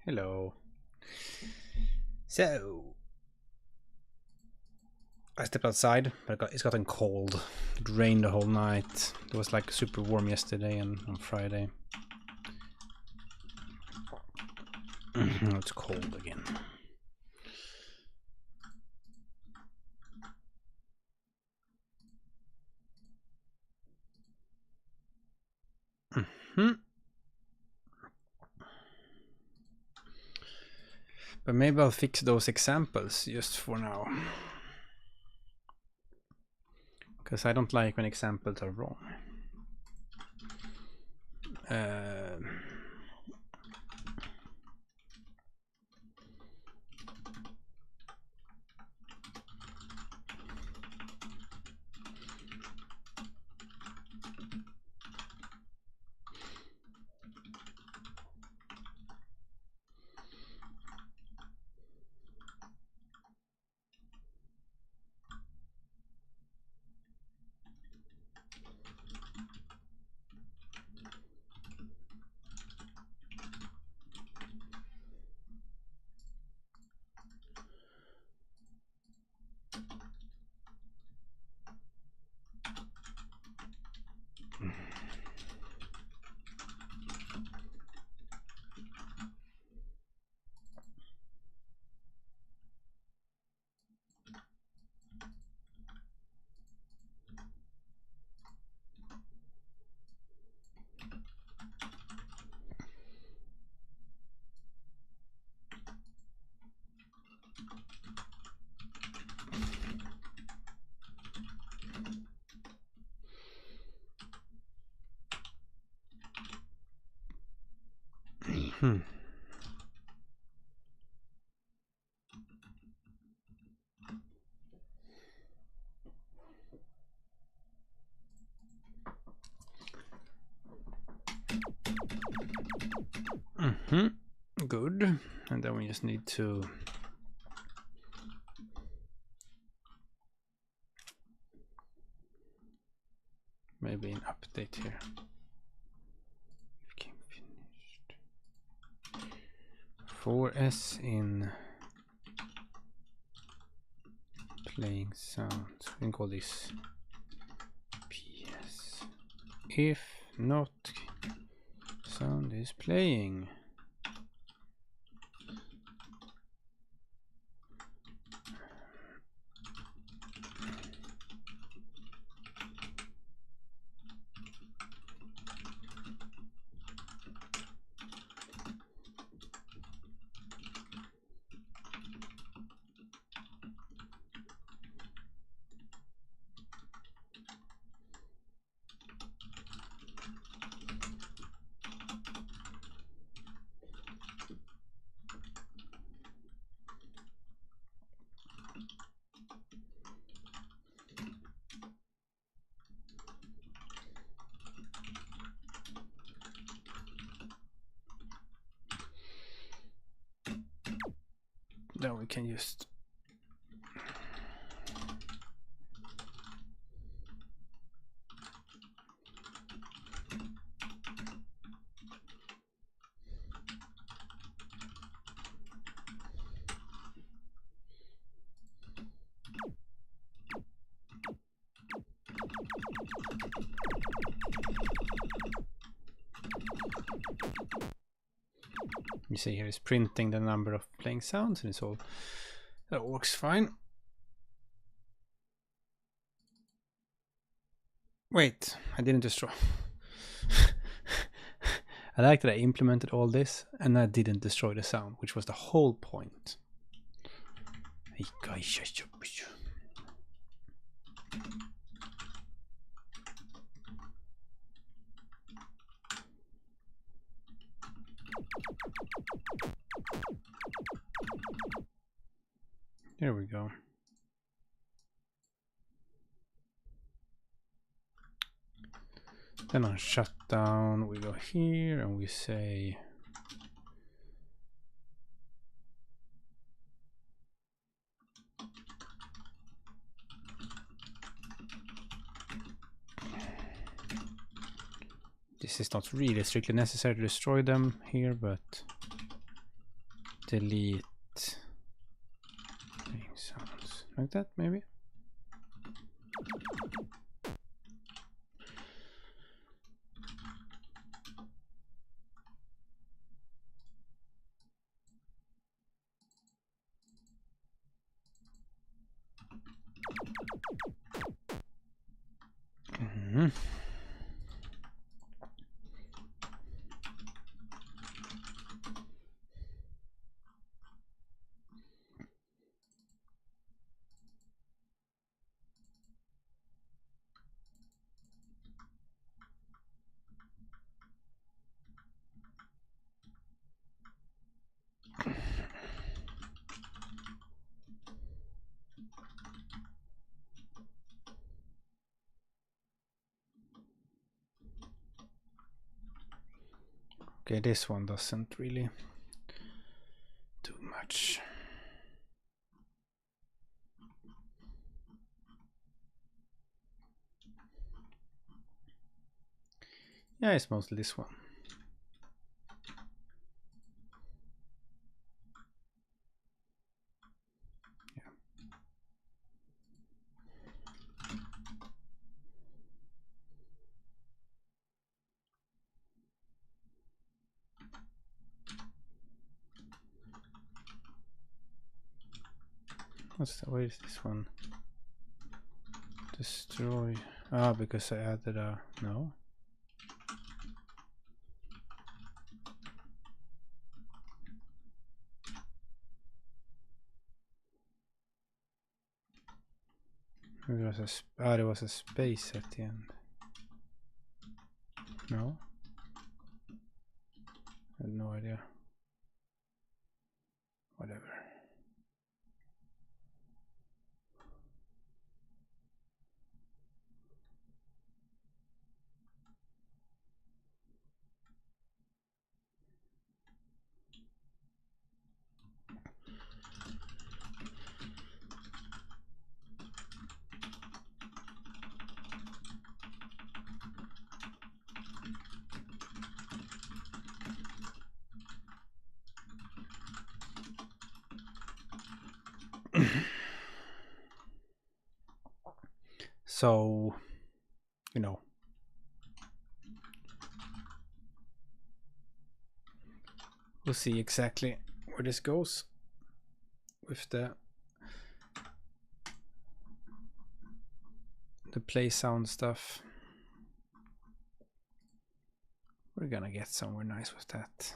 Hello. So I stepped outside, but it's gotten cold. It rained the whole night. It was like super warm yesterday and on Friday. It's cold again. But maybe I'll fix those examples just for now. Because I don't like when examples are wrong. Good. And then we just need to maybe an update here. Game finished. 4S in playing sounds. We can call this PS. If not, sound is playing. Then we can just you see here is printing the number of playing sounds, and it's all that works fine. Wait, I didn't destroy. I like that I implemented all this and I didn't destroy the sound, which was the whole point. There we go. Then on shutdown, we go here and we say this is not really strictly necessary to destroy them here, but delete sounds like that maybe. Okay, this one doesn't really do much. Yeah, it's mostly this one. Where is this one? Destroy. Ah, because I added a no. There was a space at the end. No. I had no idea. Whatever. So, you know, we'll see exactly where this goes with the play sound stuff. We're gonna get somewhere nice with that.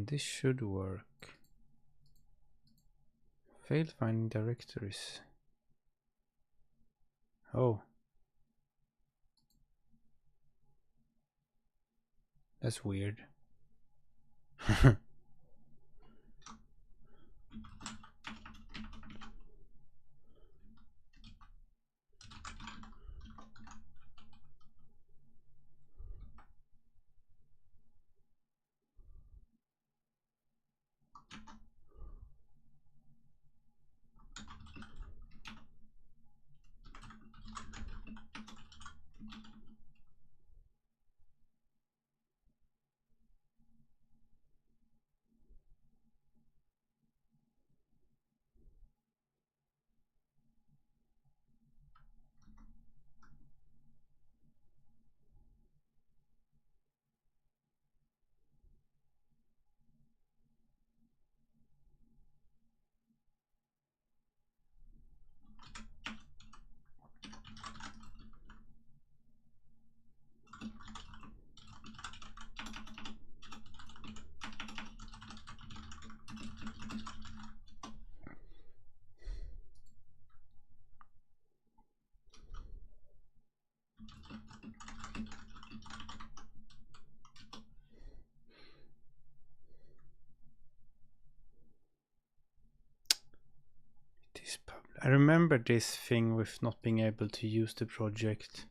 This should work. Failed finding directories. Oh. That's weird. I remember this thing with not being able to use the project.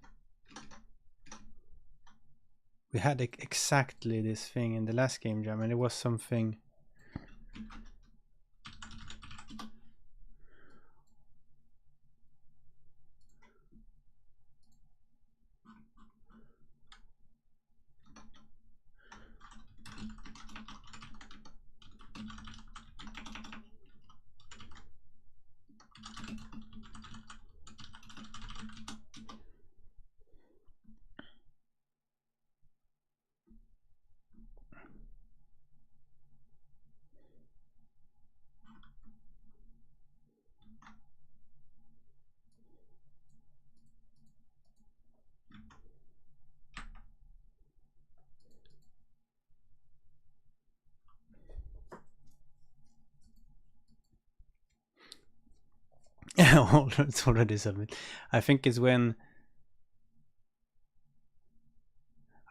We had exactly this thing in the last game jam, and it was something. It's already submitted. I think it's when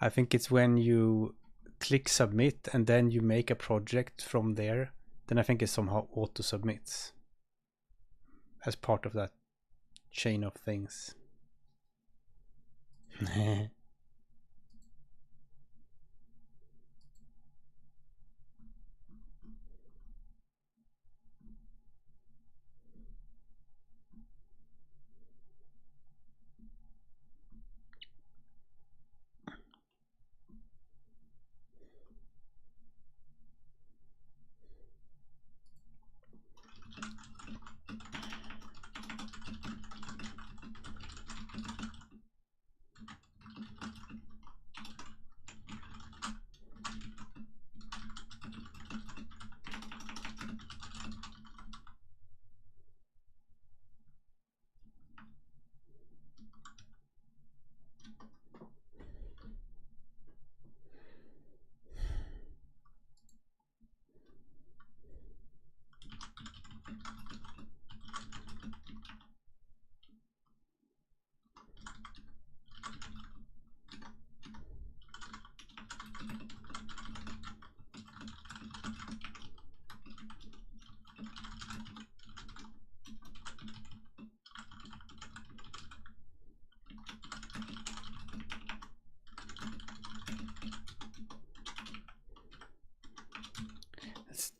I think it's when you click submit and then you make a project from there, then I think it somehow auto submits as part of that chain of things.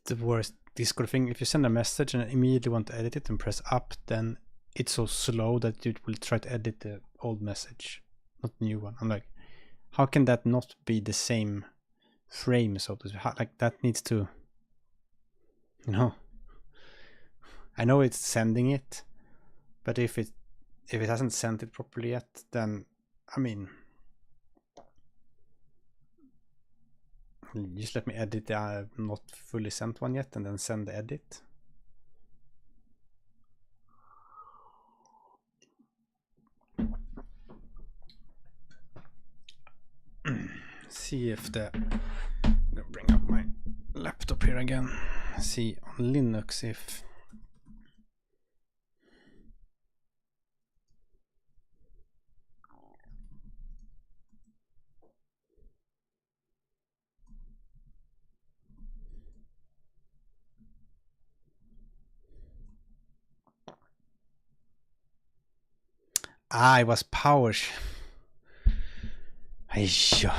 The worst Discord thing. If you send a message and immediately want to edit it and press up, then it's so slow that it will try to edit the old message, not the new one. I'm like, how can that not be the same frame? So to speak? Like that needs to, you know. I know it's sending it, but if it hasn't sent it properly yet, then I mean, just let me edit the not fully sent one yet and then send the edit. See if the, I'm gonna bring up my laptop here again. See on Linux if it was power. Aisha.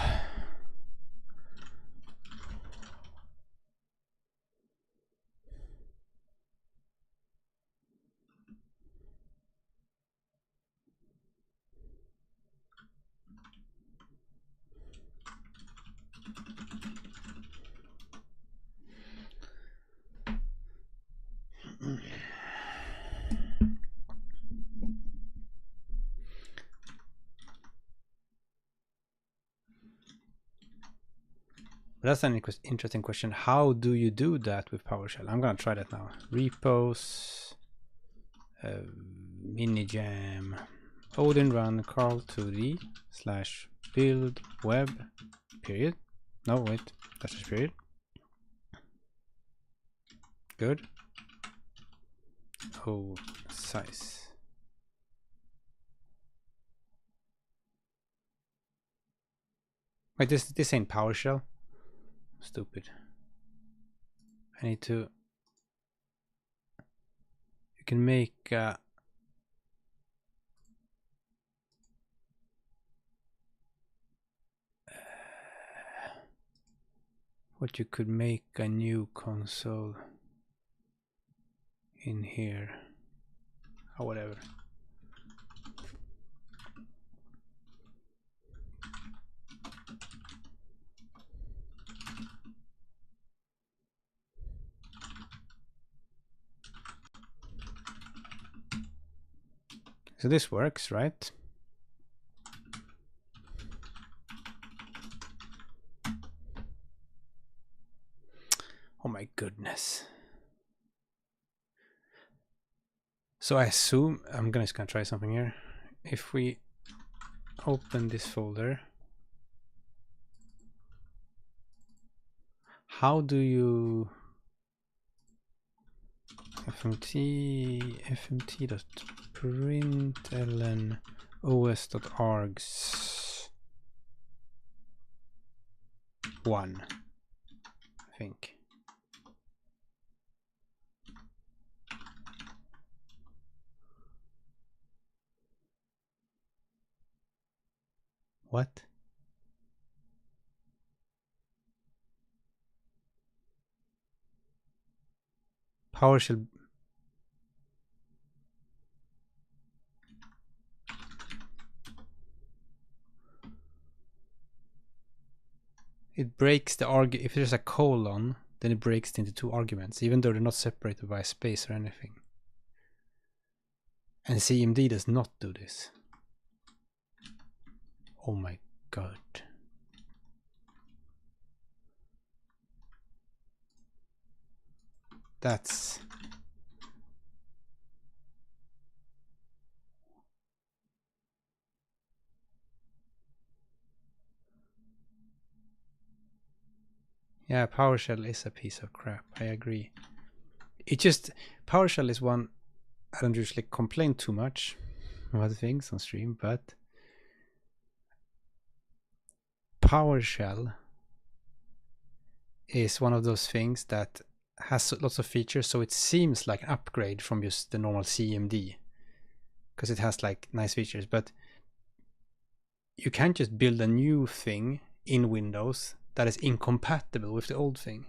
That's an interesting question. How do you do that with PowerShell? I'm gonna try that now. Repos, minijam, Odin run Karl2D / build web period. No, wait, that's just period. Good. Oh, size. Wait, this ain't PowerShell. Stupid. I need to. You can make what you could make a new console in here or whatever. So this works, right? Oh my goodness. So I assume, I'm just gonna try something here. If we open this folder, how do you fmt.println os.args 1, I think. What? PowerShell. It breaks the if there's a colon, then it breaks it into 2 arguments, even though they're not separated by a space or anything. And CMD does not do this. Oh my god. That's... Yeah, PowerShell is a piece of crap, I agree. It just... PowerShell is one... I don't usually complain too much about things on stream, but... PowerShell is one of those things that has lots of features, so it seems like an upgrade from just the normal CMD. Because it has like nice features, but you can't just build a new thing in Windows that is incompatible with the old thing.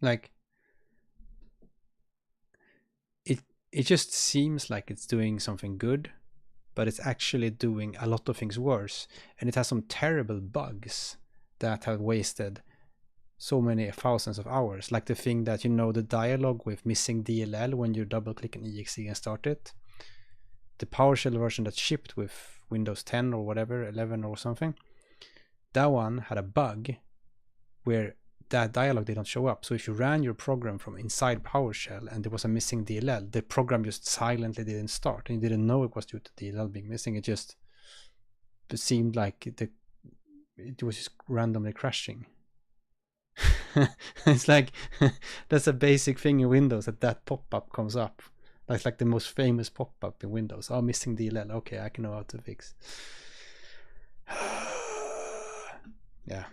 Like it just seems like it's doing something good, but it's actually doing a lot of things worse, and it has some terrible bugs that have wasted so many thousands of hours, like the thing that, you know, the dialogue with missing DLL when you double click an exe and start it. The PowerShell version that shipped with Windows 10 or whatever, 11 or something, that one had a bug where that dialog did not show up. So if you ran your program from inside PowerShell and there was a missing DLL, the program just silently didn't start, and you didn't know it was due to DLL being missing. It just seemed like it was just randomly crashing. It's like that's a basic thing in Windows, that pop-up comes up. That's like the most famous pop-up in Windows. Oh, missing DLL. Okay, I can know how to fix. Yeah.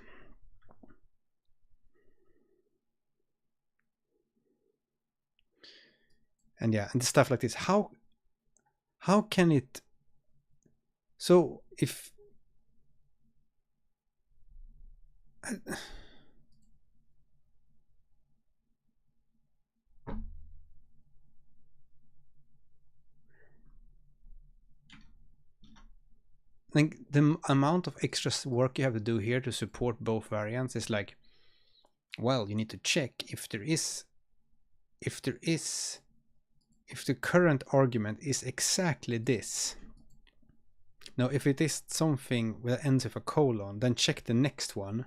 And yeah, and stuff like this. How can it... So if like the amount of extra work you have to do here to support both variants is like, well, you need to check if the current argument is exactly this. Now, if it is something that ends with a colon, then check the next one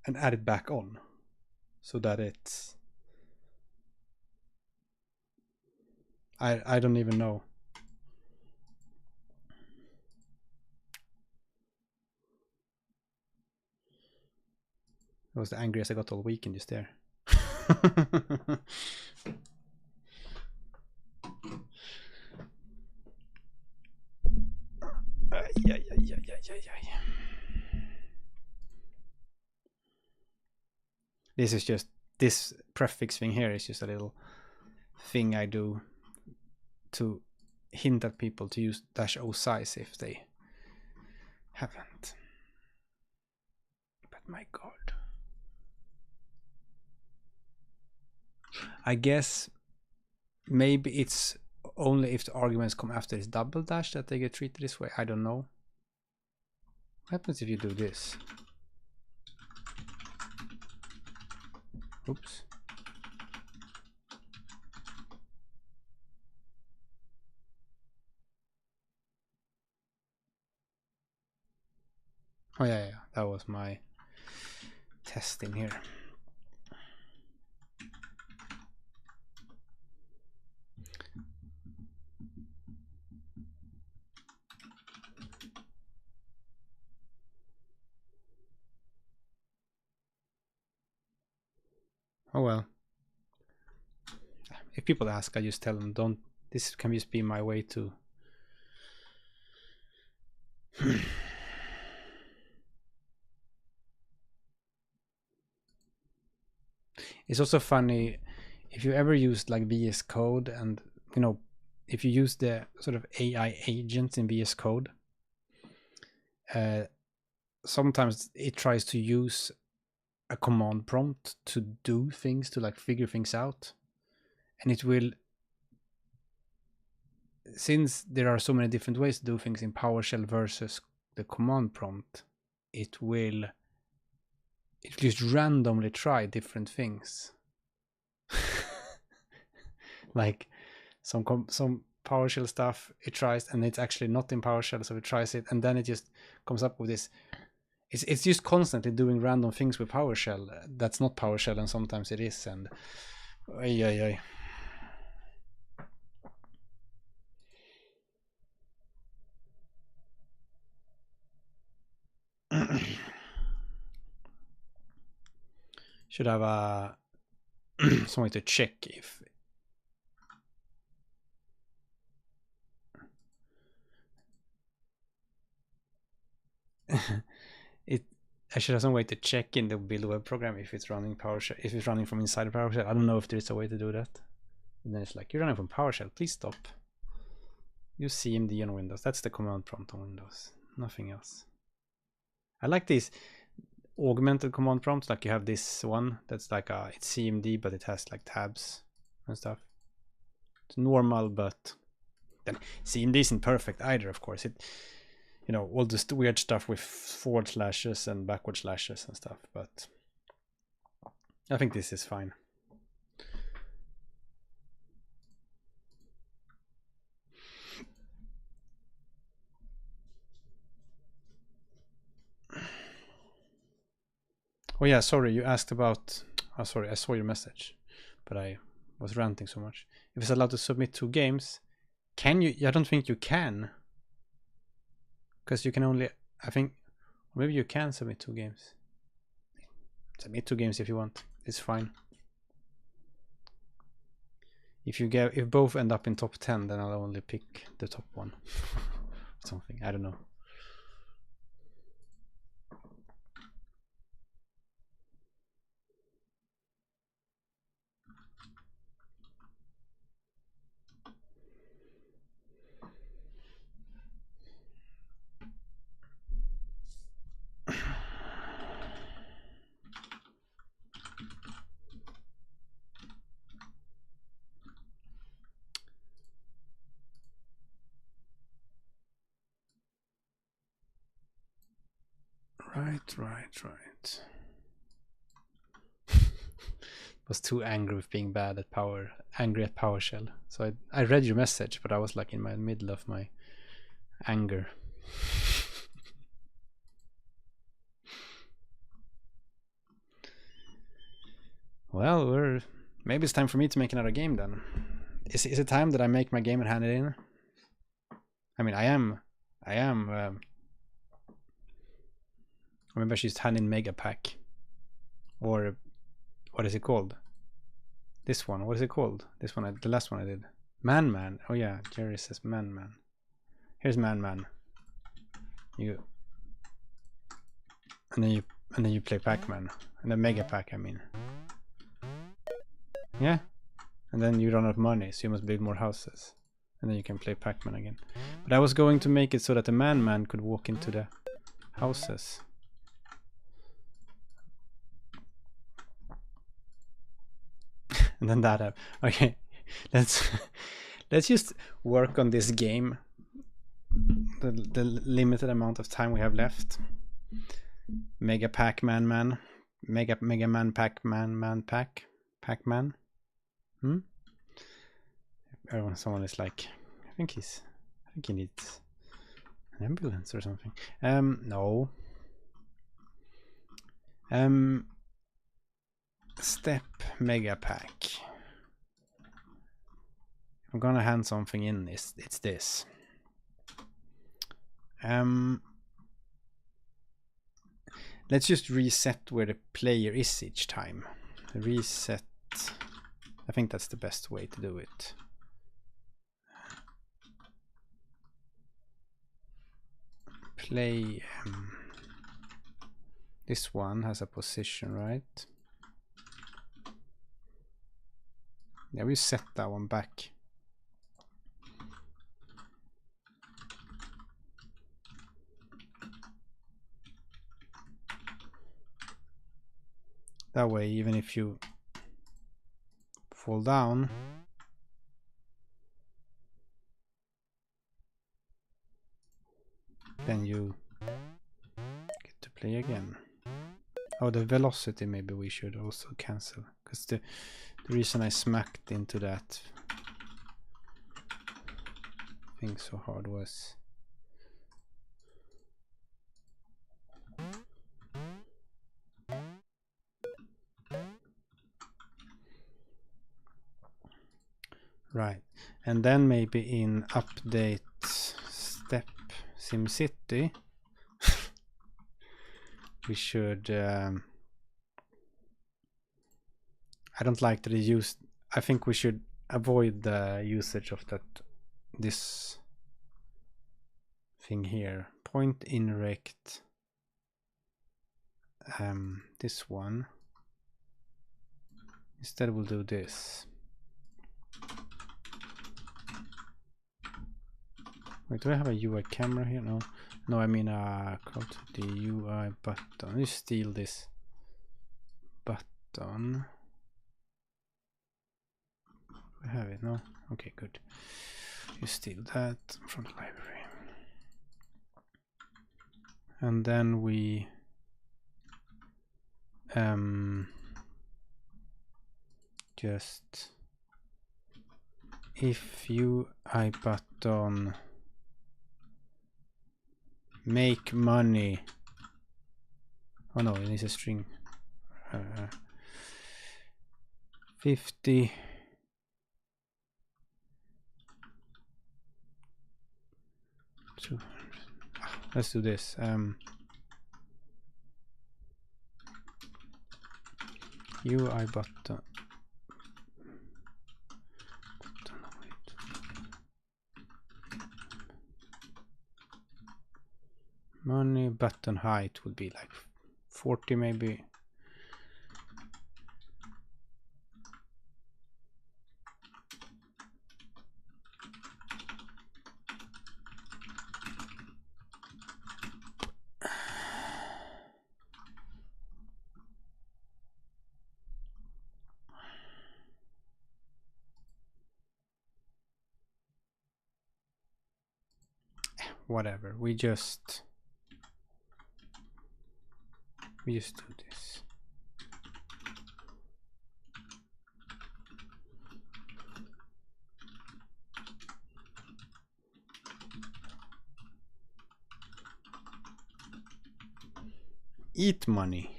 and add it back on so that it's... I don't even know. That was the angriest I got all weekend just there. This is just, this prefix thing here is just a little thing I do to hint at people to use -o size if they haven't. But my god. I guess maybe it's only if the arguments come after this double dash that they get treated this way. I don't know. What happens if you do this? Oops. Oh yeah, that was my test in here. Oh well. If people ask, I just tell them don't This can just be my way to It's also funny if you ever used like VS Code, and you know, if you use the sort of AI agents in VS Code, sometimes it tries to use a command prompt to do things, to like figure things out, and it will, since there are so many different ways to do things in PowerShell versus the command prompt, it will just randomly try different things. Like some PowerShell stuff it tries, and it's actually not in PowerShell, so it tries it, and then it just comes up with this. It's just constantly doing random things with PowerShell that's not PowerShell, and sometimes it is, and ay. Should have a some way to check if I should have some way to check in the build web program if it's running PowerShell, if it's running from inside of PowerShell. I don't know if there is a way to do that. And then it's like, you're running from PowerShell, please stop. Use CMD on Windows. That's the command prompt on Windows, nothing else. I like these augmented command prompts, like you have this one that's like it's CMD, but it has like tabs and stuff. It's normal, but then CMD isn't perfect either, of course. It, you know, all this weird stuff with forward slashes and backward slashes and stuff, but I think this is fine. Oh yeah, sorry, you asked about, oh sorry, I saw your message, but I was ranting so much. If it's allowed to submit 2 games, can you? I don't think you can. Because you can only, I think, maybe you can submit 2 games. Submit 2 games if you want, it's fine. If both end up in top 10, then I'll only pick the top one. Something, I don't know. Right. Was too angry with being bad at angry at PowerShell. So I read your message, but I was like in my middle of my anger. Well, maybe it's time for me to make another game then. Is it time that I make my game and hand it in? I mean, I am. Maybe I should just hand in Mega Pack, or what is it called? This one. What is it called? This one. The last one I did. Man. Oh yeah, Jerry says Man. Here's Man. You. And then you play Pac-Man, and then Mega Pack. I mean. Yeah. And then you run out of money, so you must build more houses, and then you can play Pac-Man again. But I was going to make it so that the Man could walk into the houses. And then that happened. Okay, let's just work on this game. The limited amount of time we have left. Mega Pac-Man. Mega Man Pac-Man Pac-Man. Someone is like, I think he needs an ambulance or something. No. Step Mega Pack. I'm gonna hand something in. It's this. Let's just reset where the player is each time. Reset. I think that's the best way to do it. play. This one has a position, right? Yeah, we set that one back. That way, even if you fall down, then you get to play again. Oh, the velocity maybe we should also cancel, because the reason I smacked into that thing so hard was right. And then maybe in update step SimCity we should I don't like that it's used. I think we should avoid the usage of this thing here. Point inrect this one. Instead we'll do this. Wait, do I have a UI camera here? No, I mean Karl2D UI button. You steal this button. I have it, no? Okay, good. You steal that from the library. And then we just if UI button make money. Oh no, it needs a string. 50 200. Let's do this. UI button. Money button height would be like 40 maybe. Whatever, we just do this. Eat money.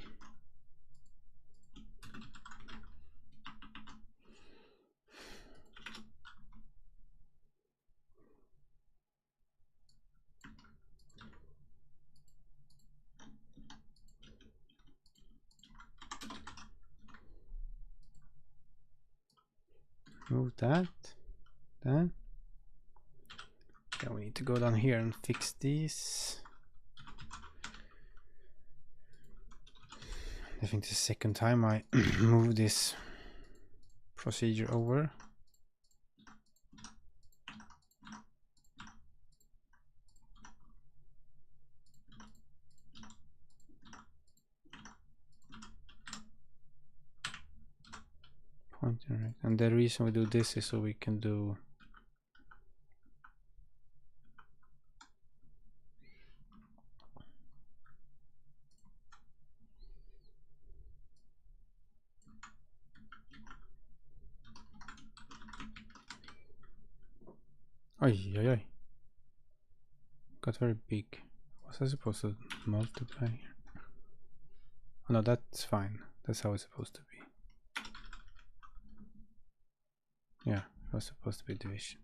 Move that. Then we need to go down here and fix these. I think the second time I move this procedure over. Right. And the reason we do this is so we can do Oi. Got very big. Was I supposed to multiply here? Oh, no, that's fine. That's how it's supposed to be. Yeah, it was supposed to be division.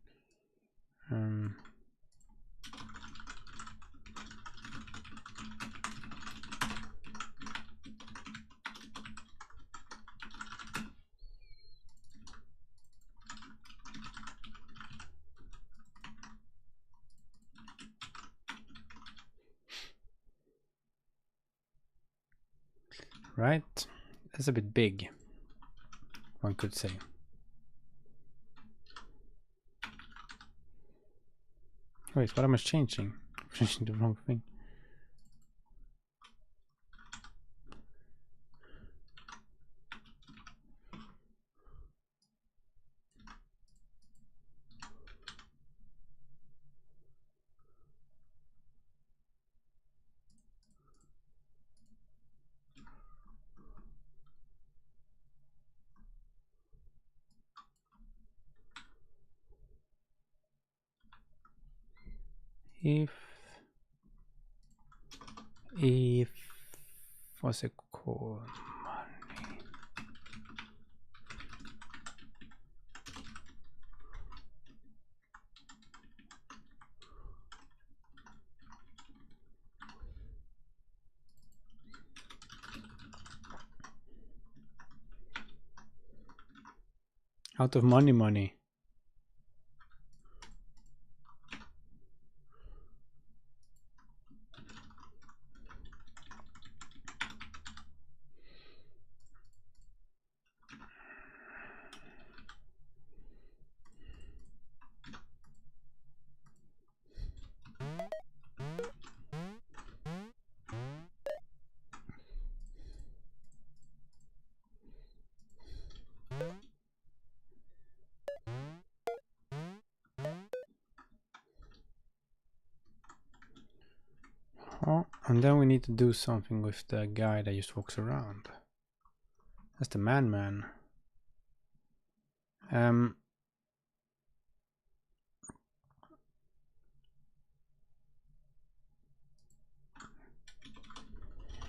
right? That's a bit big, one could say. Wait, what am I changing? I'm changing the wrong thing. If what's it called? Money. Out of money. Oh, and then we need to do something with the guy that just walks around. That's the man.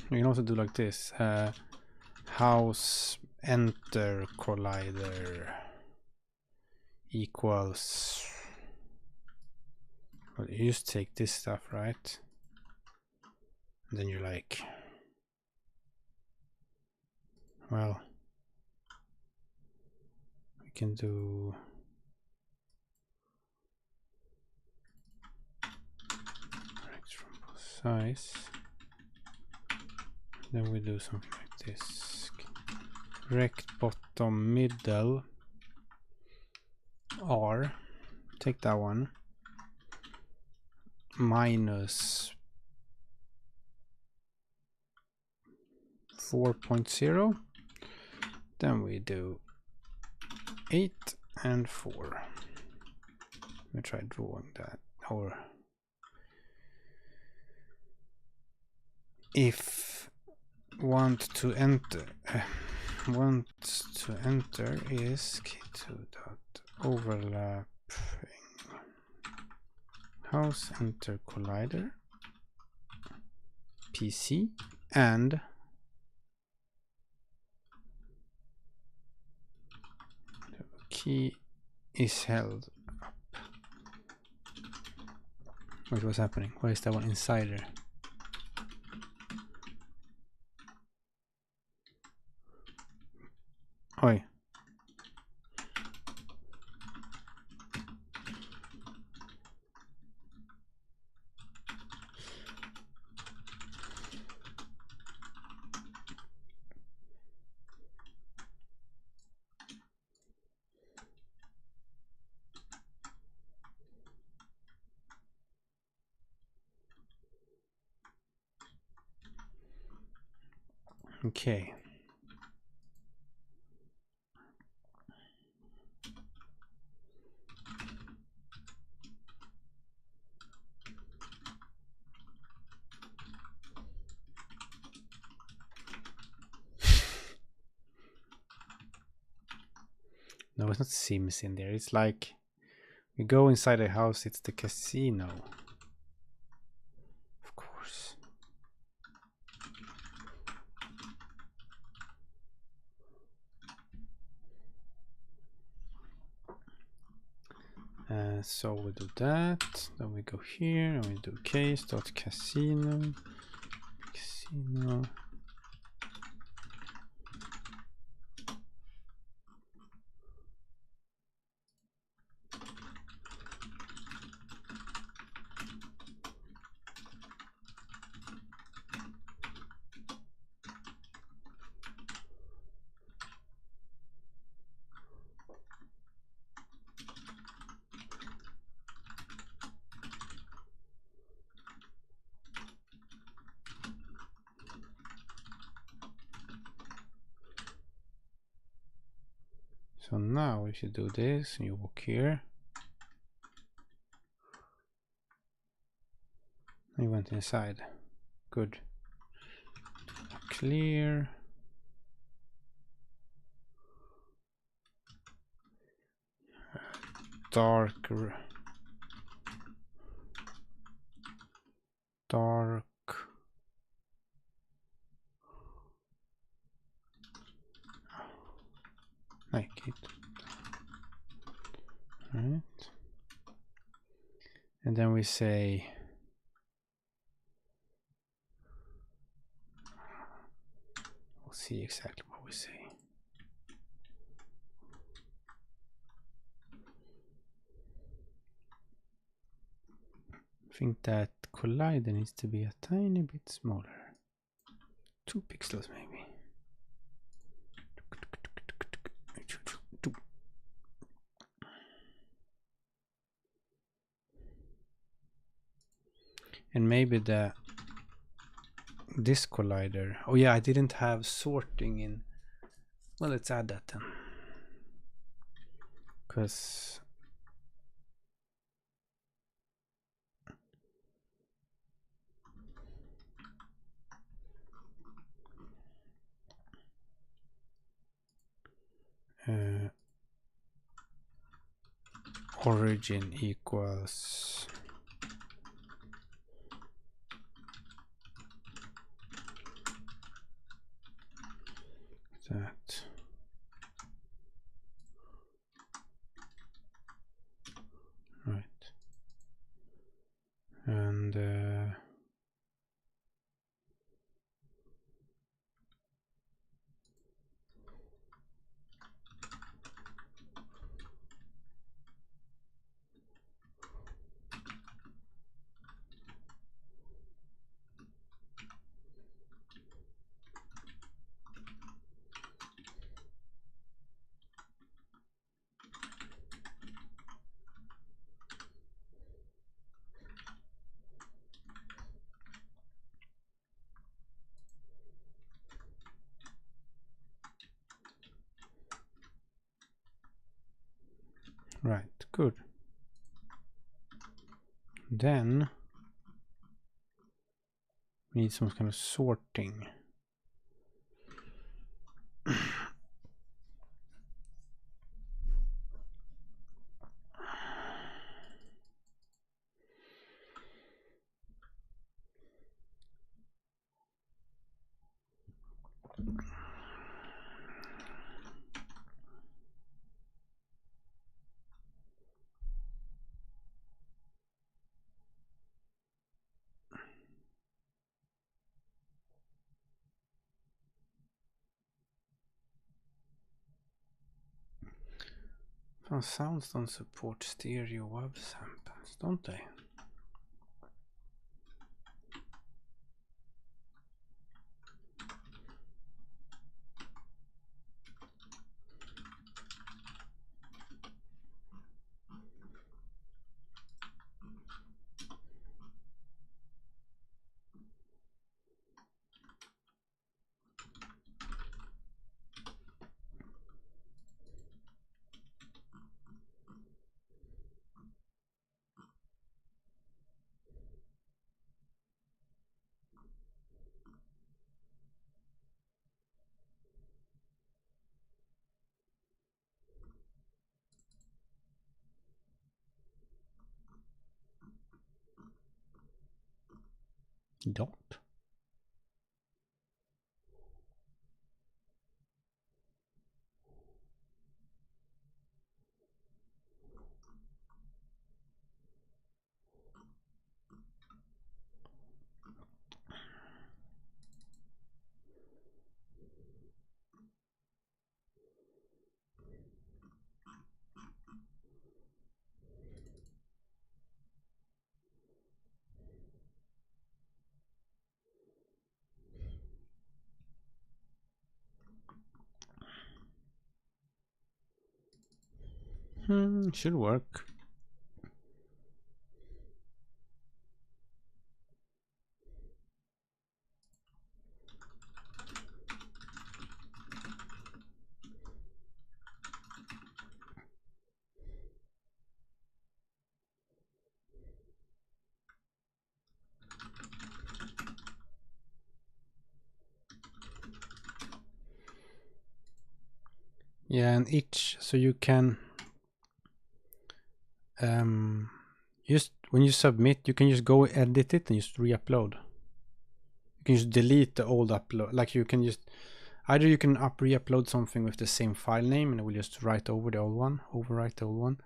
We can also do like this. House enter collider equals. Well, you just take this stuff, right? And then you're like, well, we can do rect from both sides. Then we do something like this. Rect bottom middle R. Take that one. Minus 4.0. Then we do 8 and 4. Let me try drawing that. Or if want to enter is k2 dot overlapping house enter collider PC and the key is held up. Wait, what's happening? Why is that one insider? Oi. Okay. No, it's not Sims in there. It's like we go inside a house, it's the casino. Of course. So we do that. Then we go here and we do case.casino. Casino. So now if you do this and you walk here, you went inside. Good. Clear. Dark. Like it. Right. And then we say we'll see exactly what we say. I think that collider needs to be a tiny bit smaller. 2 pixels maybe. And maybe this collider. Oh yeah, I didn't have sorting in. Well, let's add that then. Because origin equals that. Right. And right, good. Then we need some kind of sorting. Some sounds don't support stereo web samples, don't they? Don't. Should work. Yeah, and each, so you can just when you submit, you can just go edit it and just re-upload. You can just delete the old upload. Like you can just either you can re-upload something with the same file name and it will just write over the old one, overwrite the old one,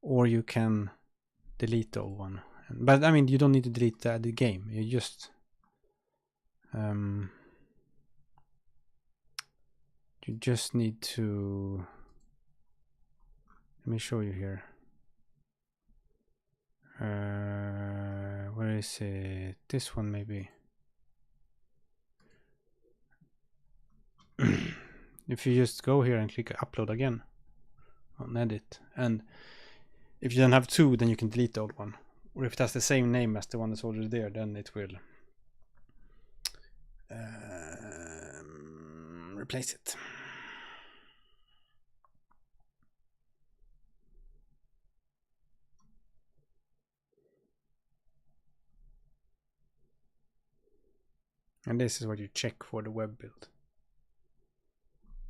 or you can delete the old one. But I mean, you don't need to delete the game. You just need to, let me show you here. Where is it? This one maybe. If you just go here and click upload again on edit, and if you don't have two, then you can delete the old one, or if it has the same name as the one that's already there, then it will replace it. And this is what you check for the web build.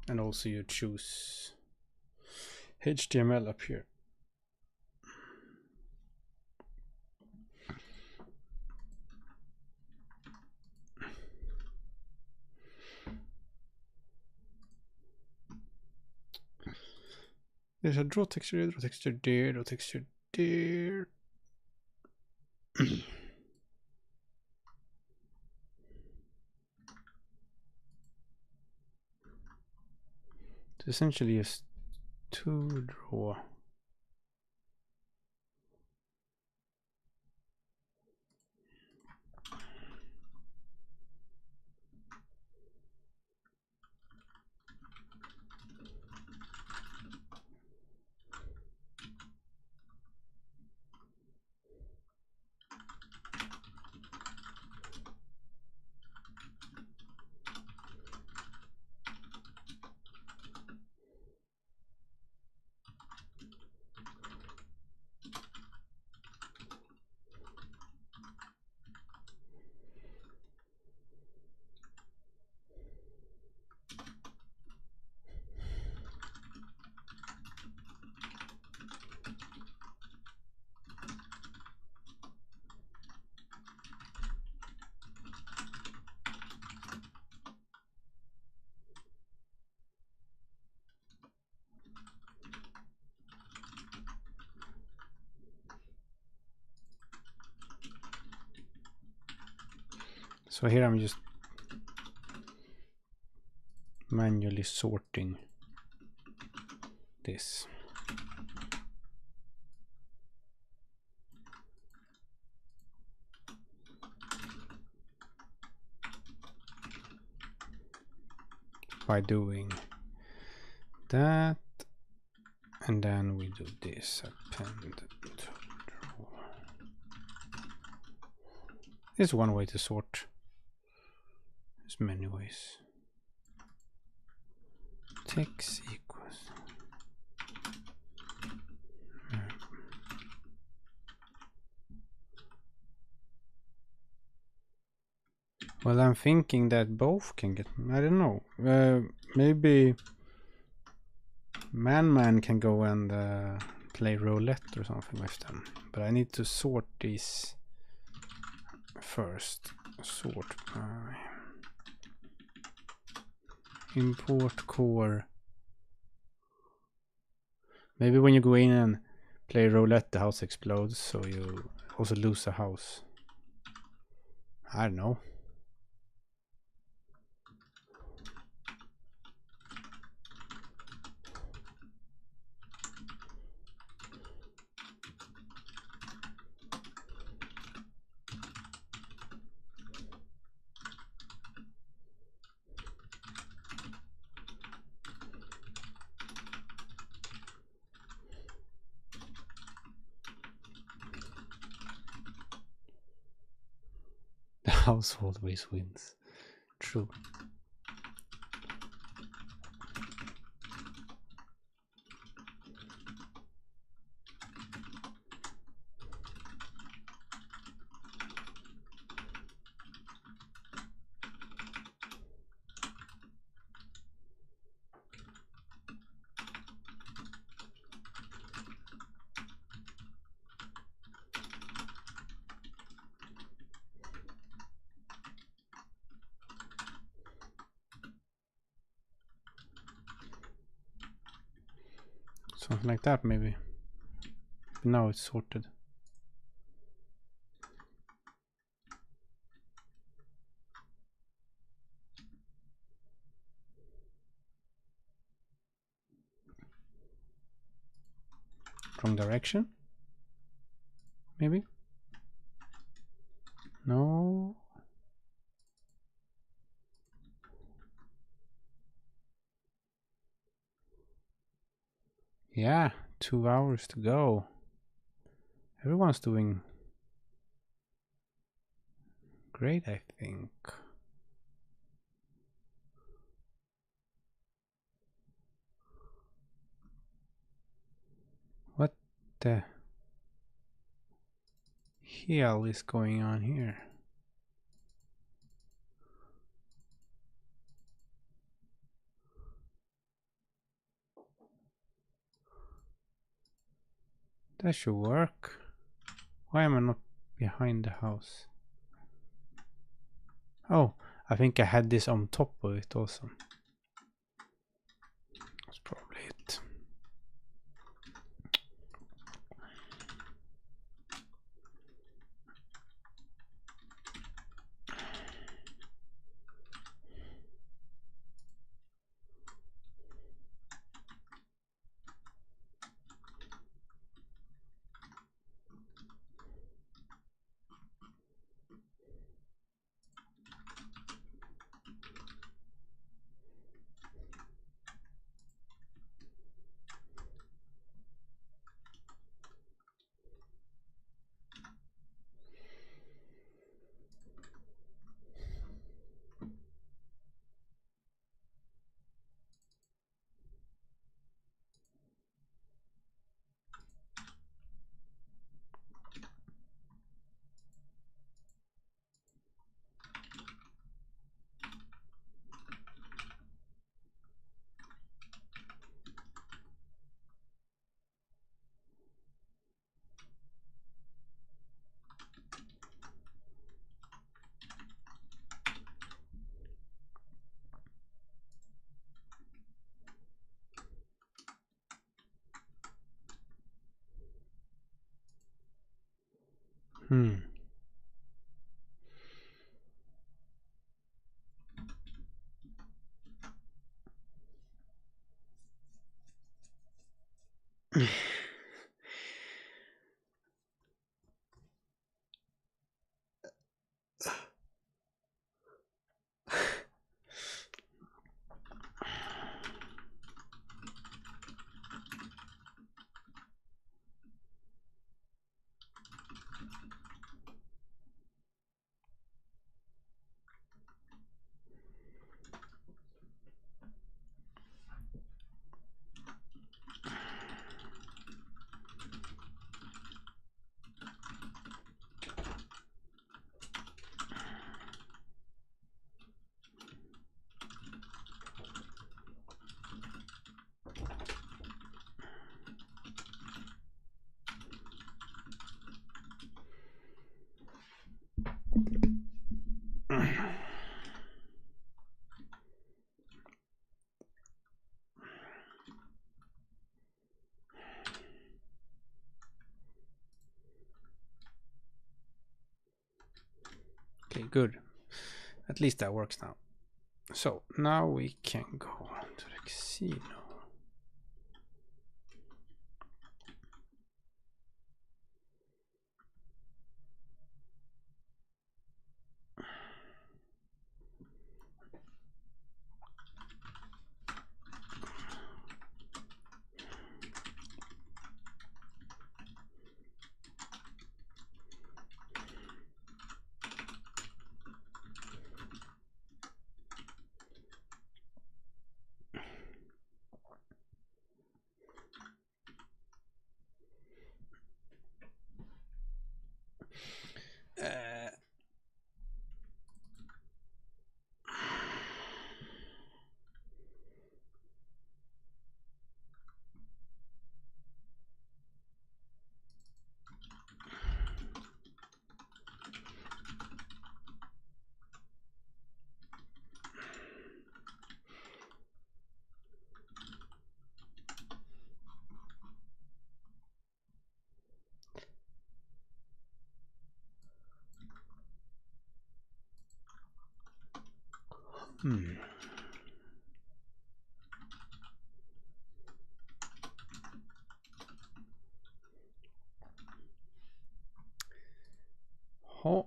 And also you choose HTML up here. There's a draw texture there, draw texture there, draw texture there. So essentially just to draw. So here I'm just manually sorting this. By doing that, and then we do this append to draw. There's one way to sort. There's many ways. Text equals. Well, I'm thinking that both can get, I don't know, maybe Man can go and play roulette or something with them, but I need to sort these first. Sort by import core. Maybe when you go in and play roulette, the house explodes, so you also lose a house. I don't know. The house always wins. True. Something like that, maybe. Now it's sorted. Wrong direction? Maybe? No. Yeah, 2 hours to go. Everyone's doing great, I think. What the hell is going on here? That should work. Why am I not behind the house? Oh, I think I had this on top of it also. That's probably it. Okay, good. At least that works now. So now we can go to the casino. Hmm. Oh.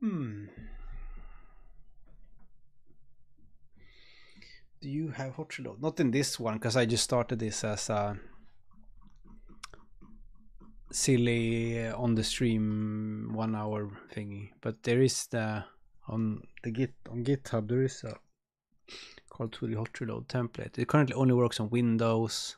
Hmm. Do you have hot reload? Not in this one, because I just started this as a silly on the stream 1 hour thingy. But there is on GitHub there is a Karl2D hot reload template. It currently only works on Windows.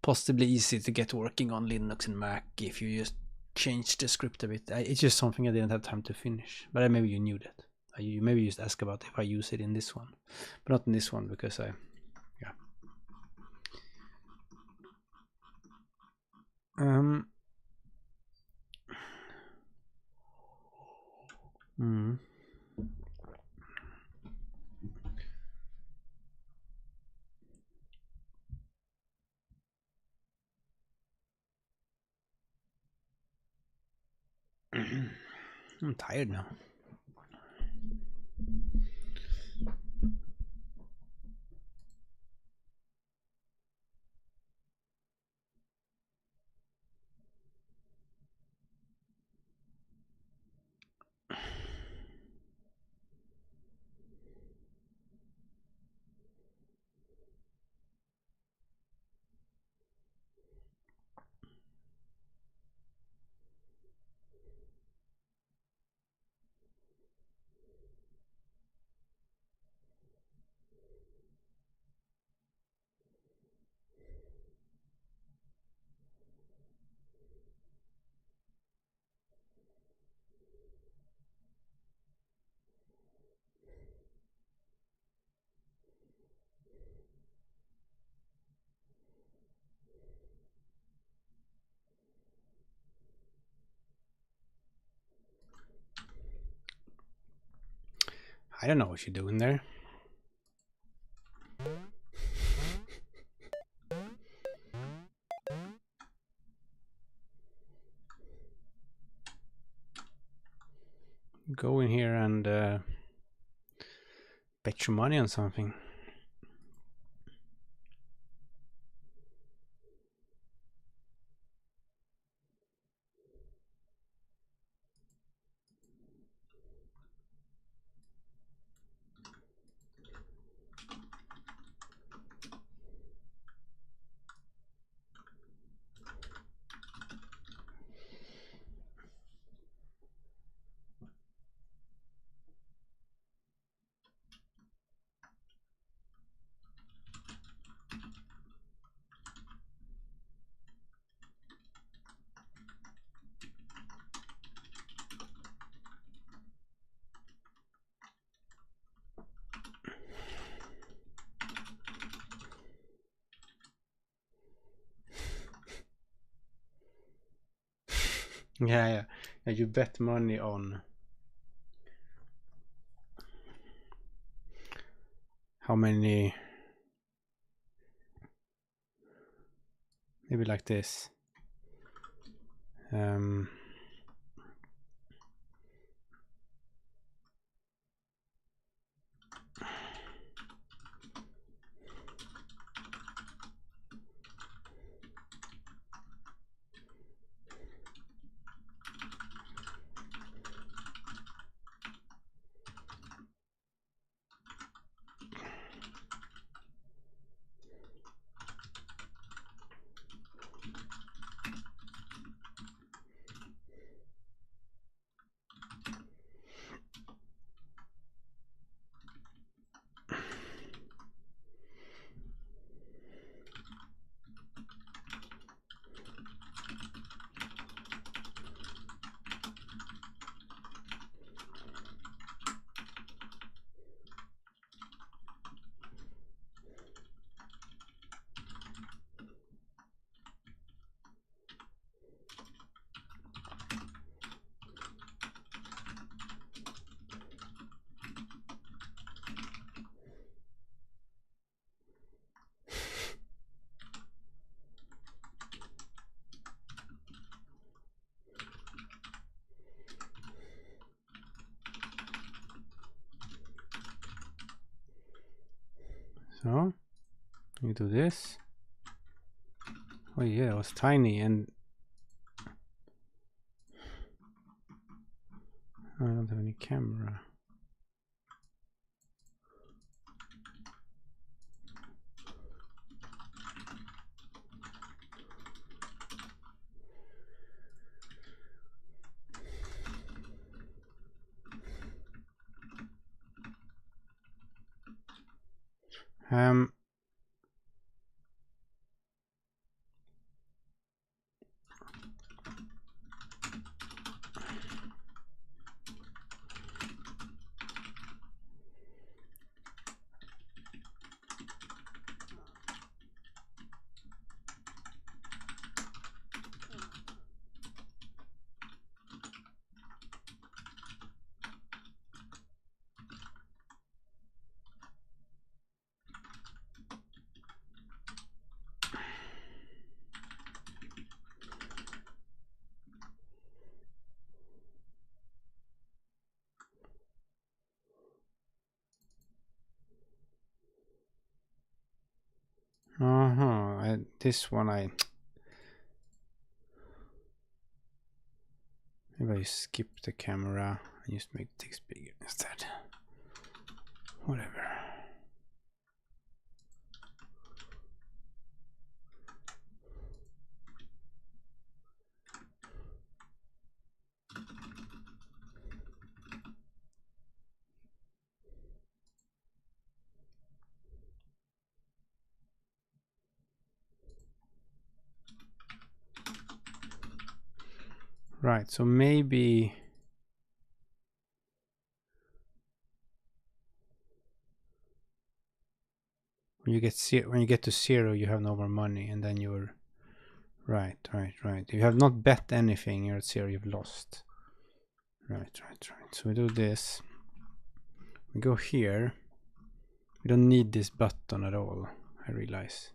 Possibly easy to get working on Linux and Mac if you just change the script a bit. It's just something I didn't have time to finish. But maybe you knew that. You maybe just ask about if I use it in this one, but not in this one because yeah. I'm tired now. I don't know what you're doing there. Go in here and bet your money on something. Yeah. You bet money on how many, maybe like this. So you do this. Oh yeah, it was tiny, and I don't have any camera. This one maybe I skip the camera and just make the text bigger instead. Whatever. Right, so maybe when you get to 0, you have no more money, and then you're right. If you have not bet anything, you're at 0, you've lost. Right. So we do this. We go here. We don't need this button at all, I realize.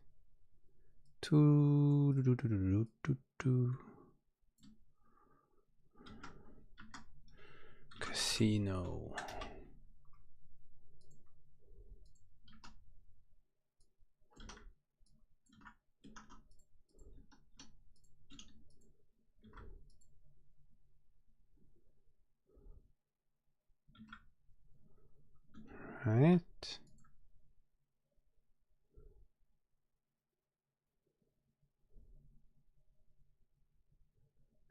Casino. Right.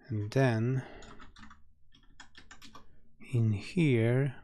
And then in here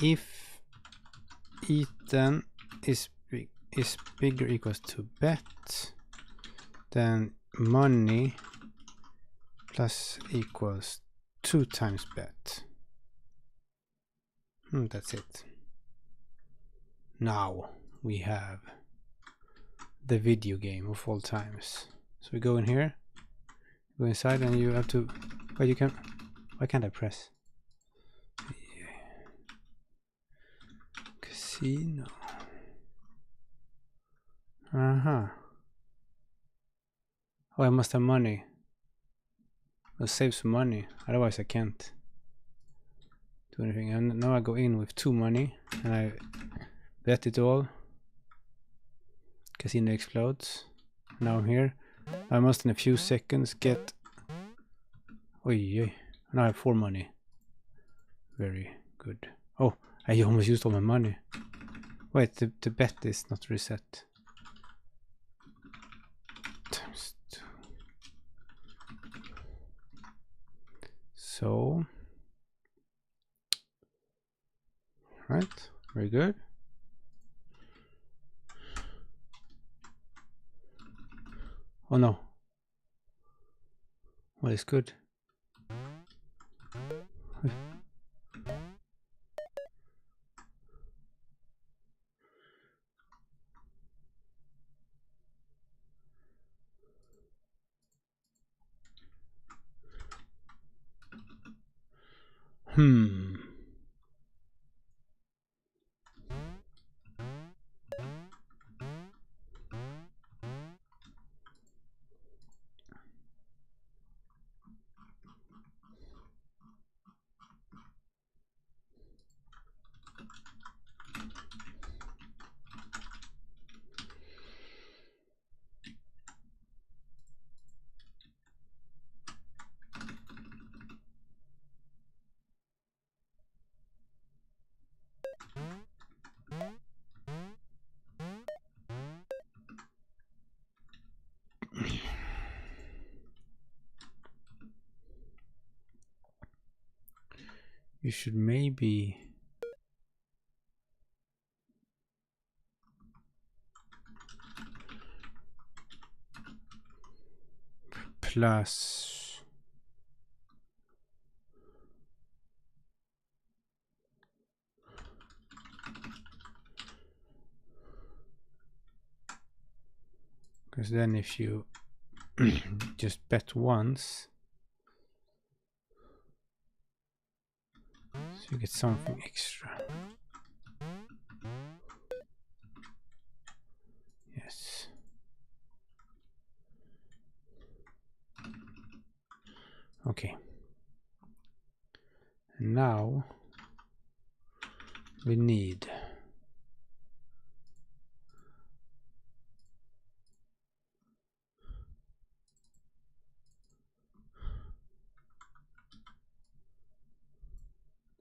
if eaten is bigger equals to bet, then money plus equals 2 times bet. That's it. Now we have the video game of all times. So we go in here, go inside, and you have to. But you can. Why can't I press? Casino. Oh, I must have money. I'll save some money, otherwise I can't do anything. And now I go in with 2 money and I bet it all. Casino explodes. Now I'm here. I must in a few seconds get. Oi. Now I have 4 money. Very good. Oh, I almost used all my money. Wait, the bet is not reset. right, very good. Oh no. Well, it's good. You should maybe plus because then if you just bet once, so you get something extra. Yes. Okay. And now we need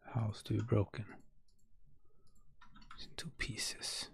the house to be broken. It's in 2 pieces.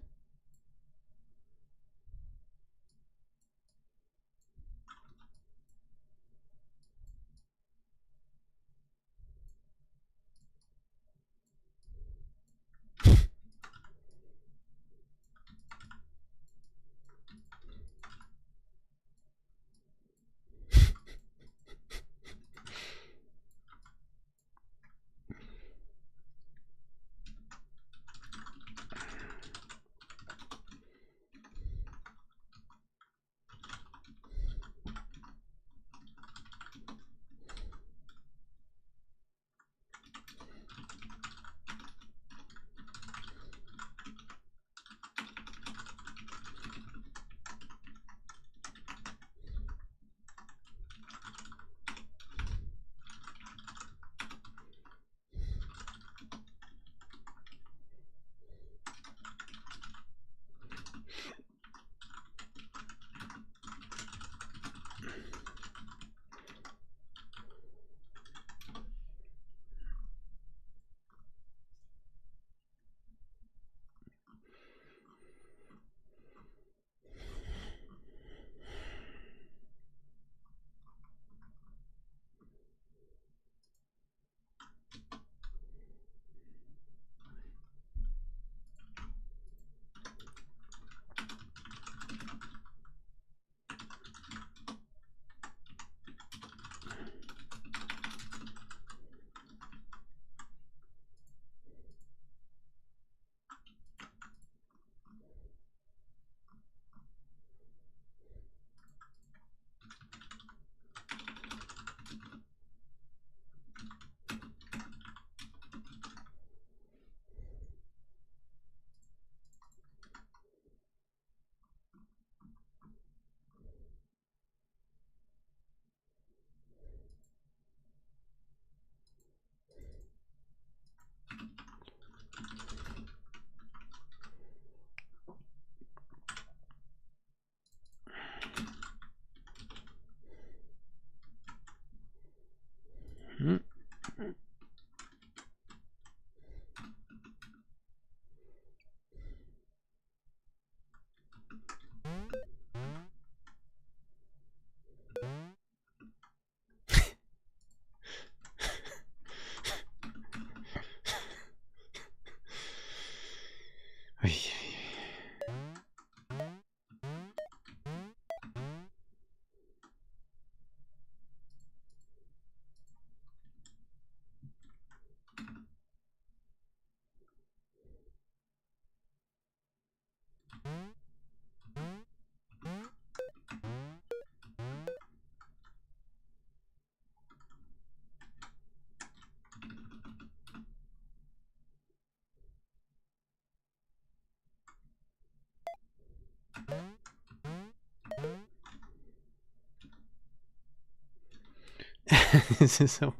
This is so.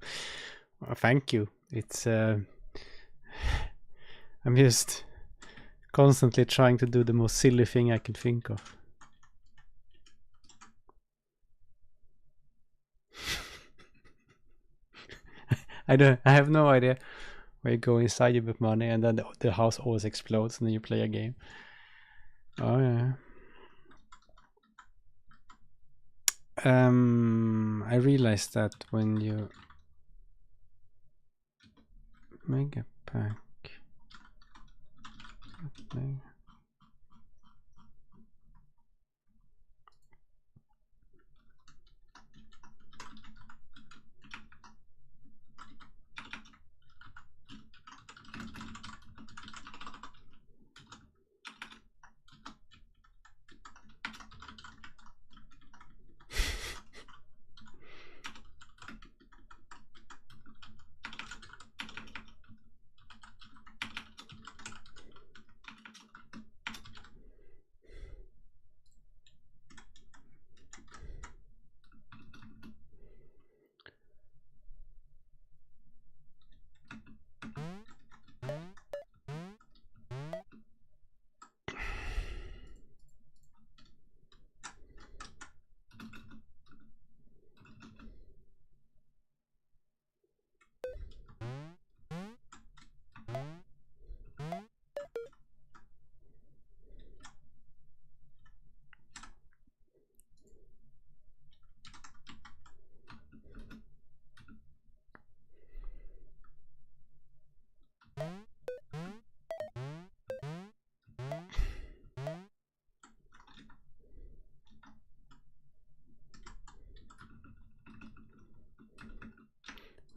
Thank you. It's. I'm just constantly trying to do the most silly thing I can think of. I have no idea where you go inside, you put money, and then the house always explodes, and then you play a game. Oh yeah. I realized that when you make a pack.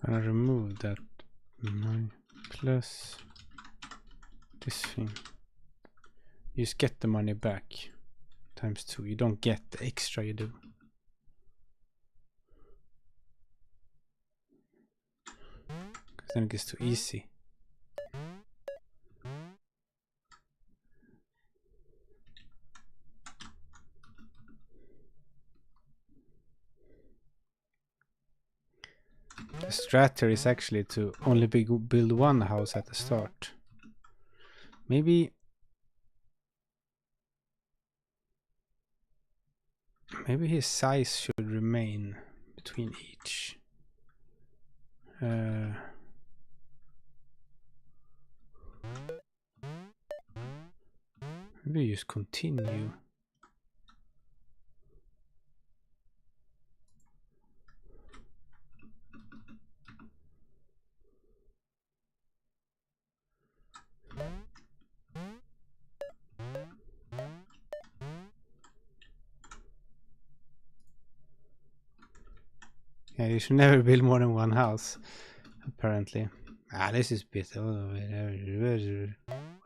I remove that plus this thing. You just get the money back times 2. You don't get the extra you do. Because then it gets too easy. The strat is actually to only build one house at the start. Maybe his size should remain between each. Maybe you just continue. Yeah, you should never build more than one house, apparently. Ah, this is bit. Oh,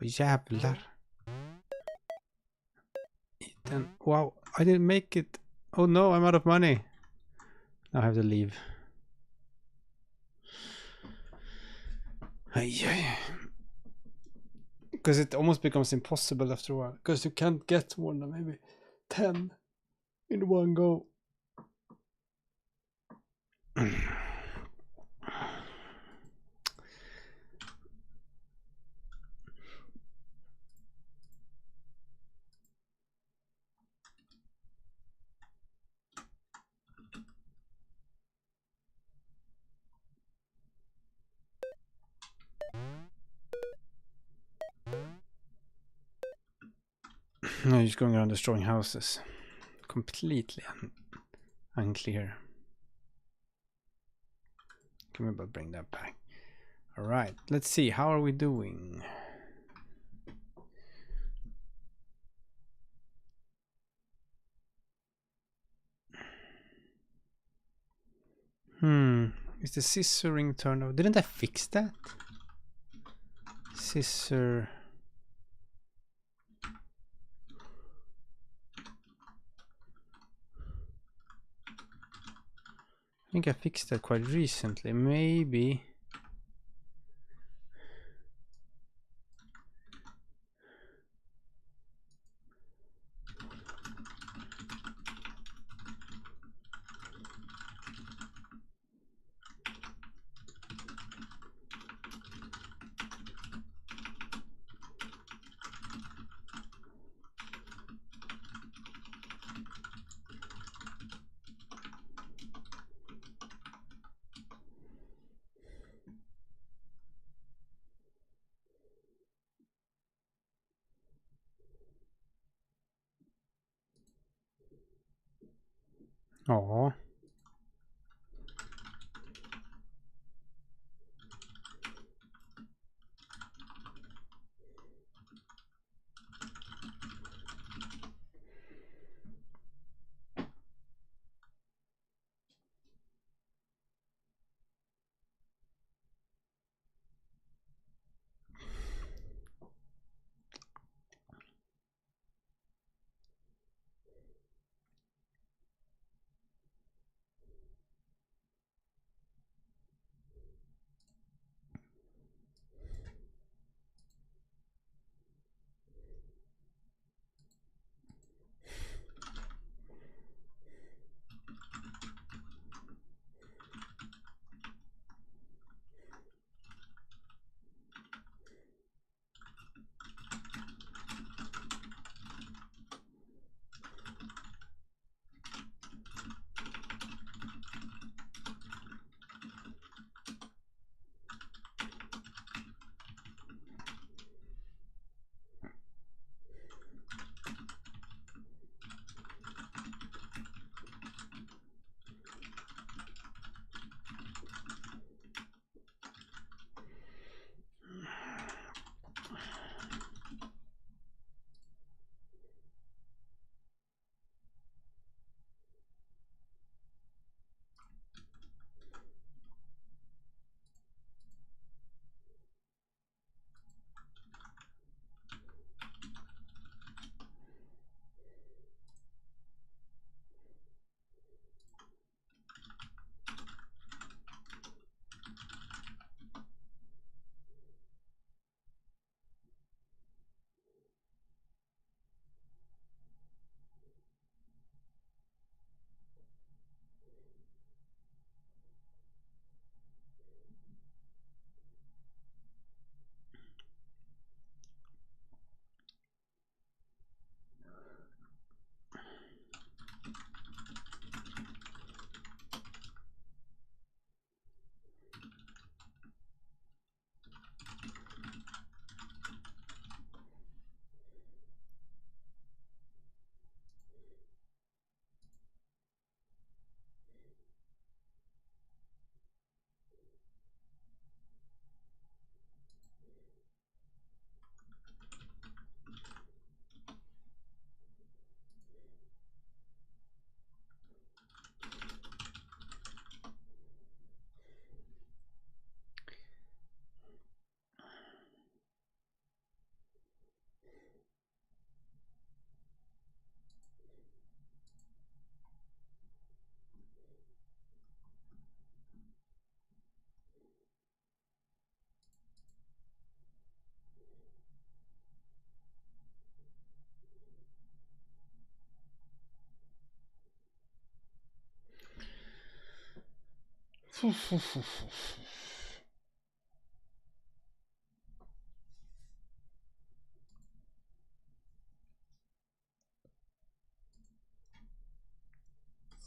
jävlar. Then, wow, I didn't make it. Oh no, I'm out of money. Now I have to leave. Because it almost becomes impossible after a while. Because you can't get more than maybe 10 in one go. No, you're just going around destroying houses. Completely unclear. Can we bring that back? Alright, let's see. How are we doing? Is the scissoring turned off? Didn't I fix that? Scissor. I think I fixed that quite recently. Maybe. Ja.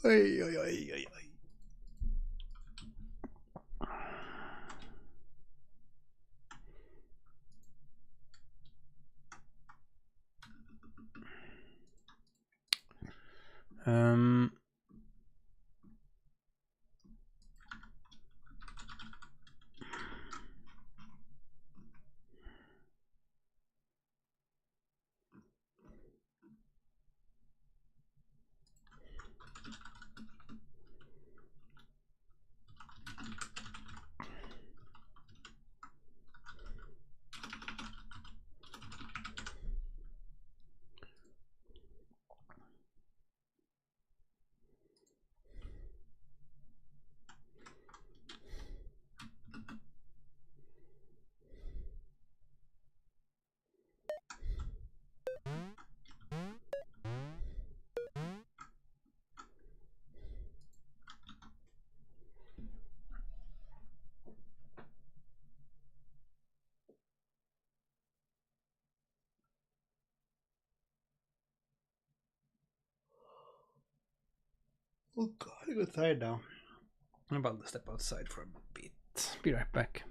Oj, oj, oj, oj, oj. Oh god, I'm getting tired now. I'm about to step outside for a bit. Be right back.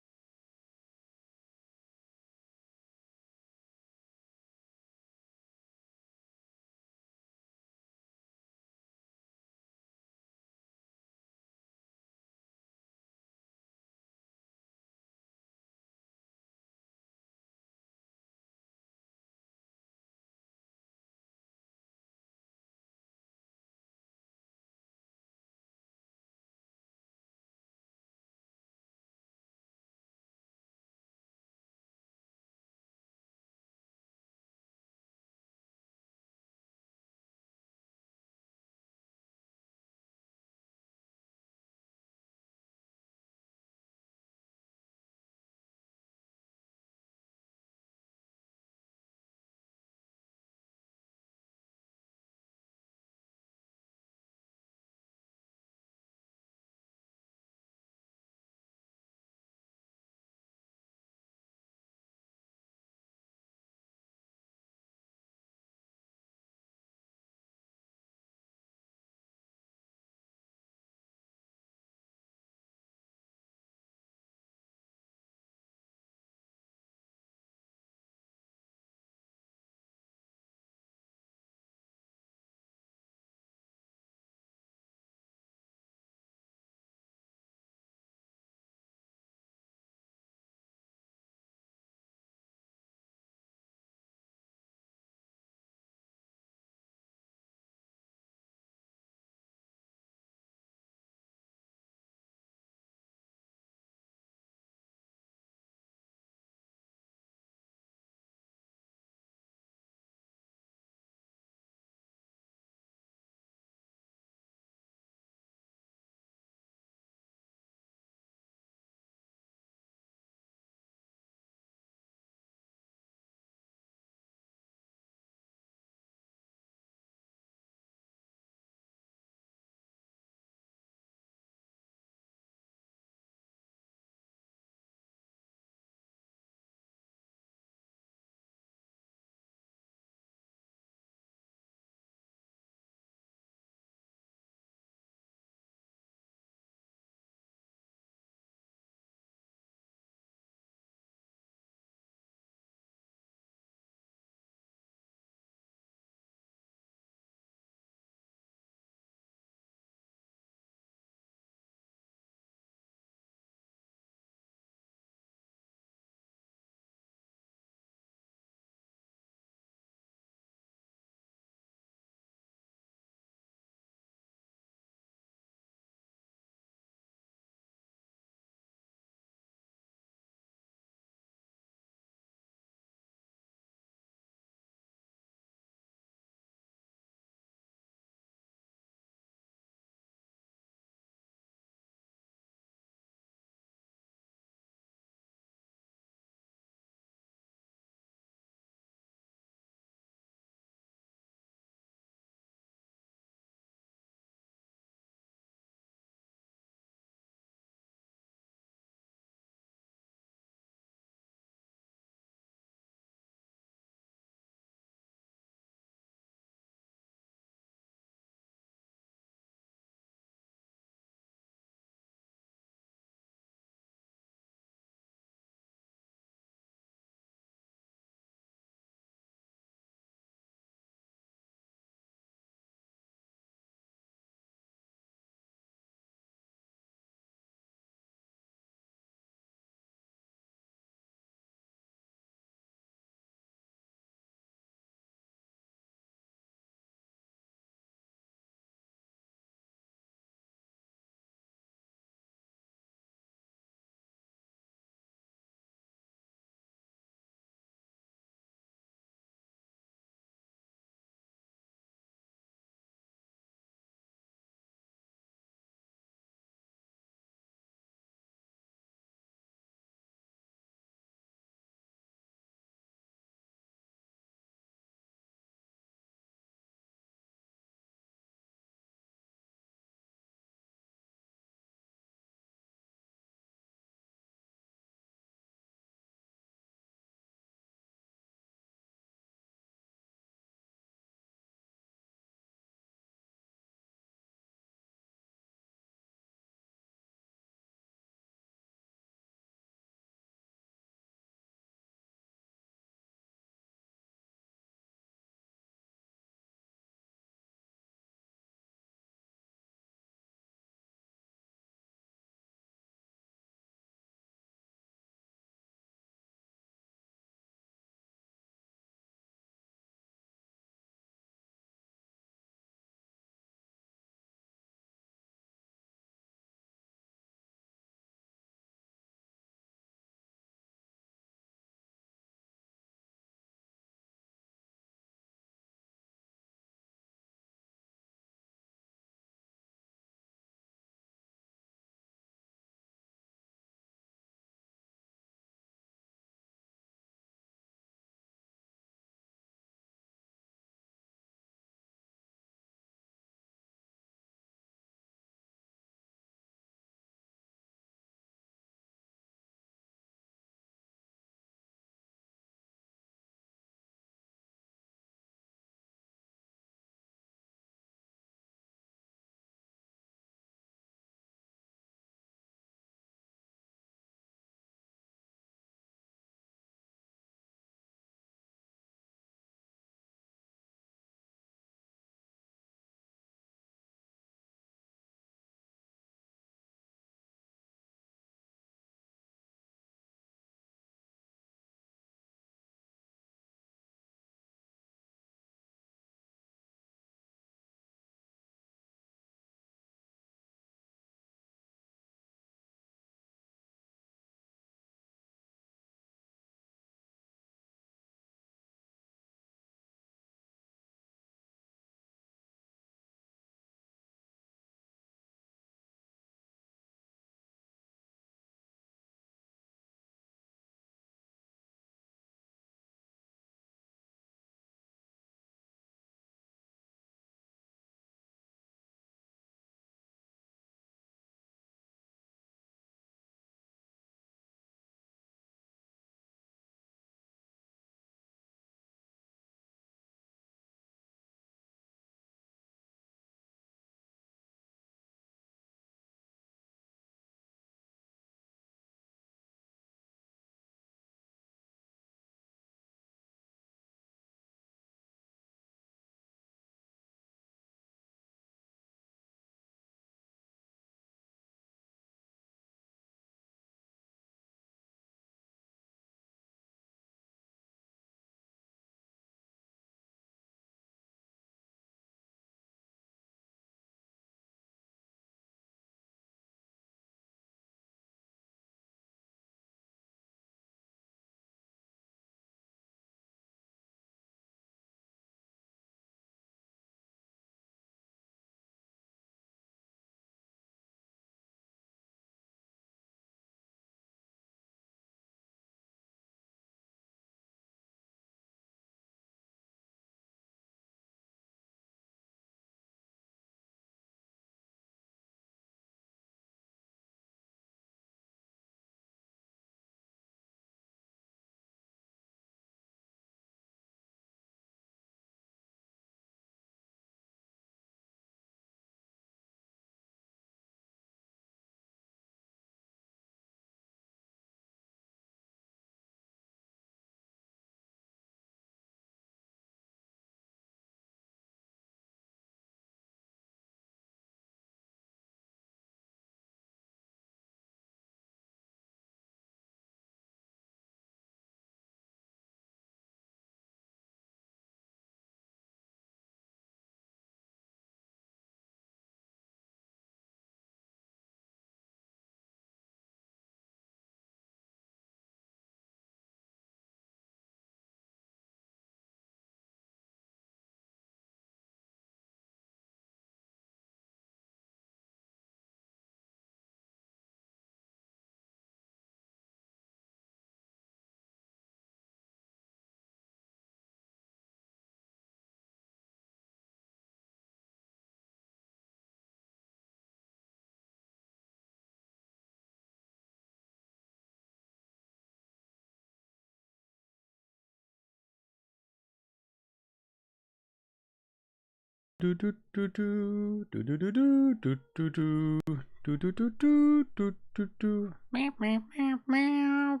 Do do do do do do do do do do do do do do do do do. Meow meow meow meow.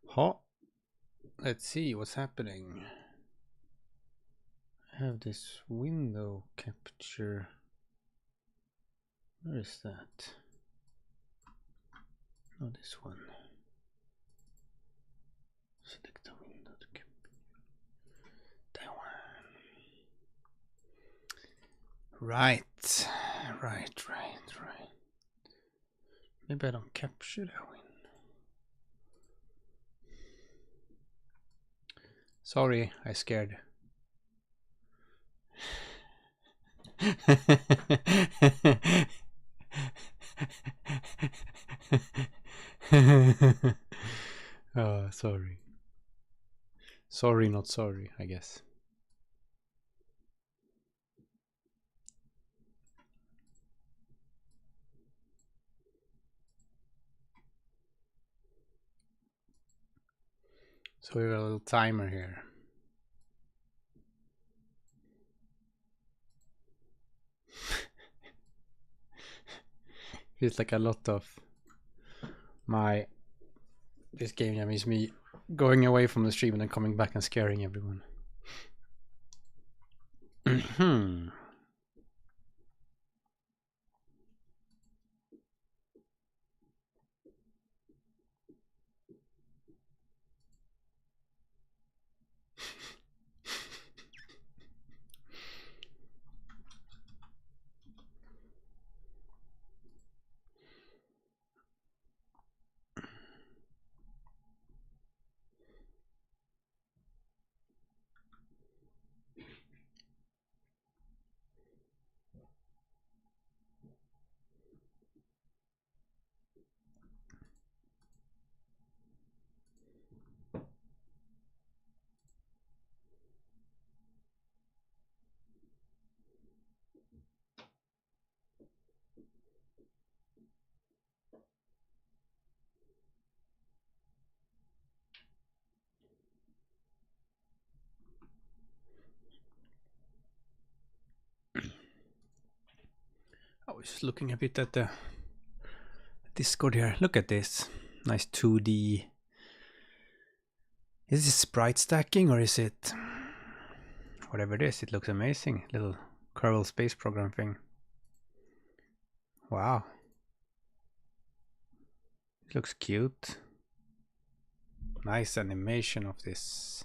Huh? Let's see what's happening. I have this window capture. Where is that? Oh, this one. Select the window to capture. That one. Right. Maybe I don't capture that window. Sorry, I scared. Oh, sorry. Sorry, not sorry, I guess. So we have a little timer here. Feels like a lot of this game jam is me going away from the stream and then coming back and scaring everyone. I was just looking a bit at the Discord here. Look at this. Nice 2D. Is this sprite stacking or is it whatever it is? It looks amazing. Little Kerbal Space Program thing. Wow. It looks cute. Nice animation of this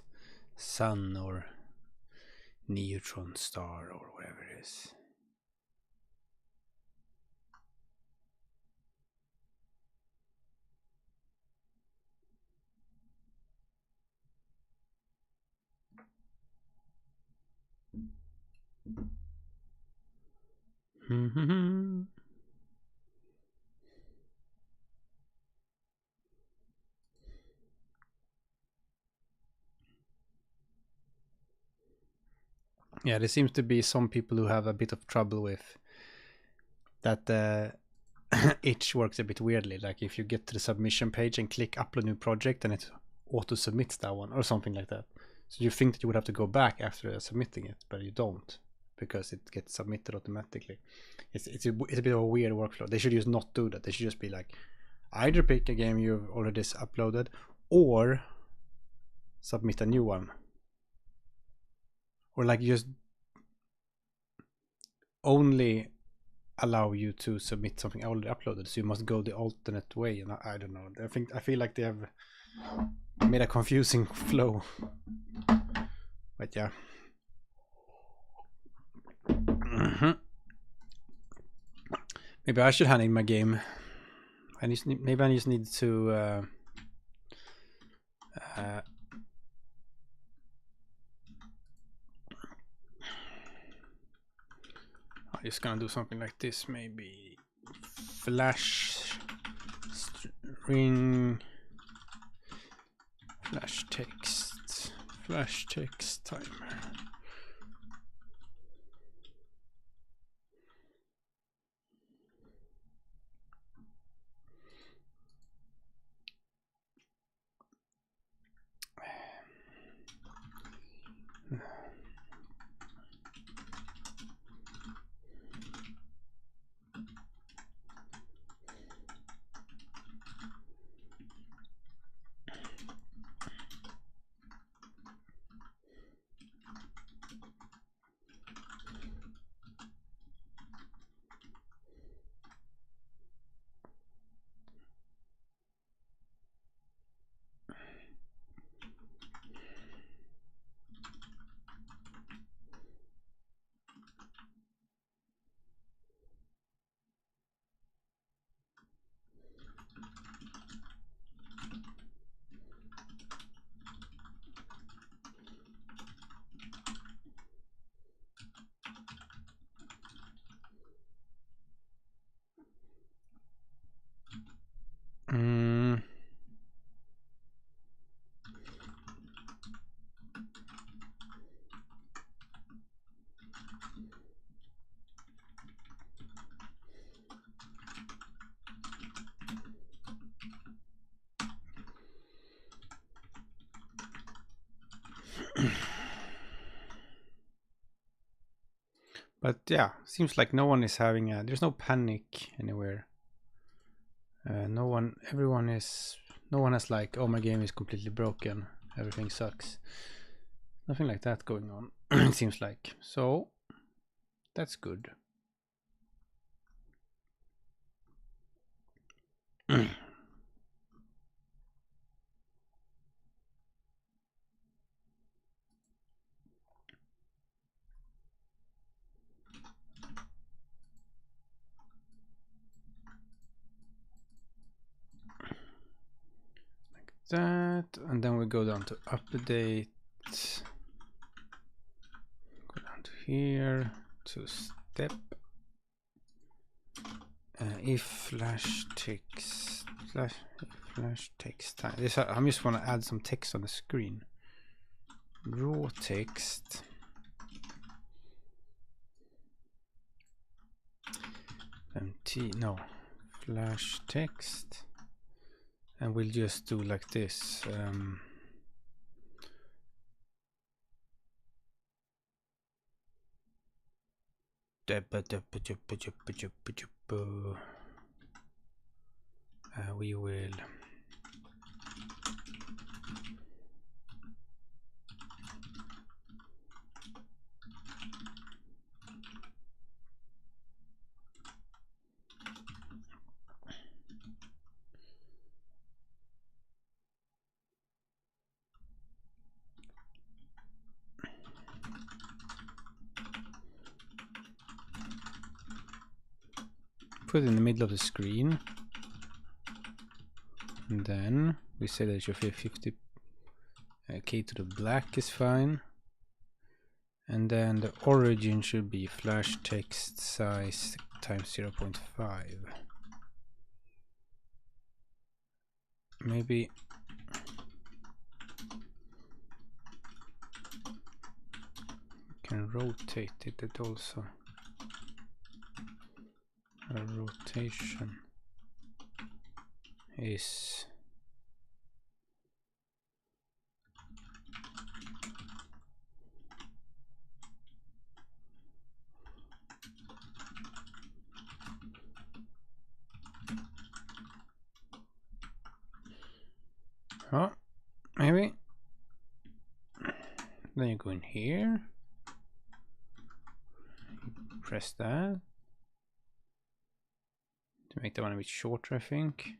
sun or neutron star or whatever it is. Yeah, there seems to be some people who have a bit of trouble with that itch works a bit weirdly. Like if you get to the submission page and click upload new project and it auto submits that one or something like that. So you think that you would have to go back after submitting it, but you don't because it gets submitted automatically. It's a bit of a weird workflow. They should just not do that. They should just be like, either pick a game you've already uploaded or submit a new one. Or like just only allow you to submit something already uploaded, so you must go the alternate way. And I don't know. I feel like they have made a confusing flow. But yeah. Maybe I should hand in my game. Maybe I just need to I'm just gonna do something like this. Maybe flash string flash text timer. But yeah, seems like no one is having a, there's no panic anywhere. No one has like, oh, my game is completely broken, everything sucks. Nothing like that going on. It seems like. So that's good. That, and then we go down to update, go down to here to step, if flash text time. This I just want to add some text on the screen. Raw text, flash text, and we'll just do like this. We will put it in the middle of the screen, and then we say that it should be 50 k to the black is fine, and then the origin should be flash text size times 0.5. Maybe can rotate it also. A rotation is maybe. Then you go in here, press that to make the one a bit shorter, I think.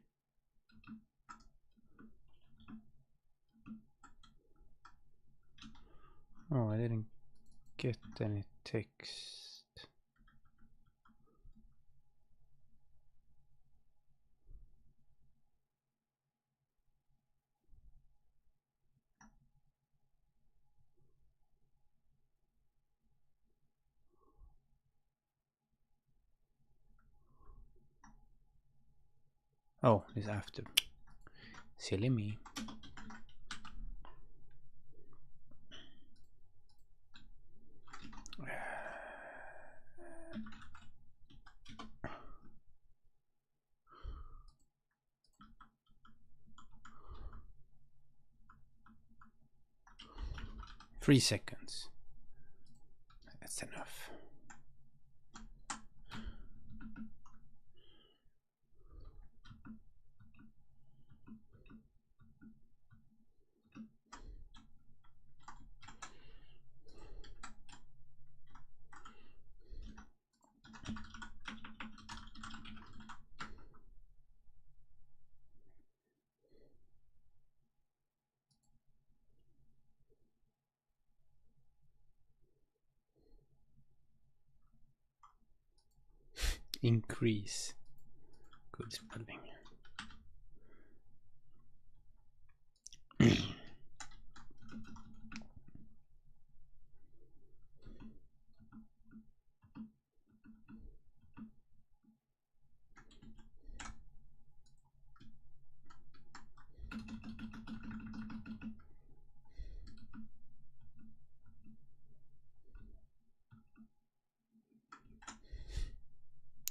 Oh, I didn't get any text. Oh, it's after. Silly me. Three seconds. That's enough. Increase. Good spelling.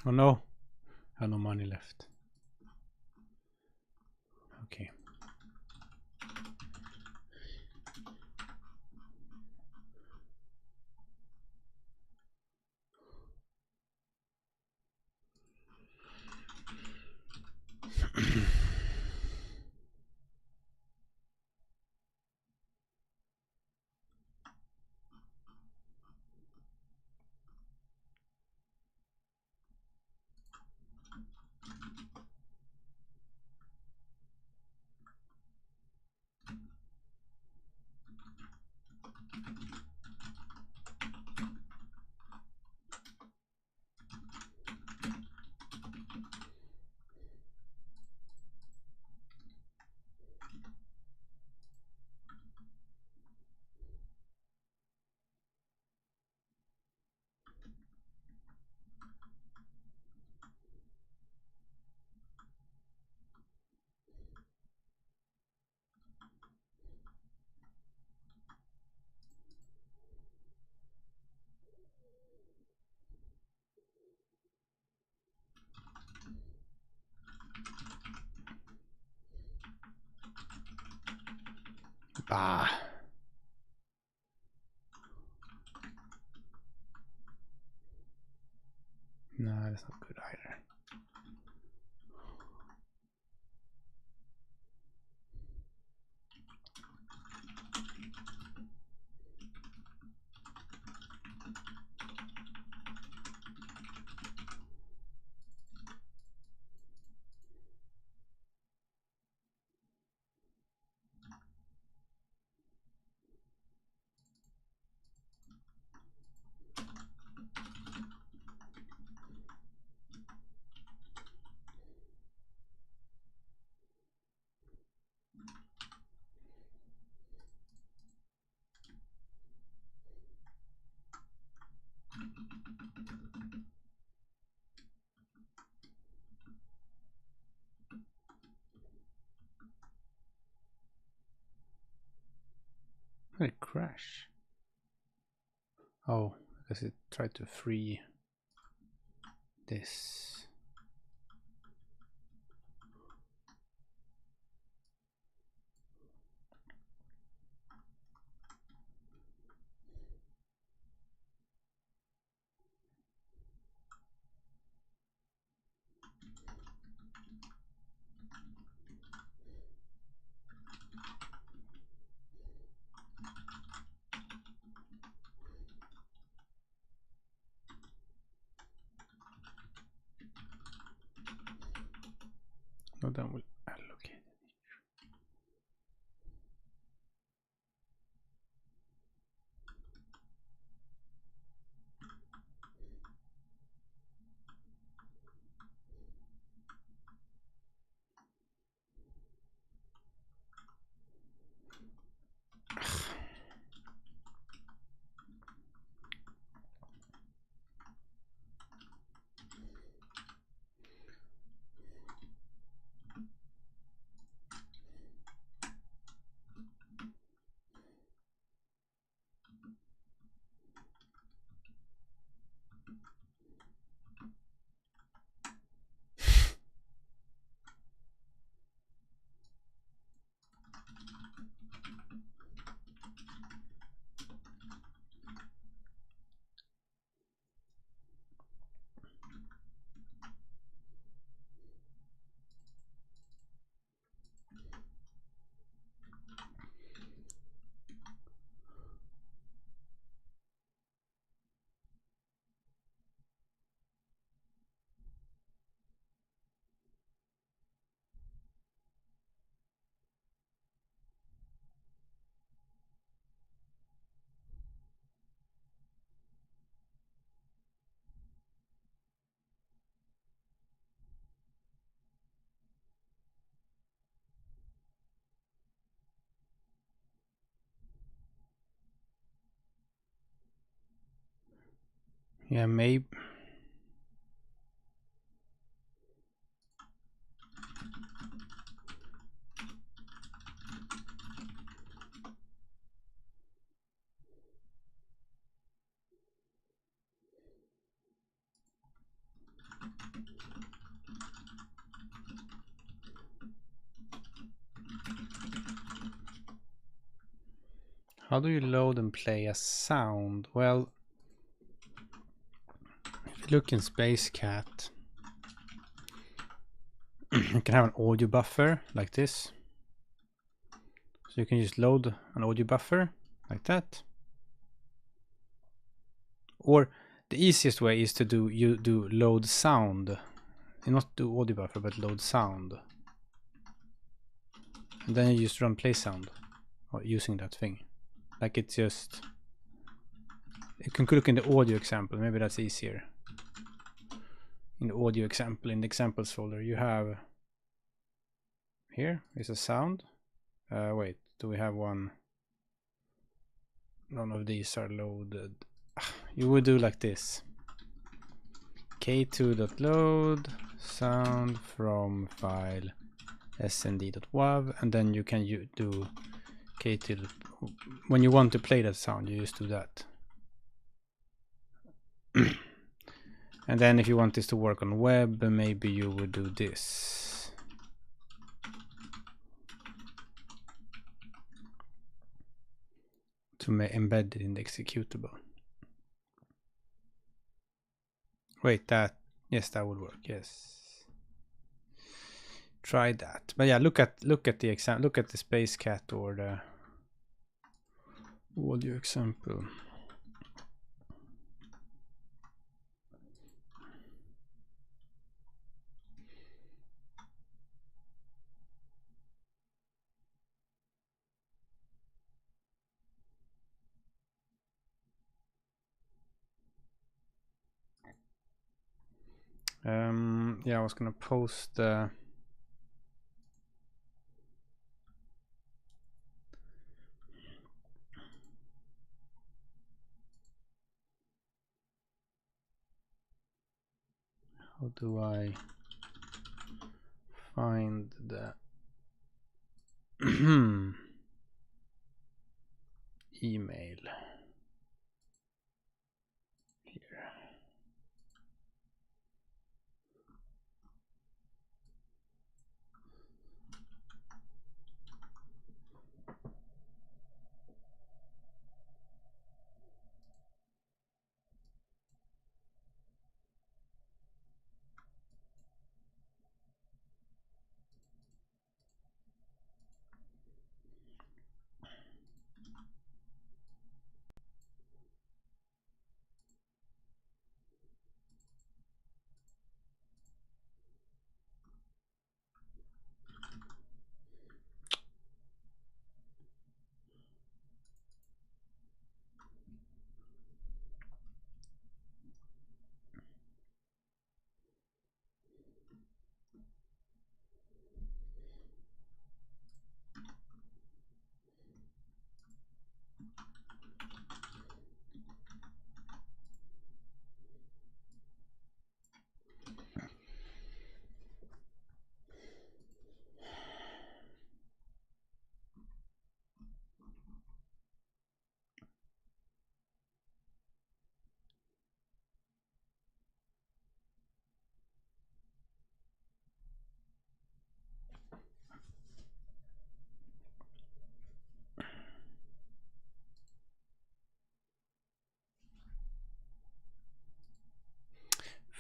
Oh no, I have no money left. Okay. Bah. No, that's not good either. Did it crash? Oh, because it tried to free this. No, then we'll allocate. Yeah, maybe. How do you load and play a sound? Well, if you look in SpaceCat, you can have an audio buffer like this. So you can just load an audio buffer like that. Or the easiest way is to do load sound. Not do audio buffer, but load sound. And then you just run play sound or using that thing. Like it's just, you can look in the audio example, maybe that's easier. In the audio example, in the examples folder, you have, here is a sound. Wait, do we have one? None of these are loaded. You would do like this. k2.load sound from file snd.wav, and then you can do k2. When you want to play that sound, you just do that. And then if you want this to work on web, maybe you would do this. to embed it in the executable. Wait, yes, that would work. Yes, try that. But yeah, look at the example. Look at the space cat or the audio example. Yeah, I was gonna post how do I find the email here?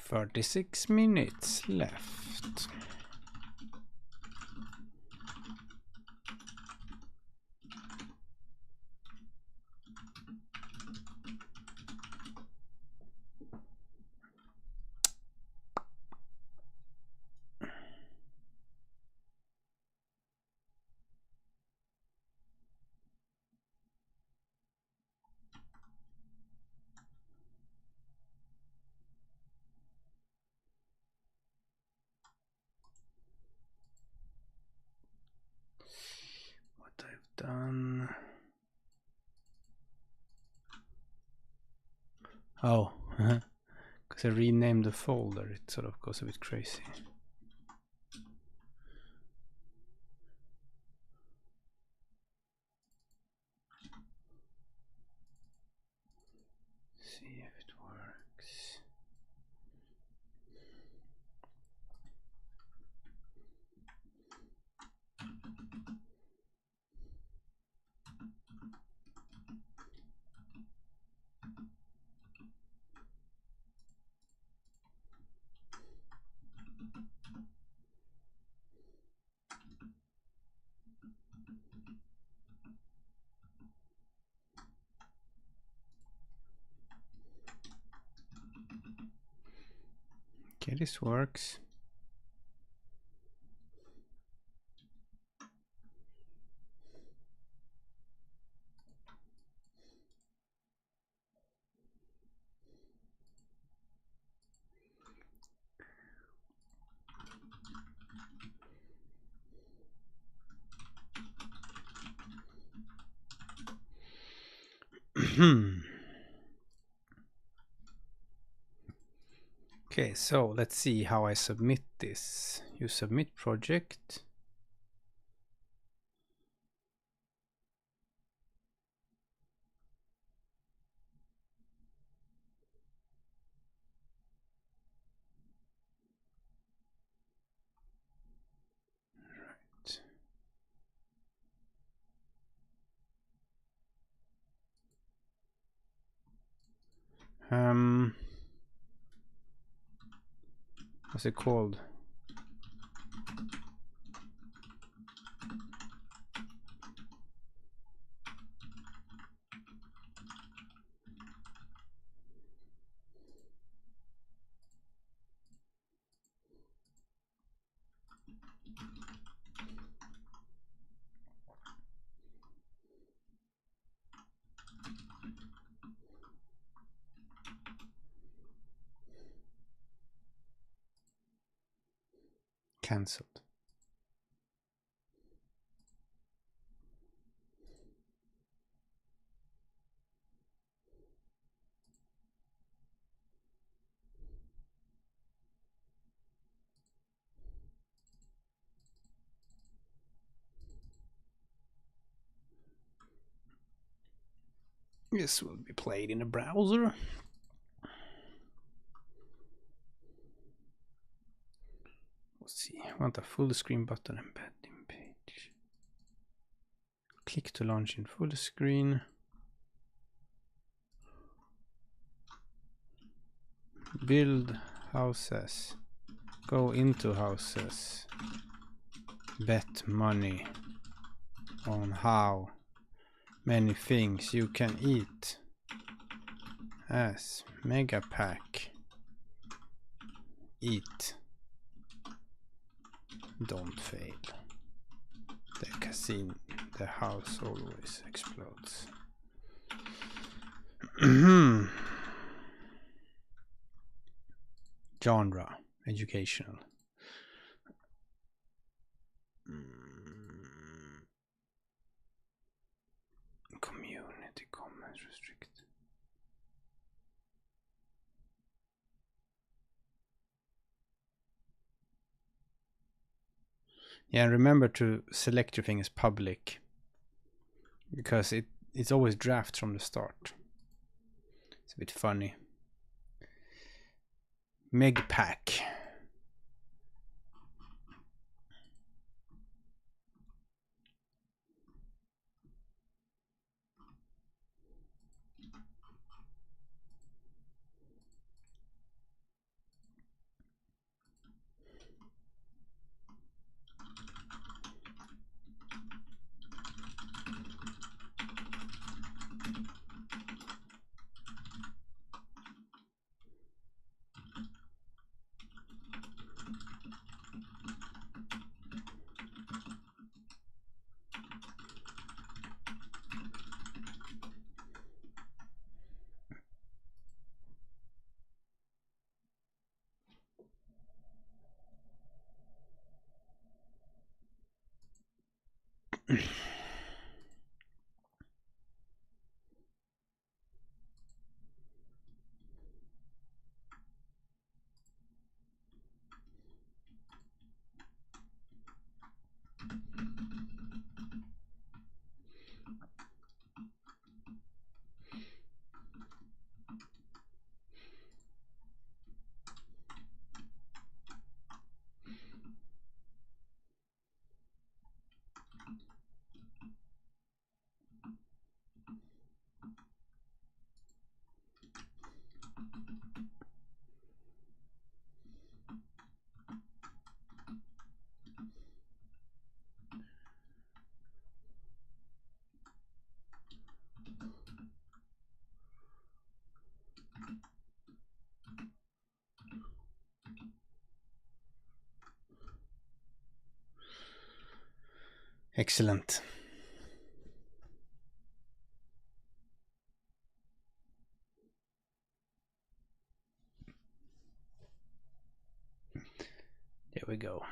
"36 minutes left." What I've done. Oh, because I renamed the folder, it sort of goes a bit crazy. See if it works. Okay, this works. Okay, so let's see how I submit this. You submit project. Right. What's it called? Cancelled. This will be played in a browser. Let's see. I want a full screen button embedding page. Click to launch in full screen. Build houses. Go into houses. Bet money on how many things you can eat as mega pack. Eat. Don't fail. The casino, the house always explodes. Genre, educational. Community comments restricted. Yeah, remember to select your thing as public, because it's always drafts from the start. It's a bit funny. Megpack. Excellent. There we go.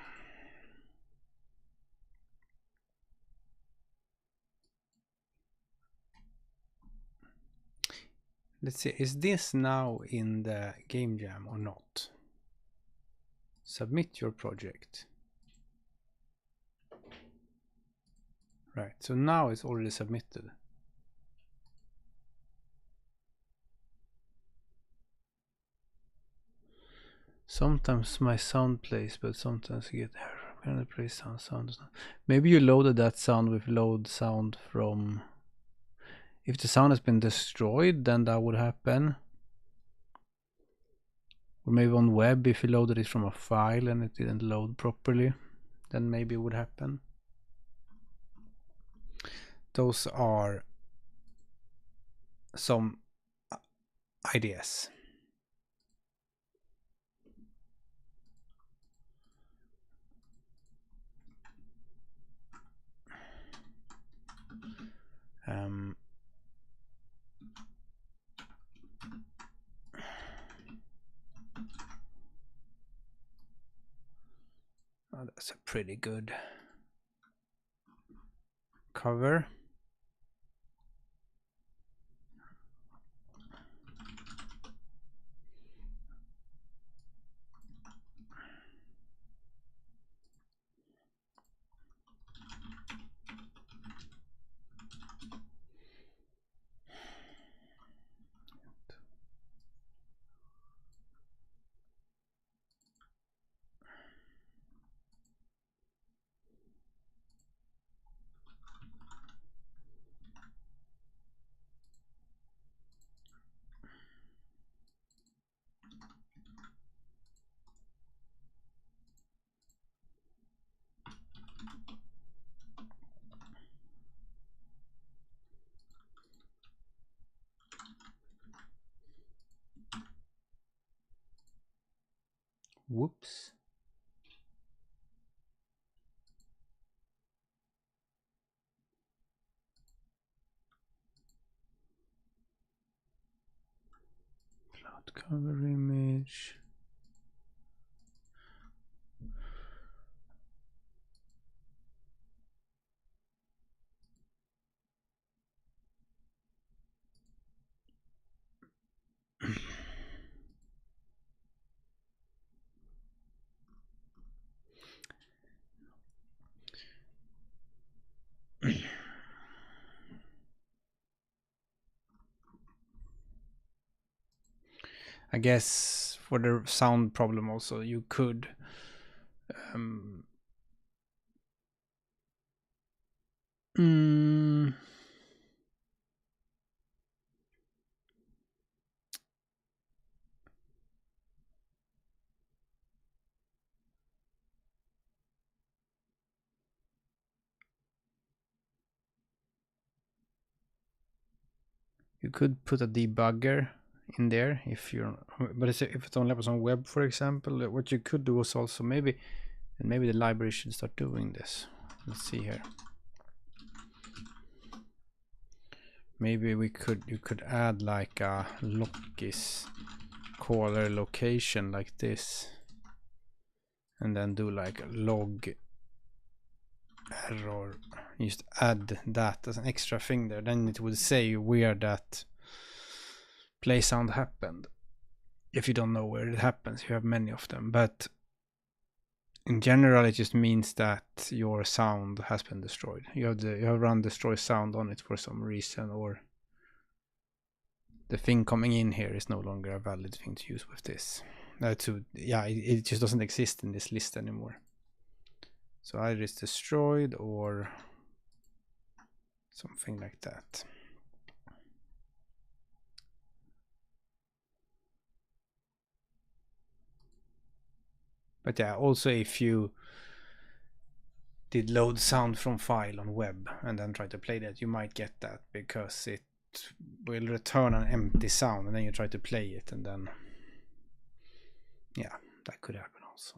Let's see, is this now in the game jam or not? Submit your project. Right, so now it's already submitted. Sometimes my sound plays, but sometimes you get error. When I play sound. Maybe you loaded that sound with load sound from... If the sound has been destroyed, then that would happen. Or maybe on web, if you loaded it from a file and it didn't load properly, then maybe it would happen. Those are some ideas. Oh, that's a pretty good cover. Whoops. Cloud cover image. I guess for the sound problem also, you could you could put a debugger in there if you're, but if it's only on web, for example, what you could do is also maybe the library should start doing this. Let's see here. Maybe you could add like a lockis caller location like this, and then do like a log error. Just add that as an extra thing there. Then it would say where that play sound happened. If you don't know where it happens, you have many of them. But in general, it just means that your sound has been destroyed. You have run destroy sound on it for some reason, or the thing coming in here is no longer a valid thing to use with this. It just doesn't exist in this list anymore. So either it's destroyed or something like that. But yeah, also if you did load sound from file on web and then try to play that, you might get that because it will return an empty sound, and then you try to play it, and then yeah, that could happen also.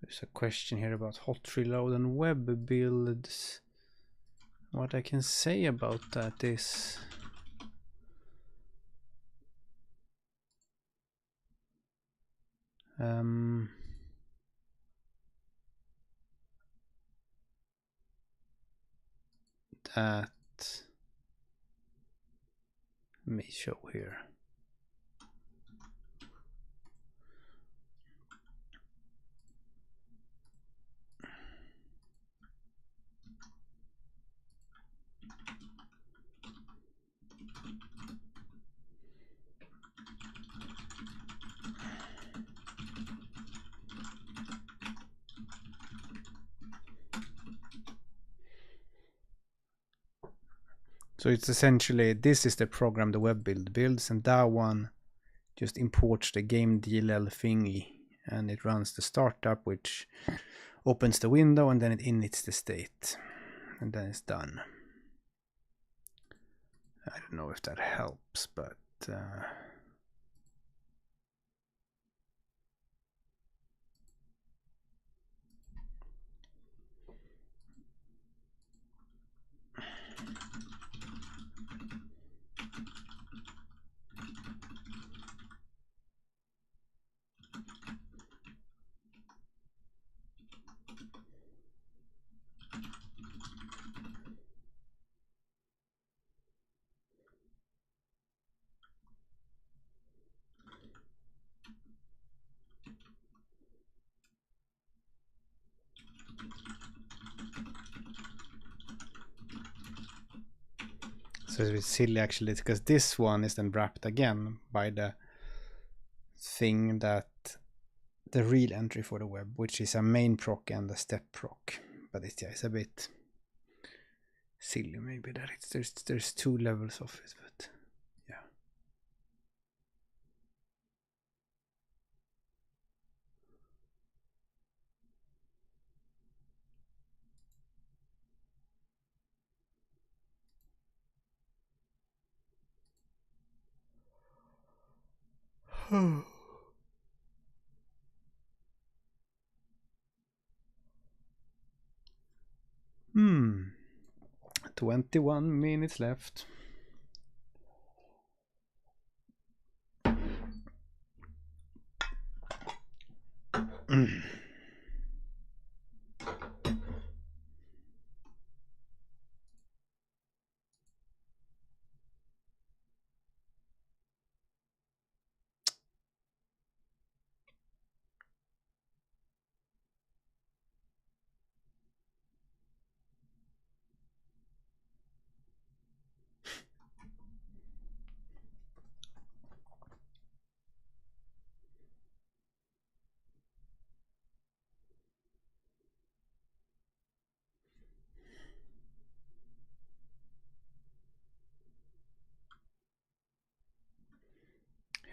There's a question here about hot reload and web builds. What I can say about that is that, let me show here. So it's essentially, this is the program the web build builds, and that one just imports the game DLL thingy, and it runs the startup, which opens the window, and then it inits the state, and then it's done. I don't know if that helps, but so it's a bit silly actually, because this one is then wrapped again by the thing that the real entry for the web, which is a main proc and a step proc. But it's, yeah, it's a bit silly maybe that there's two levels of it, but yeah. Hmm. 21 minutes left.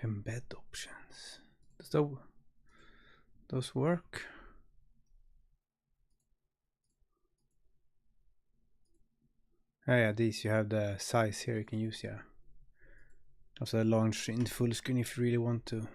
Embed options. Does those work? Oh yeah, these, you have the size here you can use, yeah. Also launch in full screen if you really want to.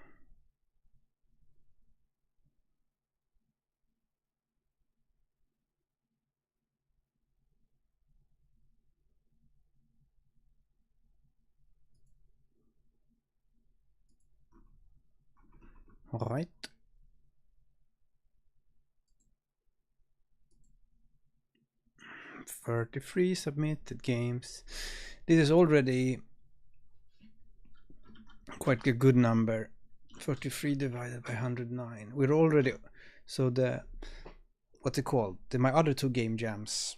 Alright. $33 submitted games. This is already quite a good number. 33 divided by 109. We're already, so the, what's it called? My other two game jams,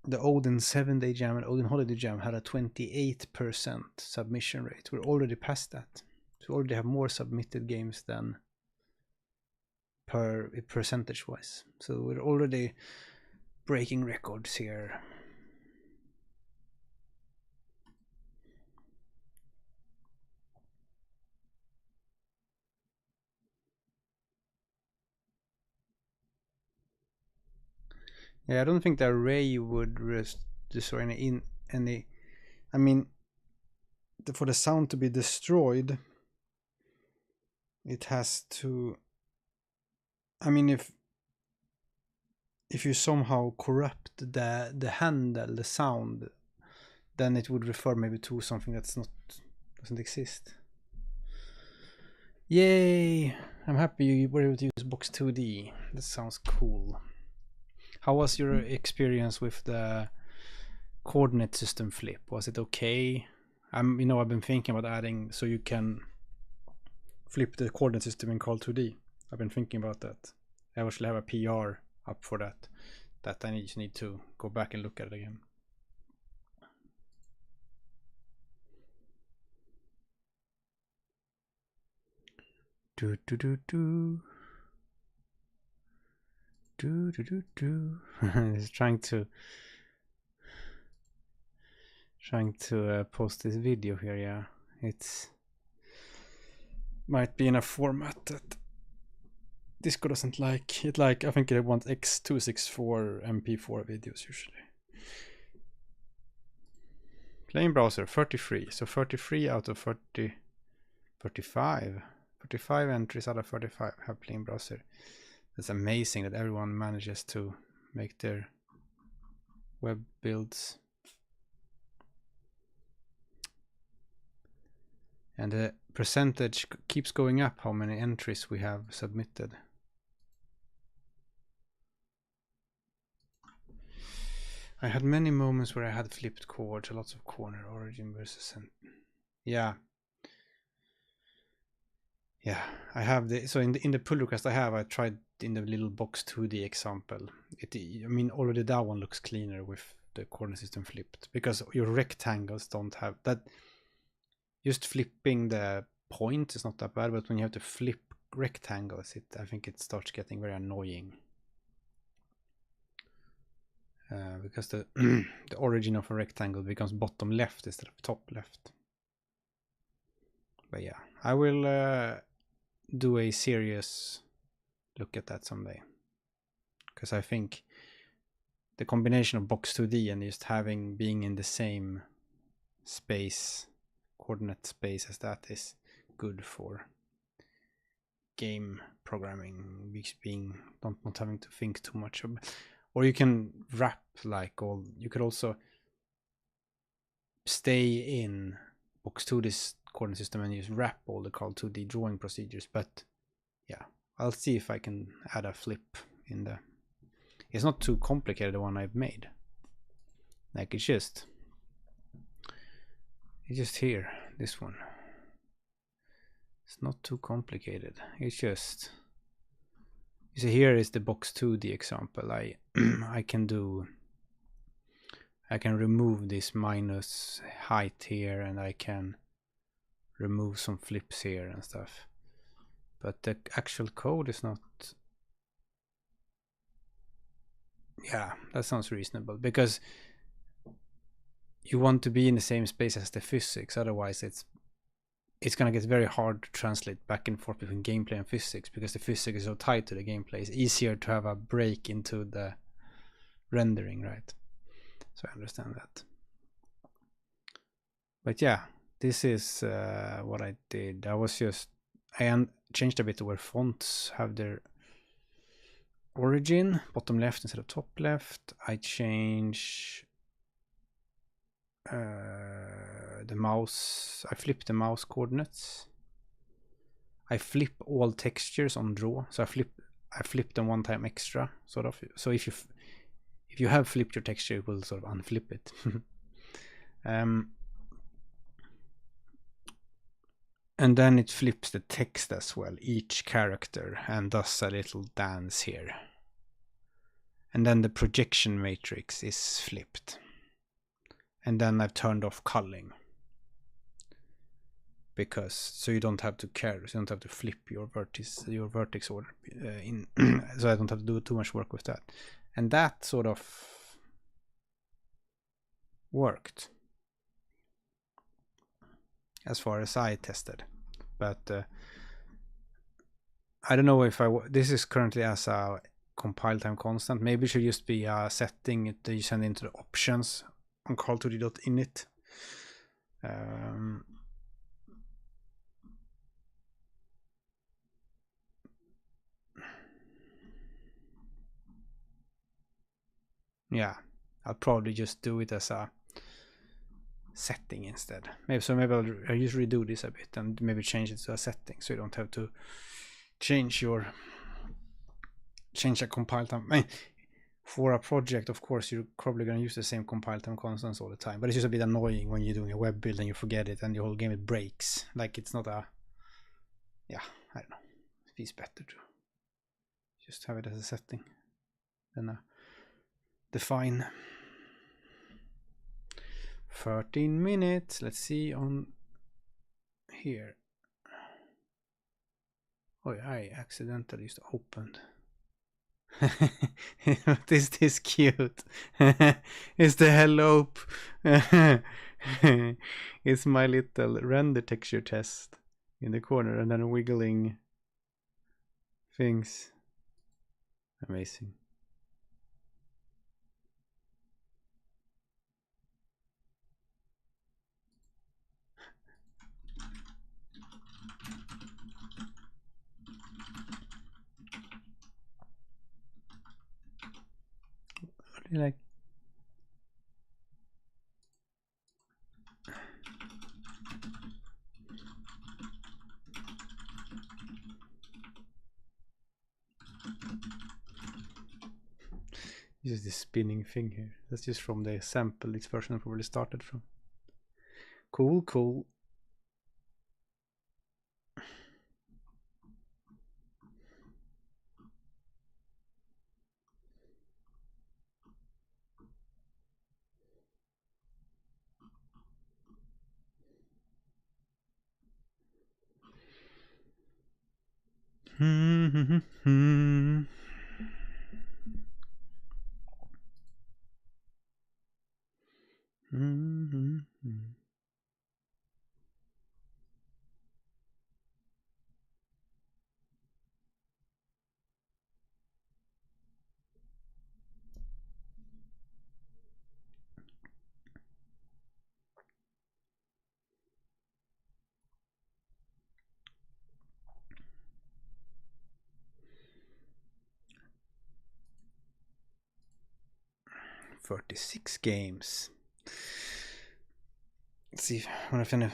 the Odin 7-day jam and Odin holiday jam, had a 28% submission rate. We're already past that. So we already have more submitted games than per percentage wise. So we're already breaking records here. Yeah, I don't think the array would destroy any. I mean, for the sound to be destroyed, it has to I mean, if you somehow corrupt the handle, the sound, then it would refer maybe to something doesn't exist. Yay! I'm happy you were able to use Box2D. That sounds cool. How was your experience with the coordinate system flip? Was it okay? I've been thinking about adding so you can flip the coordinate system in Karl2D. I've been thinking about that. I actually have a PR up for that. That I just need to go back and look at it again. Do do do do. Do do do do. He's trying to post this video here. Yeah, it's might be in a format that Discord doesn't like. I think it wants x264 MP4 videos usually. Plain browser 33. So 33 out of 35 entries out of 35 have plain browser. It's amazing that everyone manages to make their web builds. And the percentage keeps going up how many entries we have submitted. I had many moments where I had flipped chords, lots of corner origin versus yeah. Yeah, I have so in the pull request I tried in the little Box2D example. I mean already that one looks cleaner with the coordinate system flipped because your rectangles don't have that. Just flipping the point is not that bad, but when you have to flip rectangles, I think it starts getting very annoying. Because the the origin of a rectangle becomes bottom left instead of top left. But yeah, I will do a serious look at that someday. Because I think the combination of Box2D and just being in the same space, coordinate space as that is good for game programming, being not having to think too much. Or you can wrap you could also stay in Box2D's coordinate system and just wrap all the Karl2D drawing procedures. But yeah, I'll see if I can add a flip in the. It's not too complicated, the one I've made. Like it's just here, this one. It's not too complicated. It's just, you see here is the Box2D example. I can remove this minus height here, and I can remove some flips here and stuff. But the actual code is not. Yeah, that sounds reasonable because you want to be in the same space as the physics. Otherwise, it's gonna get very hard to translate back and forth between gameplay and physics because the physics is so tied to the gameplay. It's easier to have a break into the rendering, right? So I understand that. But yeah, this is what I did. I changed a bit to where fonts have their origin, bottom left instead of top left. I change the mouse. I flip the mouse coordinates. I flip all textures on draw. So I flip them one time extra, sort of. So if you have flipped your texture, it will sort of unflip it. And then it flips the text as well, each character, and does a little dance here. And then the projection matrix is flipped. And then I've turned off culling. Because so you don't have to care, so you don't have to flip your vertex order so I don't have to do too much work with that. And that sort of worked as far as I tested. But I don't know if this is currently as a compile time constant. Maybe it should just be a setting that you send into the options on Karl2D.init. Yeah, I'll probably just do it as a setting instead. Maybe I'll just redo this a bit and maybe change it to a setting, so you don't have to change a compile time. I mean, for a project, of course, you're probably going to use the same compile time constants all the time, but it's just a bit annoying when you're doing a web build and you forget it and the whole game it breaks. Like, it's not a, yeah, I don't know. It feels better to just have it as a setting than define. 13 minutes. Let's see on here. Oh, I accidentally just opened. What is this cute? It's the hello. It's my little render texture test in the corner and then wiggling things. Amazing. What do you like? Just this spinning thing here. That's just from the sample this version probably started from. Cool, cool. Hmm. 36 games. Let's see if I want to finish.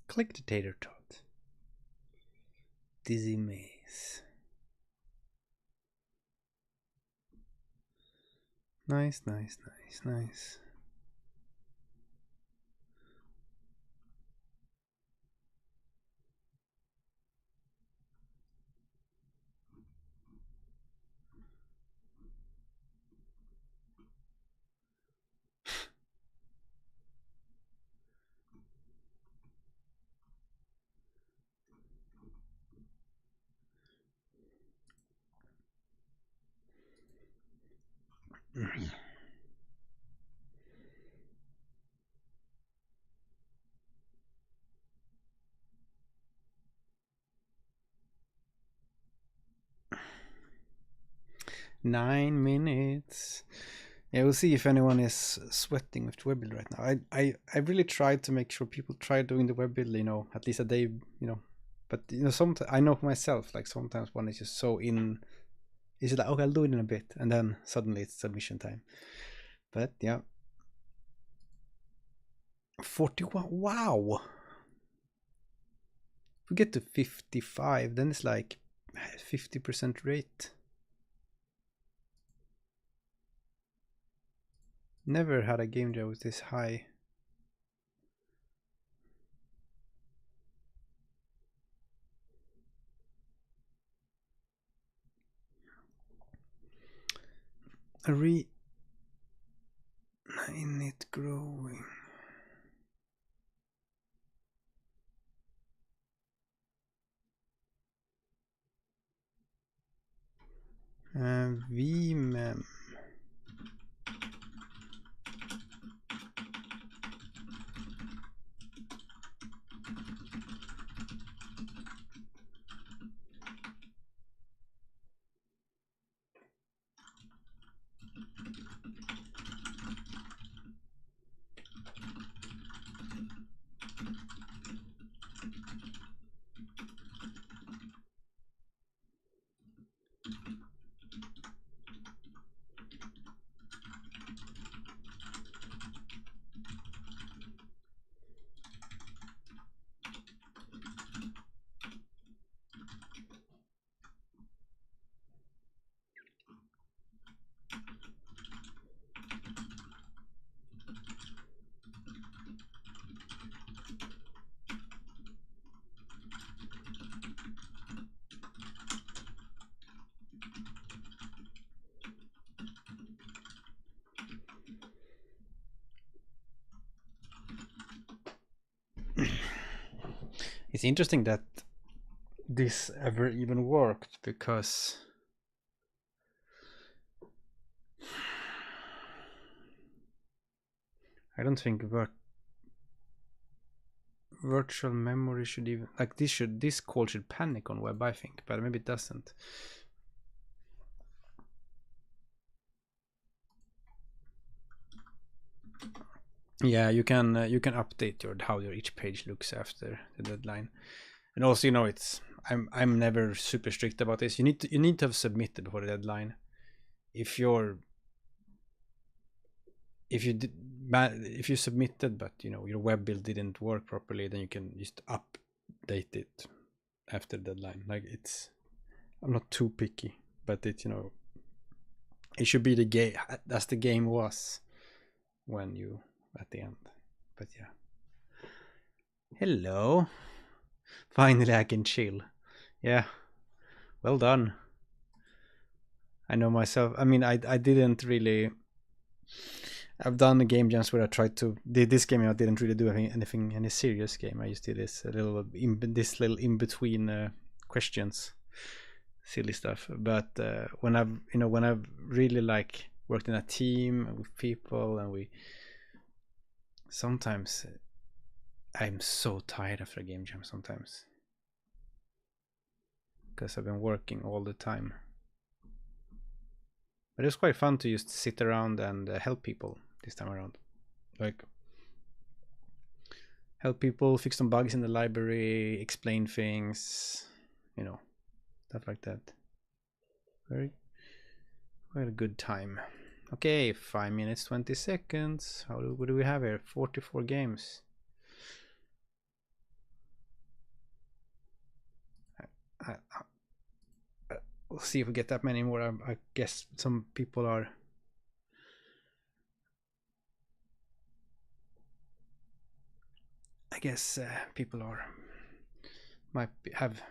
Click the tater tot. Dizzy maze. Nice, nice, nice, nice. Mm. 9 minutes. Yeah, we'll see if anyone is sweating with the web build right now. I really tried to make sure people try doing the web build, you know, at least a day, you know. But you know, sometimes I know for myself, like sometimes one is just so in. Is it like, okay, I'll do it in a bit, and then suddenly it's submission time. But yeah, 41. Wow. If we get to 55, then it's like 50% rate. Never had a game jam with this high. A init growing. Vmem. It's interesting that this ever even worked, because I don't think virtual memory should even, like, this call should panic on web, I think, but maybe it doesn't. Yeah, you can update how your each page looks after the deadline. And also, you know, it's I'm never super strict about this. You need to have submitted before the deadline. If you submitted, but you know your web build didn't work properly, then you can just update it after the deadline. Like, I'm not too picky, but it, you know, it should be the game as the game was when you at the end. But yeah. Hello. Finally I can chill. Yeah. Well done. I know myself. I mean, I didn't really. I've done the game jams where I tried to. This game I didn't really do anything any serious game. I just did this little in between questions, silly stuff. But when I've really like worked in a team with people, and we sometimes I'm so tired after a game jam sometimes, because I've been working all the time. But it was quite fun to just sit around and help people this time around. Like, help people fix some bugs in the library, explain things, you know, stuff like that. Very good time. Okay, 5 minutes 20 seconds. What do we have here? 44 games. We'll see if we get that many more. I guess some people are. I guess people might have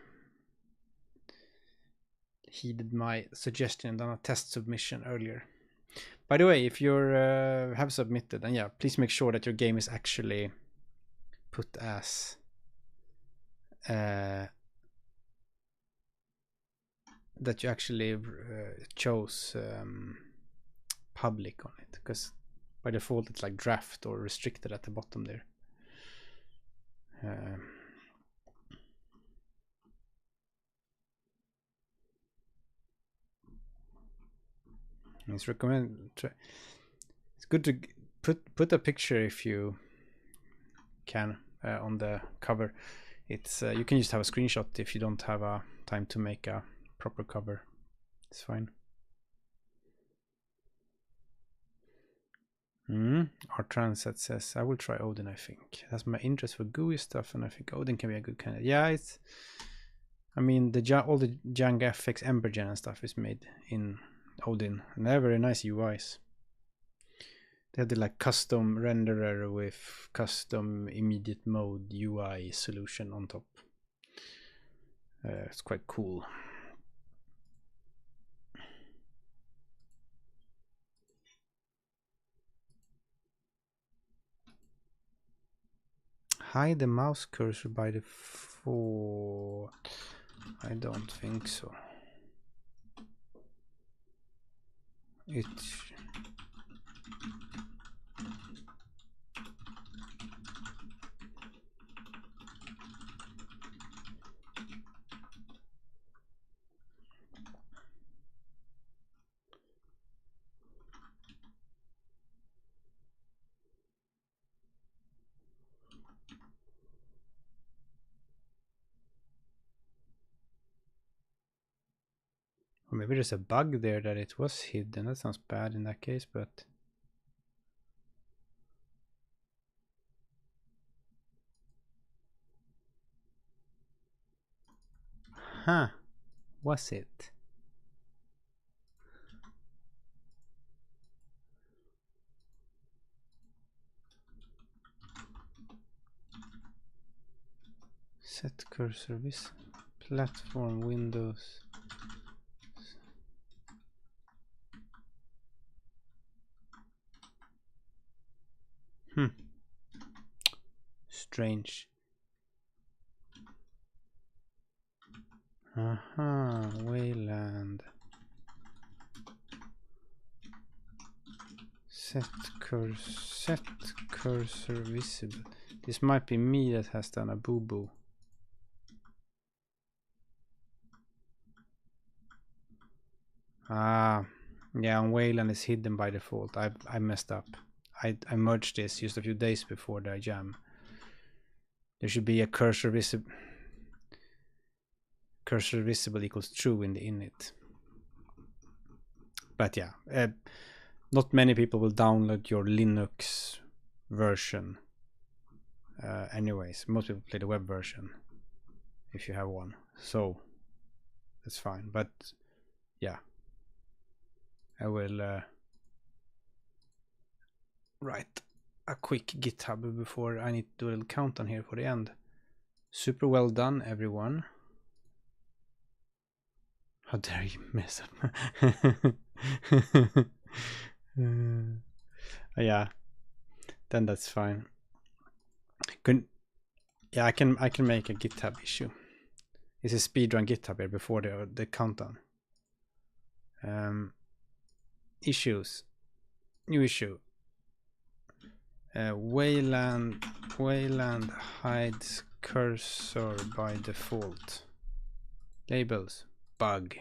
heeded my suggestion and done a test submission earlier. By the way, if you have submitted, then yeah, please make sure that your game is actually put as that you actually chose public on it, because by default it's like draft or restricted at the bottom there. It's recommended. It's good to put a picture if you can on the cover. It's you can just have a screenshot if you don't have a time to make a proper cover. It's fine. Our Transit says I will try Odin. I think that's my interest for GUI stuff, and I think Odin can be a good candidate. Yeah, it's. I mean, all the Django FX Embergen and stuff is made in Odin, and they're very nice UIs. They have the like custom renderer with custom immediate mode UI solution on top. It's quite cool. Hide the mouse cursor by default. I don't think so. Or maybe there's a bug there that it was hidden. That sounds bad in that case, but huh, was it? Set cursor this platform Windows. Strange. Wayland. Set cursor visible. This might be me that has done a boo-boo. Yeah, and Wayland is hidden by default. I messed up. I merged this just a few days before the jam. There should be a cursor visible equals true in the init. But yeah, not many people will download your Linux version. Anyways, most people play the web version if you have one, so that's fine. But yeah, I will write a quick GitHub before I need to do a little countdown here for the end. Super well done, everyone. How dare you mess up? Yeah, then that's fine. Yeah, I can make a GitHub issue. It's a speedrun GitHub here before the countdown. Issues. New issue. Wayland hides cursor by default. Labels. Bug.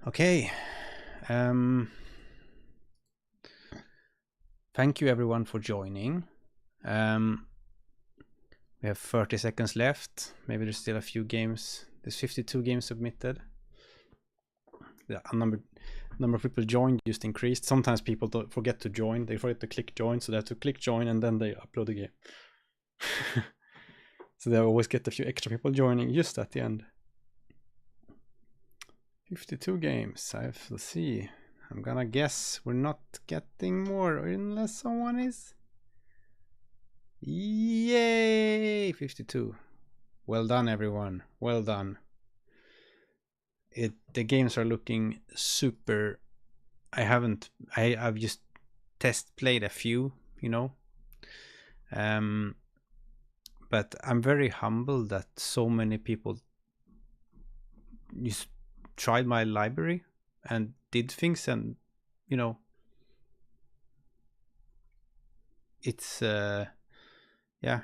Okay. Thank you everyone for joining. We have 30 seconds left. Maybe there's still a few games. There's 52 games submitted. The number of people joined just increased. Sometimes people don't forget to join. They forget to click join, so they have to click join and then they upload the game. So they always get a few extra people joining just at the end. 52 games. I have to see. I'm gonna guess we're not getting more unless someone is. Yay! 52. Well done, everyone. Well done. The games are looking super. I've just test played a few, you know. But I'm very humbled that so many people just tried my library and did things, and you know, it's yeah,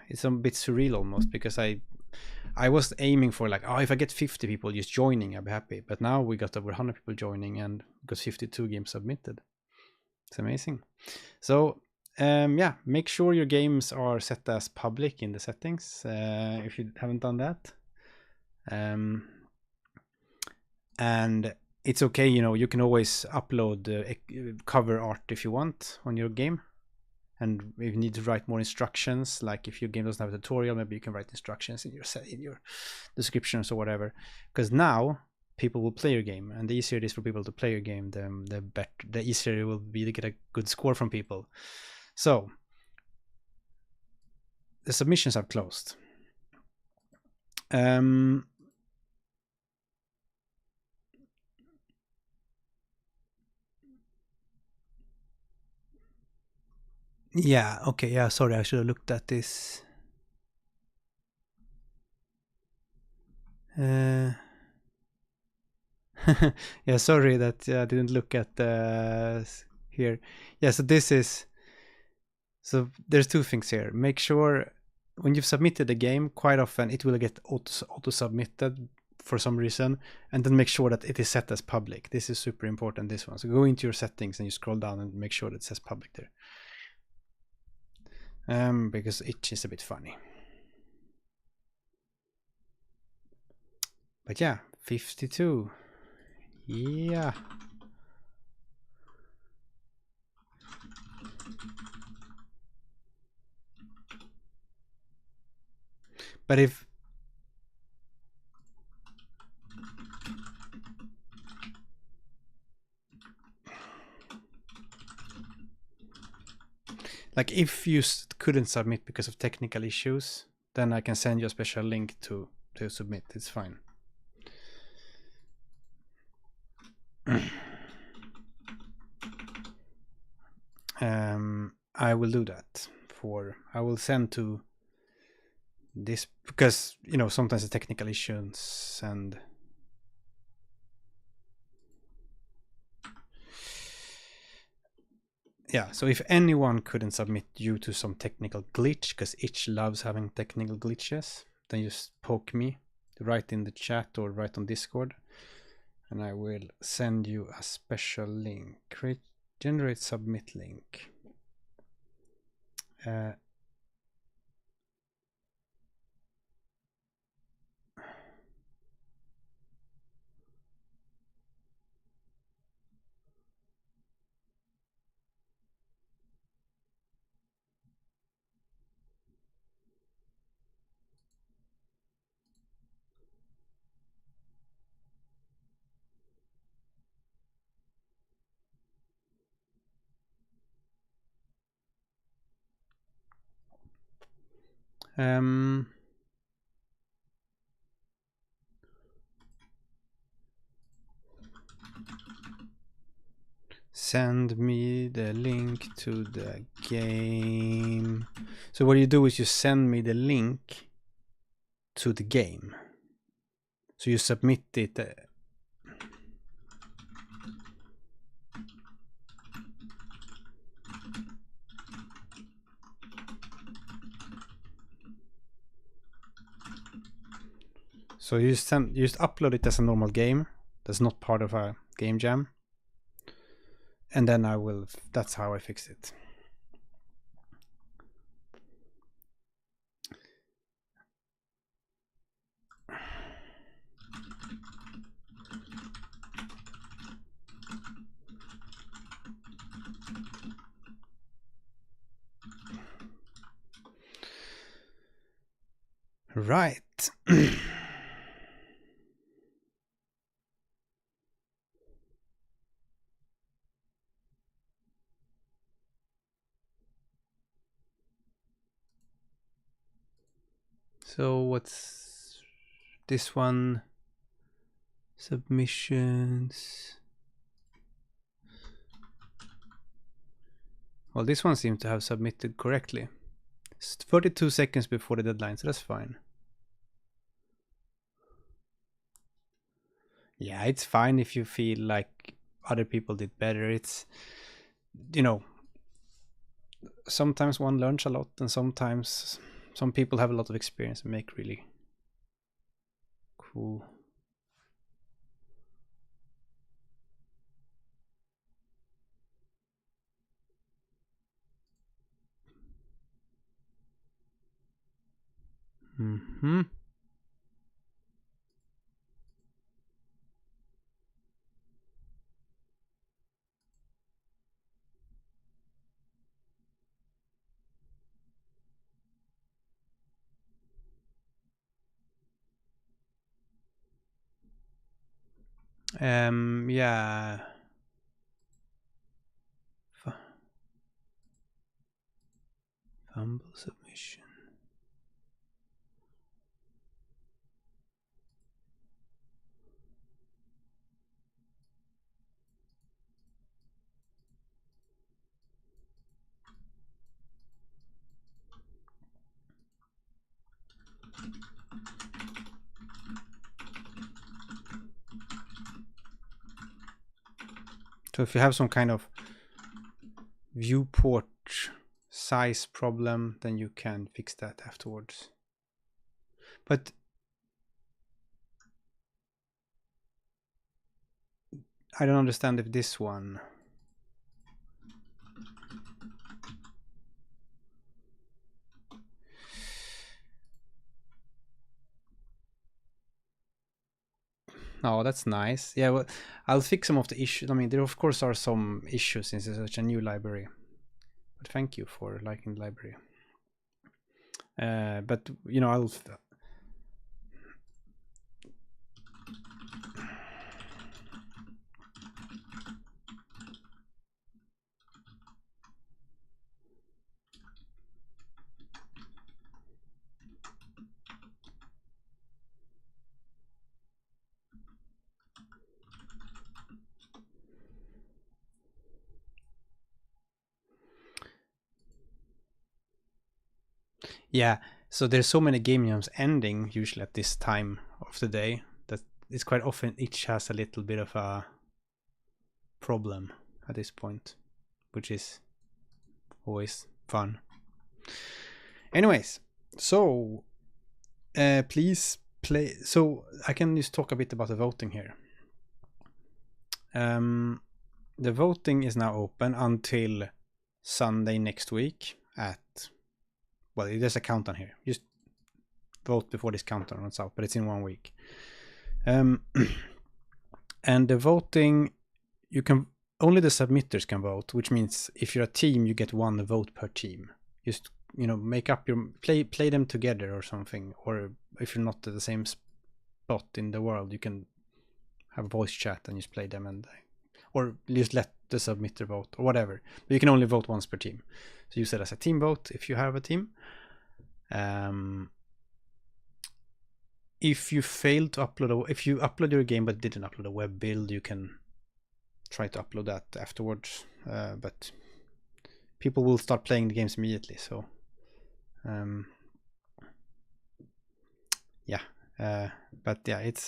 it's a bit surreal almost, because I I was aiming for like, oh, if I get 50 people just joining, I'll be happy. But now we got over 100 people joining and got 52 games submitted. It's amazing. So yeah, make sure your games are set as public in the settings if you haven't done that. And it's okay, you know, you can always upload cover art if you want on your game. And if you need to write more instructions, like if your game doesn't have a tutorial, maybe you can write instructions in your descriptions or whatever. Because now people will play your game, and the easier it is for people to play your game, the easier it will be to get a good score from people. So the submissions have closed. Yeah, okay, yeah, sorry, I should have looked at this. Yeah, sorry that I didn't look at here. Yeah, so this is, so there's two things here. Make sure when you've submitted a game, quite often it will get auto submitted for some reason, and then make sure that it is set as public. This is super important, this one. So go into your settings and you scroll down and make sure that it says public there. Because it is a bit funny. But yeah, 52. Yeah. But if like if you couldn't submit because of technical issues, then I can send you a special link to submit. It's fine. I will do that. I will send to this, because you know sometimes the technical issues, and yeah, so if anyone couldn't submit due to some technical glitch, because itch loves having technical glitches, then just poke me, write in the chat or write on Discord, and I will send you a special link. Generate submit link. Send me the link to the game. So what you do is you send me the link to the game. So you submit it. So you just upload it as a normal game. That's not part of a game jam. And then that's how I fix it. Right. So what's this one? Submissions. Well, this one seems to have submitted correctly. It's 32 seconds before the deadline, so that's fine. Yeah, it's fine if you feel like other people did better. It's, you know, sometimes one learns a lot, and sometimes some people have a lot of experience and make really Cool. Mm-hmm. Yeah. Fumble submission. So if you have some kind of viewport size problem, then you can fix that afterwards. But I don't understand if this one. Oh, that's nice. Yeah, well, I'll fix some of the issues. I mean, there of course are some issues since it's such a new library. But thank you for liking the library. But you know, I'll. Yeah, so there's so many game jams ending usually at this time of the day that it's quite often each has a little bit of a problem at this point, which is always fun. Anyways, so please play. So I can just talk a bit about the voting here. The voting is now open until Sunday next week at, well, there's a countdown here. Just vote before this countdown runs out, but it's in 1 week. And the voting, you can, only the submitters can vote, which means if you're a team, you get 1 vote per team. Just, you know, make up your, play them together or something. Or if you're not at the same spot in the world, you can have a voice chat and just play them, and or just let the submitter vote or whatever. But you can only vote once per team. So use it as a team vote if you have a team. If you fail to upload, if you upload your game but didn't upload a web build, you can try to upload that afterwards. But people will start playing the games immediately, so yeah. But yeah, it's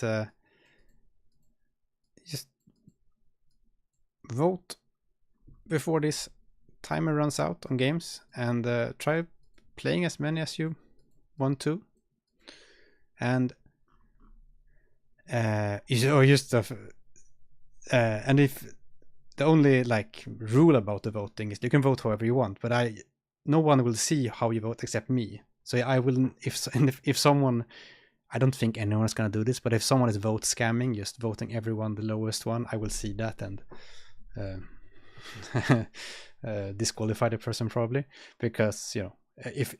just vote before this timer runs out on games, and try playing as many as you want to. And and if the only like rule about the voting is you can vote however you want, but no one will see how you vote except me. So I will, if someone, I don't think anyone's gonna do this, but if someone is vote scamming, just voting everyone the lowest one, I will see that and disqualify the person probably, because you know, if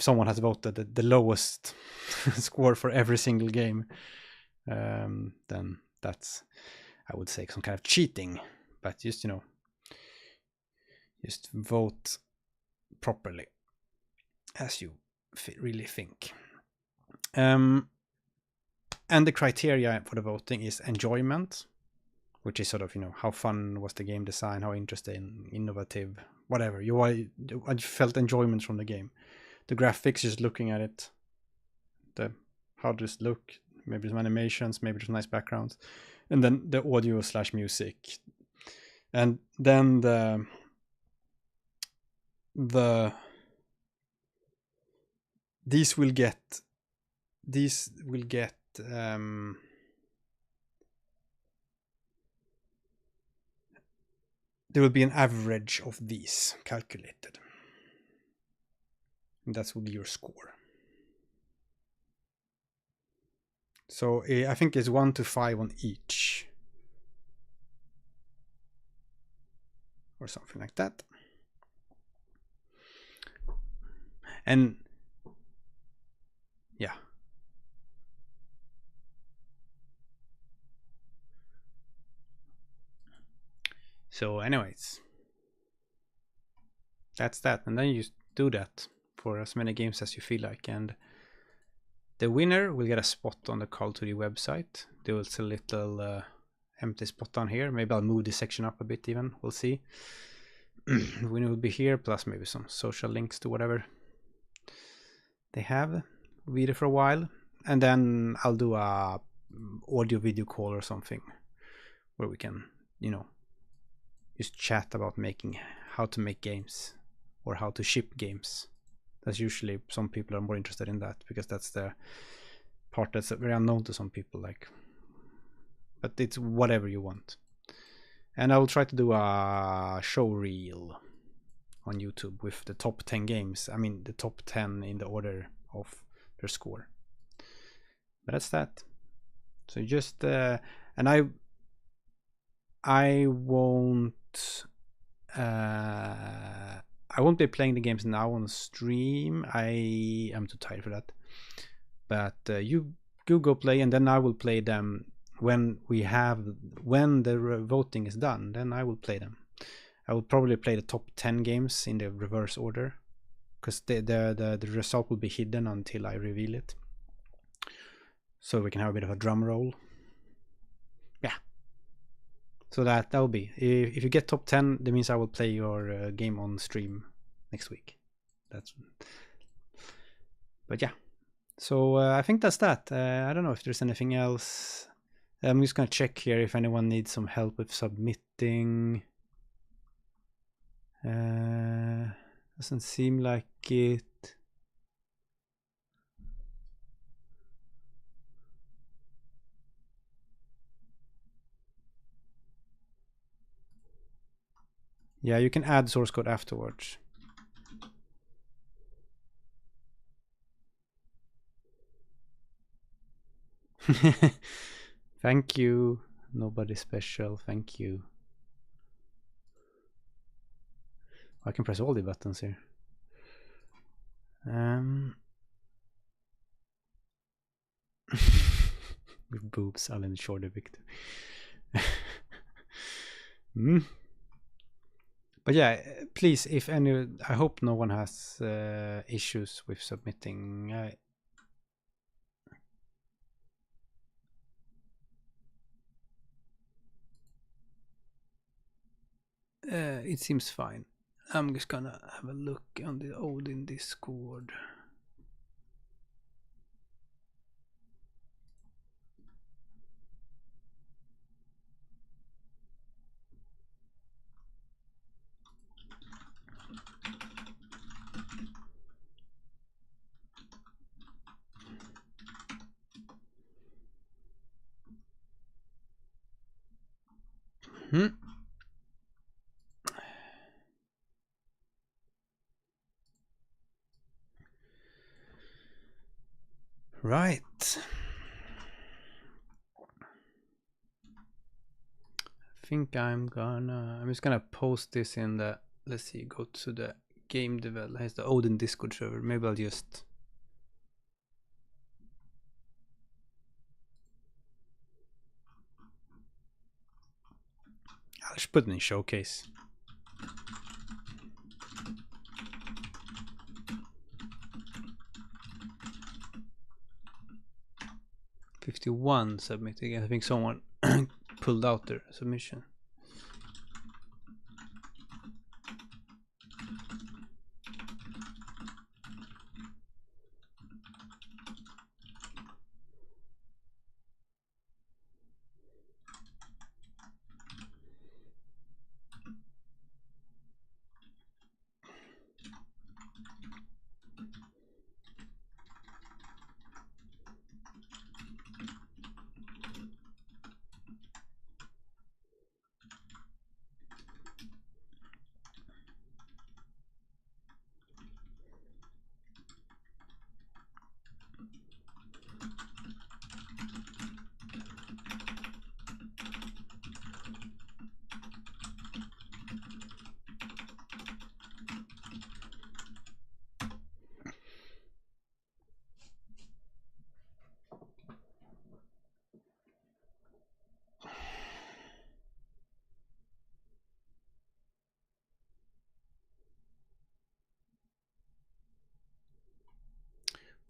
someone has voted the lowest score for every single game, then that's, I would say, some kind of cheating. But just, you know, just vote properly as you really think. And the criteria for the voting is enjoyment, which is sort of, you know, how fun was the game design, how interesting, innovative, whatever. I felt enjoyment from the game. The graphics, just looking at it, how does it look, maybe some animations, maybe some nice backgrounds, and then the audio / music, and then these will get there will be an average of these calculated. And that will be your score. So I think it's 1 to 5 on each. Or something like that. And yeah. So anyways, that's that. And then you do that for as many games as you feel like. And the winner will get a spot on the Karl2D website. There was a little empty spot down here. Maybe I'll move this section up a bit even. We'll see. The winner will be here, plus maybe some social links to whatever they have. We'll be there for a while. And then I'll do a audio video call or something where we can, you know, just chat about how to make games or how to ship games. That's usually, some people are more interested in that because that's the part that's very unknown to some people, like, but it's whatever you want. And I will try to do a show reel on YouTube with the top 10 games. I mean the top 10 in the order of their score. But that's that. So just and I won't be playing the games now on stream. I am too tired for that. But you go play, and then I will play them when the voting is done. Then I will play them. I will probably play the top 10 games in the reverse order, because the result will be hidden until I reveal it. So we can have a bit of a drum roll. Yeah. So that will be. If you get top 10, that means I will play your game on stream next week. But yeah. So I think that's that. I don't know if there's anything else. I'm just gonna check here if anyone needs some help with submitting. Doesn't seem like it. Yeah, you can add source code afterwards. Thank you. Nobody special. Thank you. I can press all the buttons here. With boobs, I'll ensure the victim. But yeah, please, if any, I hope no one has issues with submitting. It seems fine. I'm just gonna have a look on the Odin Discord. Right. I think I'm just gonna post this in the, let's see, go to the game development. Here's the Odin Discord server. Maybe I'll just put it in showcase. $51 submitting. I think someone pulled out their submission.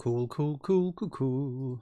Cool, cool, cool, cool, cool.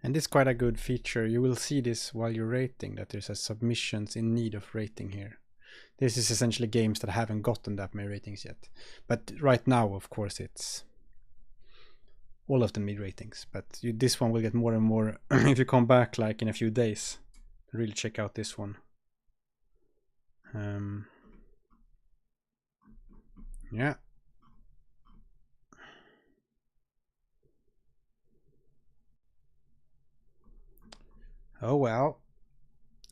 And this is quite a good feature. You will see this while you're rating, that there's a submissions in need of rating here. This is essentially games that haven't gotten that many ratings yet. But right now, of course, it's all of them need ratings. But this one will get more and more if you come back like in a few days. Really check out this one. Yeah. Oh well.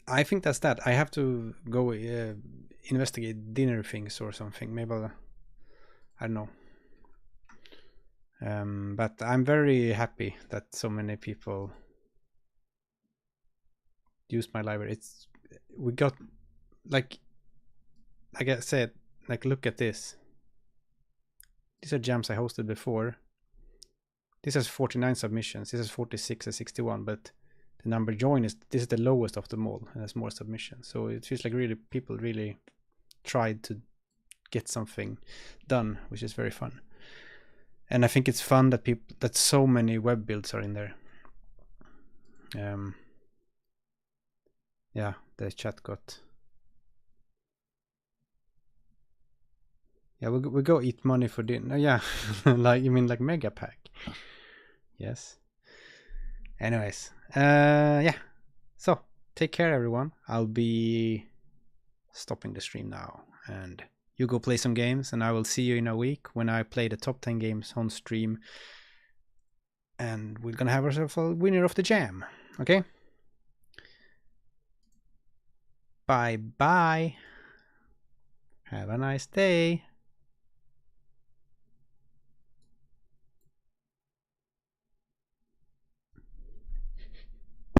I think that's that. I have to go investigate dinner things or something. Maybe I don't know. But I'm very happy that so many people use my library. We got like I said, like look at this. These are jams I hosted before. This has 49 submissions. This has 46 and 61, but the number joined this is the lowest of them all, and has more submissions. So it feels like really people really tried to get something done, which is very fun. And I think it's fun that so many web builds are in there. Yeah, the chat got. Yeah, we go eat money for dinner. Yeah, like you mean like mega pack? Yes. Anyways, yeah. So take care, everyone. I'll be stopping the stream now, and you go play some games, and I will see you in a week when I play the top 10 games on stream, and we're gonna have ourselves a winner of the jam. Okay. Bye bye. Have a nice day.